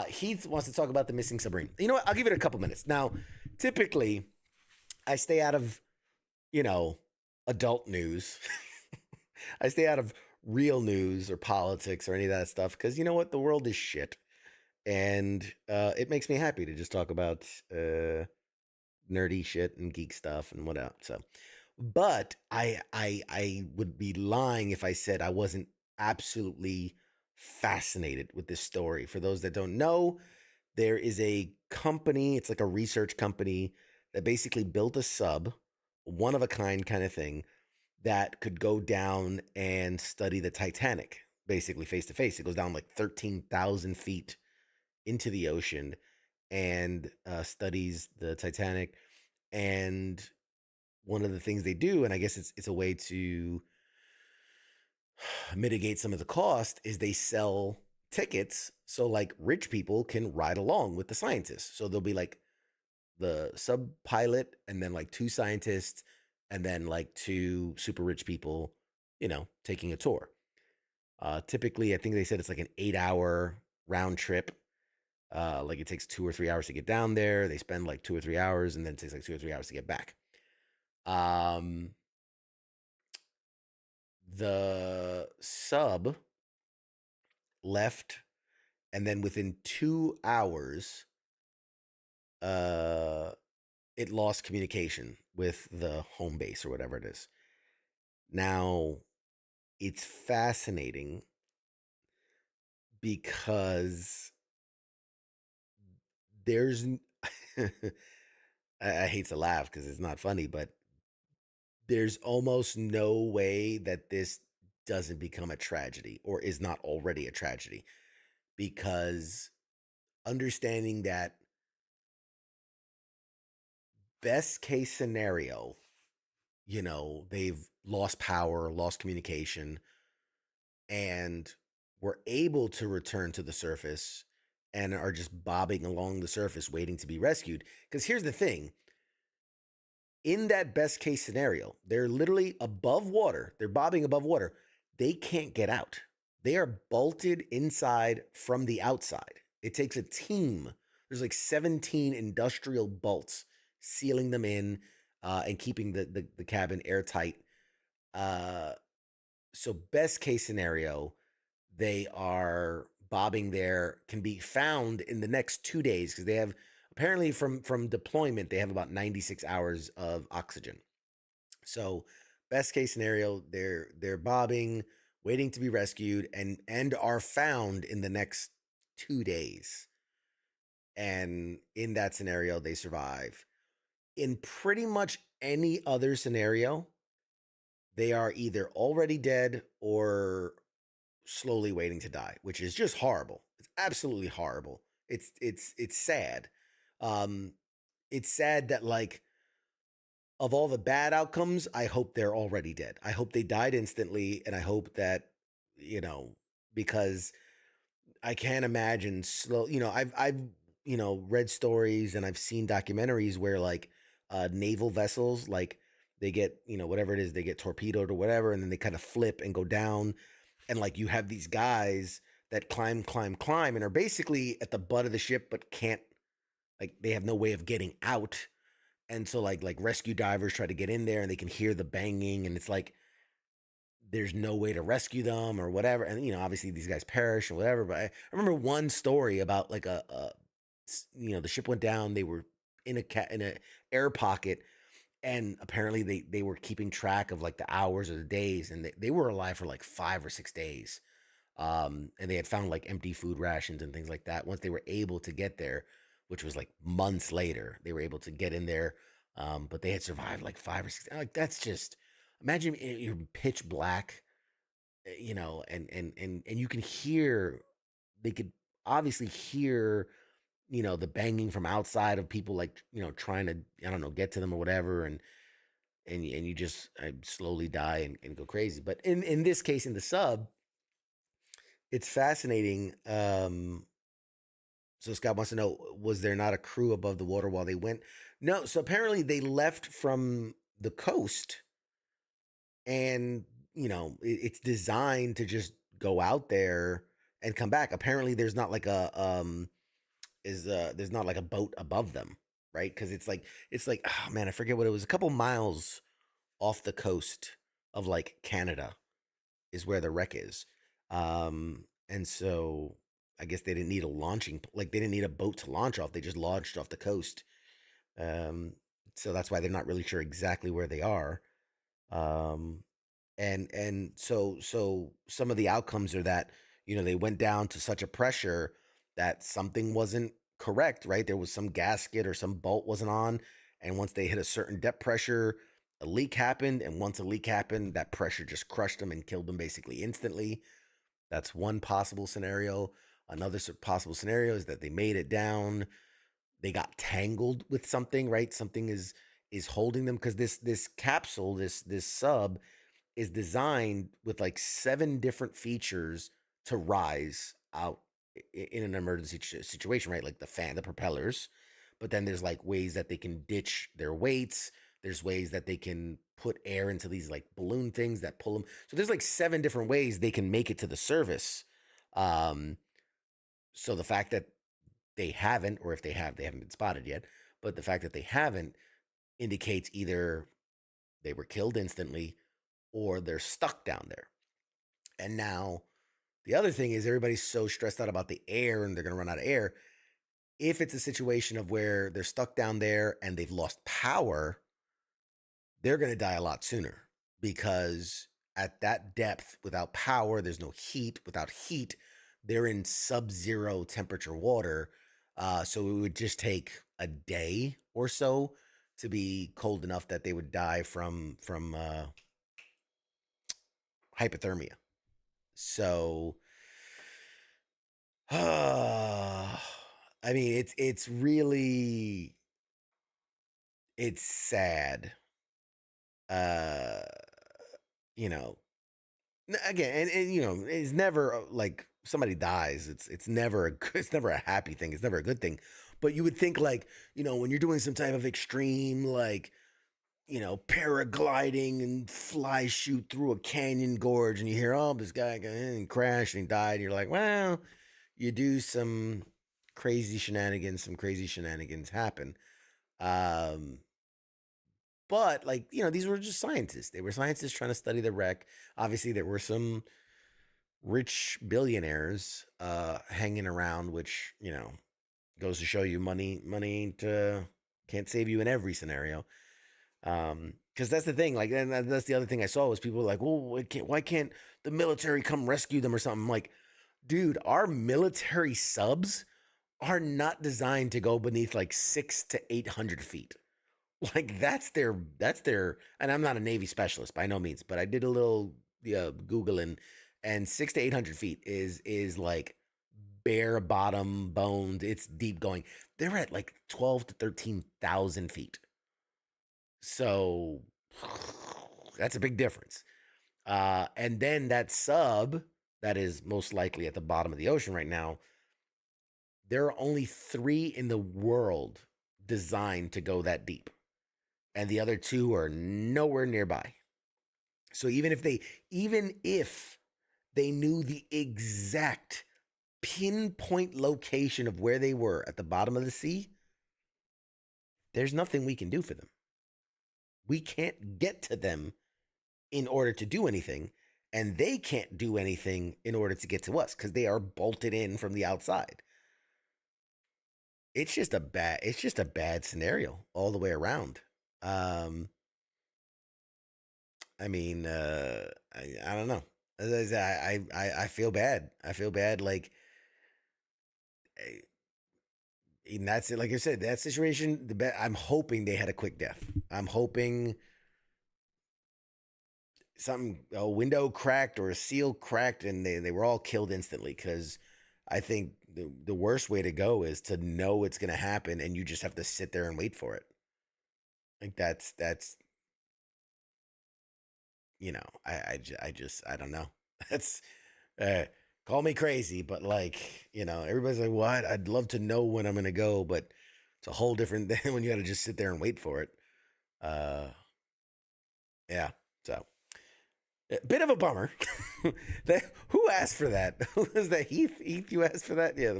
Heath wants to talk about the missing submarine. You know what? I'll give it a couple minutes. Now, typically, I stay out of, adult news. I stay out of real news or politics or any of that stuff because, you know what? The world is shit. And it makes me happy to just talk about nerdy shit and geek stuff and whatnot. So, but I would be lying if I said I wasn't absolutely fascinated with this story. For those that don't know, there is a company. It's like a research company that basically built a sub, one of a kind kind of thing, that could go down and study the Titanic, basically face to face. It goes down like 13,000 feet into the ocean and studies the Titanic. And one of the things they do, and I guess it's a way to mitigate some of the cost, is they sell tickets so like rich people can ride along with the scientists. So there'll be like the sub pilot and then like 2 scientists and then like 2 super rich people, taking a tour. Typically, I think they said it's like an 8-hour round trip. Like it takes 2 or 3 hours to get down there. They spend like 2 or 3 hours, and then it takes like 2 or 3 hours to get back. The sub left, and then within 2 hours, it lost communication with the home base or whatever it is. Now, it's fascinating because there's I hate to laugh because it's not funny, but there's almost no way that this doesn't become a tragedy or is not already a tragedy, because understanding that best case scenario, they've lost power, lost communication, and were able to return to the surface and are just bobbing along the surface waiting to be rescued. Because here's the thing, in that best case scenario, they're literally above water, they're bobbing above water. They can't get out. They are bolted inside from the outside. It takes a team. There's like 17 industrial bolts sealing them in and keeping the cabin airtight. So best case scenario, they are bobbing there, can be found in the next 2 days because they have apparently from deployment they have about 96 hours of oxygen. So best case scenario, they're bobbing, waiting to be rescued, and are found in the next 2 days. And in that scenario, they survive. In pretty much any other scenario, they are either already dead or slowly waiting to die, which is just horrible. It's absolutely horrible. It's sad. It's sad that, like, of all the bad outcomes, I hope they're already dead. I hope they died instantly, and I hope that, because I can't imagine I've read stories and I've seen documentaries where, like, naval vessels, like, they get, whatever it is, they get torpedoed or whatever, and then they kind of flip and go down, and, like, you have these guys that climb and are basically at the butt of the ship but can't, like, they have no way of getting out. And so, like rescue divers try to get in there and they can hear the banging, and it's like there's no way to rescue them or whatever. And obviously these guys perish or whatever. But I remember one story about, like, the ship went down. They were in a air pocket, and apparently they were keeping track of, like, the hours or the days, and they were alive for like 5 or 6 days. And they had found, like, empty food rations and things like that. Once they were able to get there, which was like months later, they were able to get in there. But they had survived like 5 or 6. Like, that's just, imagine you're pitch black, and you can hear, they could obviously hear, the banging from outside of people, like, trying to, I don't know, get to them or whatever. And you just slowly die and go crazy. But in this case, in the sub, it's fascinating. So Scott wants to know, was there not a crew above the water while they went? No. So apparently they left from the coast, and it's designed to just go out there and come back. Apparently there's not like there's not like a boat above them, right? Because it's like, oh man, I forget what it was. A couple miles off the coast of, like, Canada is where the wreck is. And so I guess they didn't need they didn't need a boat to launch off. They just launched off the coast. So that's why they're not really sure exactly where they are. And so some of the outcomes are that, they went down to such a pressure that something wasn't correct, right? There was some gasket or some bolt wasn't on. And once they hit a certain depth pressure, a leak happened. And once a leak happened, that pressure just crushed them and killed them basically instantly. That's one possible scenario. Another possible scenario is that they made it down. They got tangled with something, right? Something is holding them, because this capsule, this sub, is designed with like 7 different features to rise out in an emergency situation, right? Like the propellers, but then there's like ways that they can ditch their weights. There's ways that they can put air into these like balloon things that pull them. So there's like 7 different ways they can make it to the surface. So the fact that they haven't, or if they have, they haven't been spotted yet, but the fact that they haven't indicates either they were killed instantly or they're stuck down there. And now the other thing is, everybody's so stressed out about the air and they're going to run out of air. If it's a situation of where they're stuck down there and they've lost power, they're going to die a lot sooner, because at that depth, without power, there's no heat. Without heat, they're in sub-zero temperature water. So it would just take a day or so to be cold enough that they would die from hypothermia. So, I mean, it's really, it's sad. Uh, you know, again, and you know, it's never like somebody dies. It's never it's never a happy thing. It's never a good thing. But you would think like, you know, when you're doing some type of extreme like, you know, paragliding and fly shoot through a canyon gorge, and you hear, oh, this guy got in and crashed and died. And you're like, well, you do some crazy shenanigans. Some crazy shenanigans happen. Um, but like, you know, these were just scientists. They were scientists trying to study the wreck. Obviously, there were some rich billionaires hanging around, which, you know, goes to show you money ain't can't save you in every scenario. Because that's the thing, like, and that's the other thing I saw was people were like, well, why can't the military come rescue them or something? I'm like, dude, our military subs are not designed to go beneath like 6 to 800 feet. Like that's their, and I'm not a Navy specialist by no means, but I did a little Googling, and 6 to 800 feet is like bare bottom bones. It's deep going. They're at like 12 to 13,000 feet. So that's a big difference. And then that sub that is most likely at the bottom of the ocean right now, there are only 3 in the world designed to go that deep. And the other 2 are nowhere nearby. So even if they knew the exact pinpoint location of where they were at the bottom of the sea, there's nothing we can do for them. We can't get to them in order to do anything, and they can't do anything in order to get to us because they are bolted in from the outside. It's just a bad scenario all the way around. I mean, I don't know. As I say, I feel bad. I feel bad. Like, and that's it. Like I said, that situation. I'm hoping they had a quick death. I'm hoping a window cracked or a seal cracked, and they were all killed instantly. Because I think the worst way to go is to know it's going to happen, and you just have to sit there and wait for it. Like that's you know, I don't know. That's call me crazy, but like, you know, everybody's like, what? I'd love to know when I'm gonna go, but it's a whole different thing when you gotta just sit there and wait for it. Uh yeah. So a bit of a bummer. Who asked for that? Was that Heath? Heath, you asked for that? Yeah,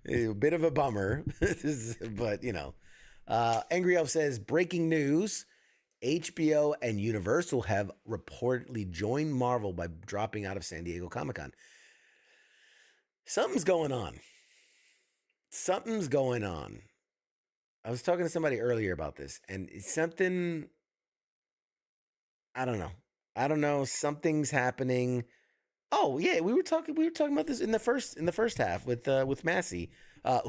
a bit of a bummer. But you know. Angry Elf says breaking news. HBO and Universal have reportedly joined Marvel by dropping out of San Diego Comic-Con. Something's going on. Something's going on. I was talking to somebody earlier about this, and it's something, I don't know. I don't know. Something's happening. Oh yeah, we were talking about this in the first half with Massey,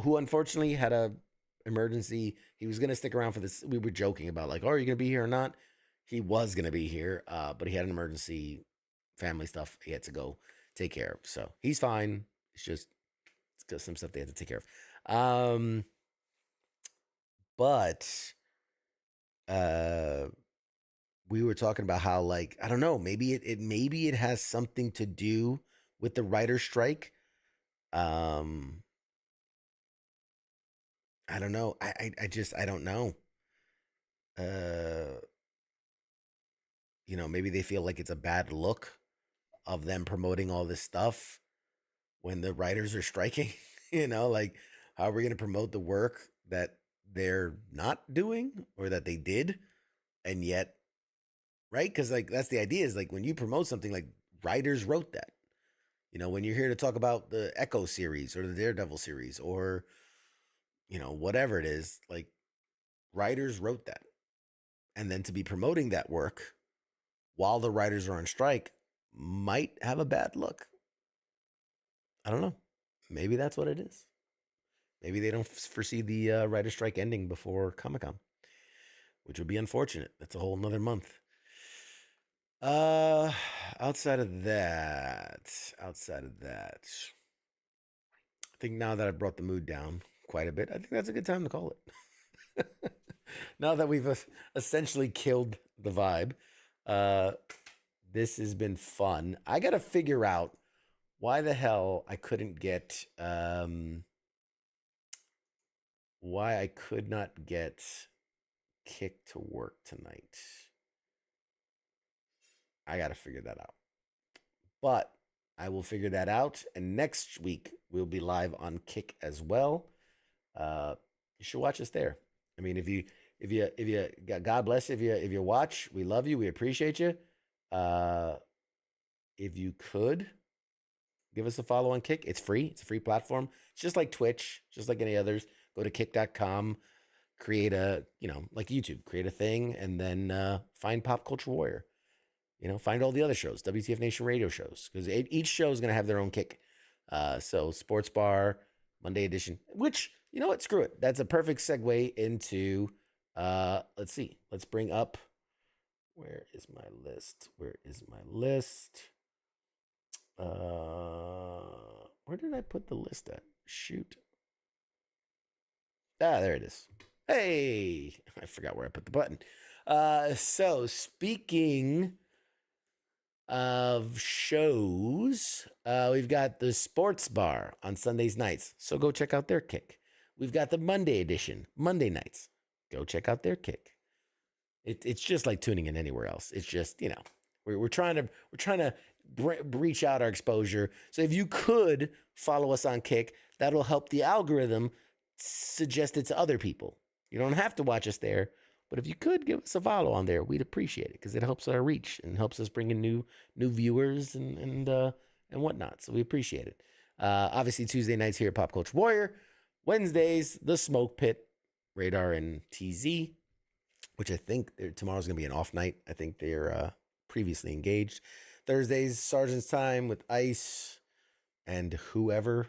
who unfortunately had a emergency. He was gonna stick around for this. We were joking about like, oh, are you gonna be here or not? He was gonna be here, but he had an emergency, family stuff he had to go take care of. So he's fine. It's got some stuff they had to take care of. But we were talking about how, like, I don't know, maybe it has something to do with the writer's strike. I don't know. I don't know. You know, maybe they feel like it's a bad look of them promoting all this stuff when the writers are striking. You know, like, how are we going to promote the work that they're not doing or that they did? And yet, right? Because, like, that's the idea is like when you promote something, like, writers wrote that. You know, when you're here to talk about the Echo series or the Daredevil series or, you know, whatever it is, like, writers wrote that. And then to be promoting that work while the writers are on strike might have a bad look. I don't know. Maybe that's what it is. Maybe they don't foresee the writer's strike ending before Comic-Con, which would be unfortunate. That's a whole nother month. Outside of that, I think now that I brought the mood down quite a bit, I think that's a good time to call it. Now that we've essentially killed the vibe, this has been fun. I got to figure out why the hell I couldn't get, why I could not get Kick to work tonight. I got to figure that out. But I will figure that out. And next week, we'll be live on Kick as well. You should watch us there. I mean, if you, God bless you, if you watch, we love you. We appreciate you. If you could give us a follow on Kick, it's free. It's a free platform. It's just like Twitch, just like any others. Go to kick.com, create a, like YouTube, create a thing, and then find Pop Culture Warrior. Find all the other shows, WTF Nation radio shows, because each show is going to have their own kick. So Sports Bar, Monday edition, which, you know what, screw it. That's a perfect segue into, let's see. Let's bring up, where is my list? Where did I put the list at? Shoot. There it is. Hey, I forgot where I put the button. So speaking of shows, we've got the Sports Bar on Sundays nights, so go check out their kick. We've got the Monday edition, Monday nights. Go check out their kick. It's just like tuning in anywhere else. It's just, we're trying to reach out our exposure. So if you could follow us on Kick, that'll help the algorithm suggest it to other people. You don't have to watch us there, but if you could give us a follow on there, we'd appreciate it, because it helps our reach and helps us bring in new viewers and whatnot. So we appreciate it. Obviously Tuesday nights here at Pop Culture Warrior. Wednesdays, the Smoke Pit, Radar and TZ, which I think tomorrow's going to be an off night. I think they're previously engaged. Thursdays, Sergeant's Time with Ice and whoever's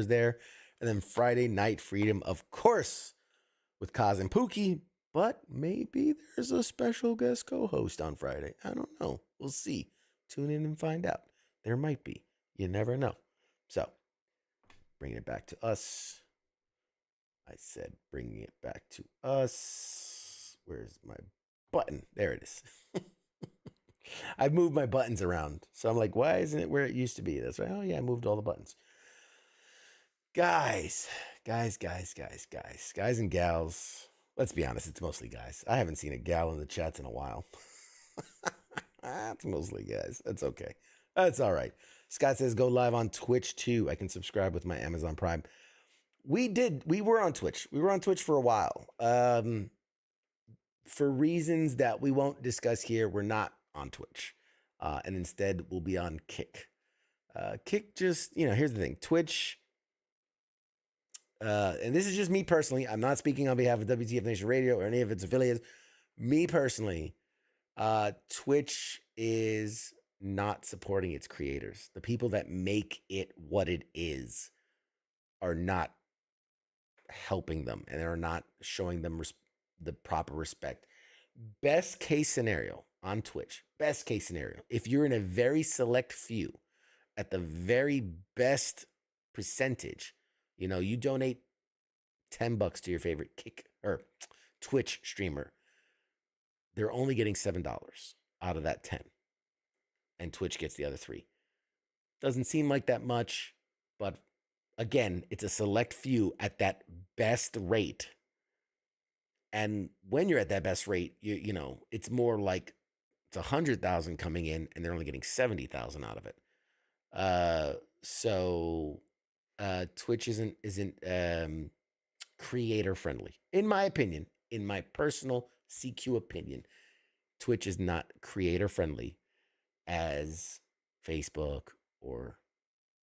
there. And then Friday Night Freedom, of course, with Kaz and Pookie. But maybe there's a special guest co-host on Friday. I don't know. We'll see. Tune in and find out. There might be. You never know. So, bringing it back to us. I said bringing it back to us. Where's my button? There it is. I've moved my buttons around. So I'm like, why isn't it where it used to be? That's right. Oh, yeah, I moved all the buttons. Guys and gals. Let's be honest, it's mostly guys. I haven't seen a gal in the chats in a while. It's mostly guys. That's okay. That's all right. Scott says, go live on Twitch too. I can subscribe with my Amazon Prime. We were on Twitch. We were on Twitch for a while. For reasons that we won't discuss here, we're not on Twitch. And instead, we'll be on Kick. Kick just, here's the thing. Twitch, and this is just me personally. I'm not speaking on behalf of WTF Nation Radio or any of its affiliates. Me personally, Twitch is not supporting its creators. The people that make it what it is are not helping them, and they're not showing them the proper respect. Best case scenario on Twitch, best case scenario, if you're in a very select few, at the very best percentage, you donate $10 to your favorite Kick or Twitch streamer, they're only getting $7 out of that 10, and Twitch gets the other 3. Doesn't seem like that much, but again, it's a select few at that best rate. And when you're at that best rate, it's more like it's 100,000 coming in, and they're only getting 70,000 out of it. So Twitch isn't creator friendly, in my opinion. In my personal CQ opinion, Twitch is not creator friendly as Facebook or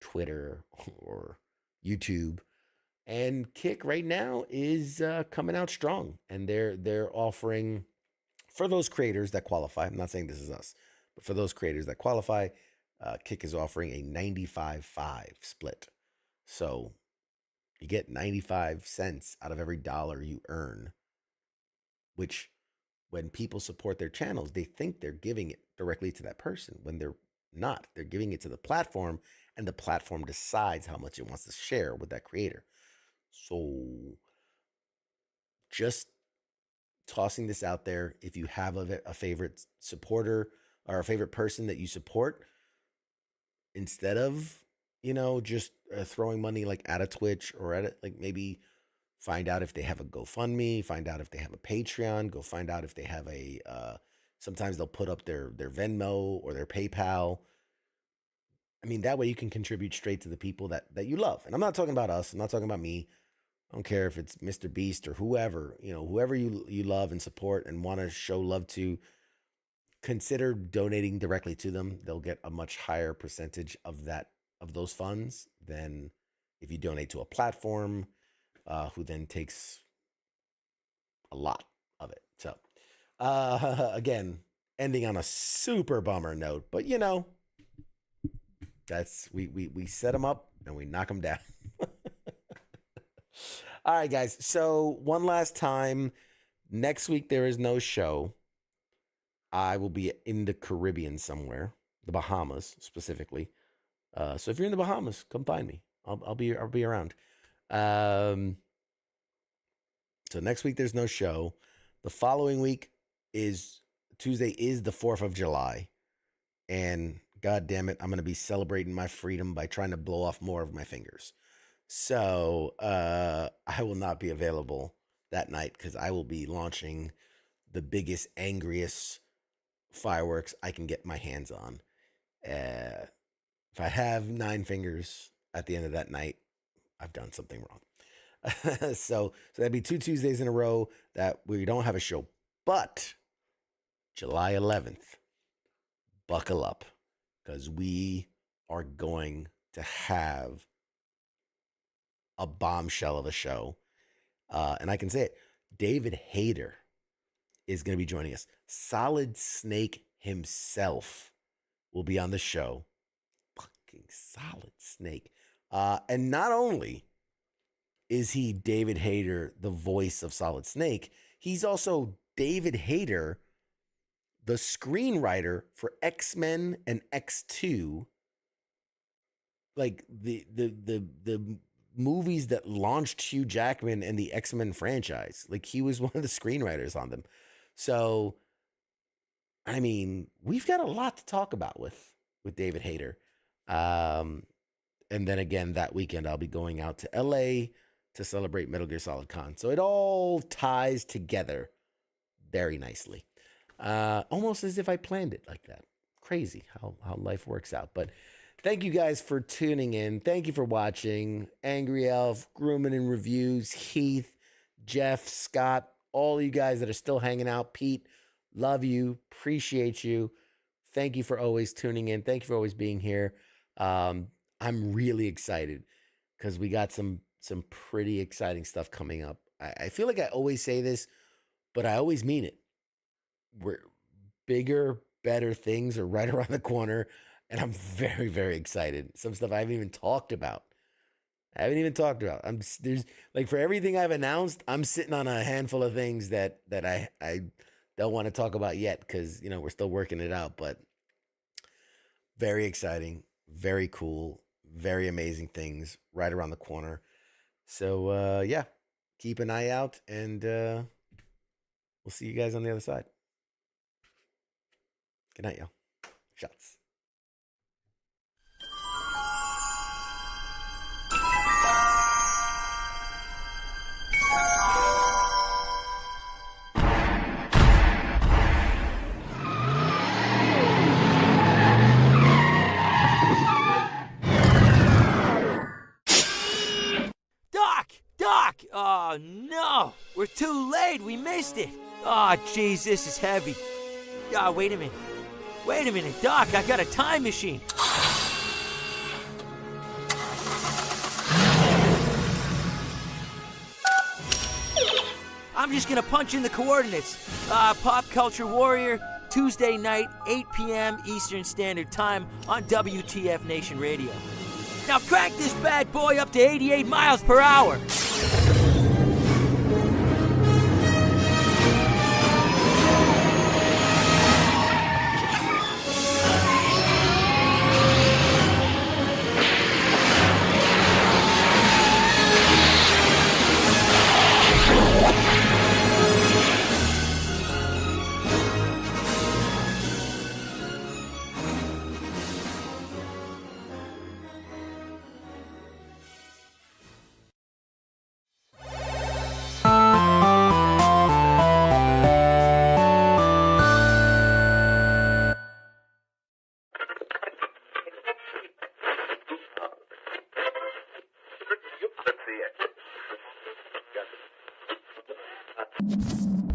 Twitter or YouTube. And Kick right now is coming out strong, and they're offering, for those creators that qualify, I'm not saying this is us, but for those creators that qualify, Kick is offering a 95-5 split. So you get 95 cents out of every dollar you earn, which when people support their channels, they think they're giving it directly to that person when they're not. They're giving it to the platform, and the platform decides how much it wants to share with that creator. So just tossing this out there. If you have a favorite supporter or a favorite person that you support, instead of, just throwing money like at a Twitch or at like maybe find out if they have a GoFundMe, find out if they have a Patreon, go find out if they have sometimes they'll put up their Venmo or their PayPal. I mean, that way you can contribute straight to the people that you love. And I'm not talking about us. I'm not talking about me. I don't care if it's Mr. Beast or whoever, whoever you love and support and want to show love to, consider donating directly to them. They'll get a much higher percentage of those funds than if you donate to a platform, who then takes a lot of it. So, again, ending on a super bummer note, but that's we set them up and we knock them down. All right, guys. So one last time, next week there is no show. I will be in the Caribbean somewhere, the Bahamas specifically. So if you're in the Bahamas, come find me. I'll be around. So next week there's no show. The following week is Tuesday is the 4th of July. And God damn it, I'm going to be celebrating my freedom by trying to blow off more of my fingers. So I will not be available that night because I will be launching the biggest, angriest fireworks I can get my hands on. If I have 9 fingers at the end of that night, I've done something wrong. So that'd be 2 Tuesdays in a row that we don't have a show. But July 11th, buckle up, because we are going to have a bombshell of a show. And I can say it, David Hayter is going to be joining us. Solid Snake himself will be on the show. Fucking Solid Snake. And not only is he David Hayter, the voice of Solid Snake, he's also David Hayter, the screenwriter for X-Men and X2, like the movies that launched Hugh Jackman and the X-Men franchise. Like, he was one of the screenwriters on them. So, I mean, we've got a lot to talk about with David Hayter. And then again, that weekend, I'll be going out to LA to celebrate Metal Gear Solid Con. So it all ties together very nicely. Almost as if I planned it like that. Crazy how life works out. But thank you guys for tuning in. Thank you for watching. Angry Elf, Grooming and Reviews, Heath, Jeff, Scott, all you guys that are still hanging out. Pete, love you. Appreciate you. Thank you for always tuning in. Thank you for always being here. I'm really excited because we got some pretty exciting stuff coming up. I feel like I always say this, but I always mean it. We're bigger, better things are right around the corner, and I'm very, very excited. Some stuff I haven't even talked about. There's like, for everything I've announced, I'm sitting on a handful of things that I don't want to talk about yet because, we're still working it out, but very exciting, very cool, very amazing things right around the corner. So, yeah, keep an eye out, and we'll see you guys on the other side. Good night, y'all. Shots. Doc! Oh, no! We're too late! We missed it! Oh, jeez, this is heavy. Ah, wait a minute, Doc, I got a time machine. I'm just gonna punch in the coordinates. Pop Culture Warrior, Tuesday night, 8 p.m. Eastern Standard Time on WTF Nation Radio. Now crank this bad boy up to 88 miles per hour. see it.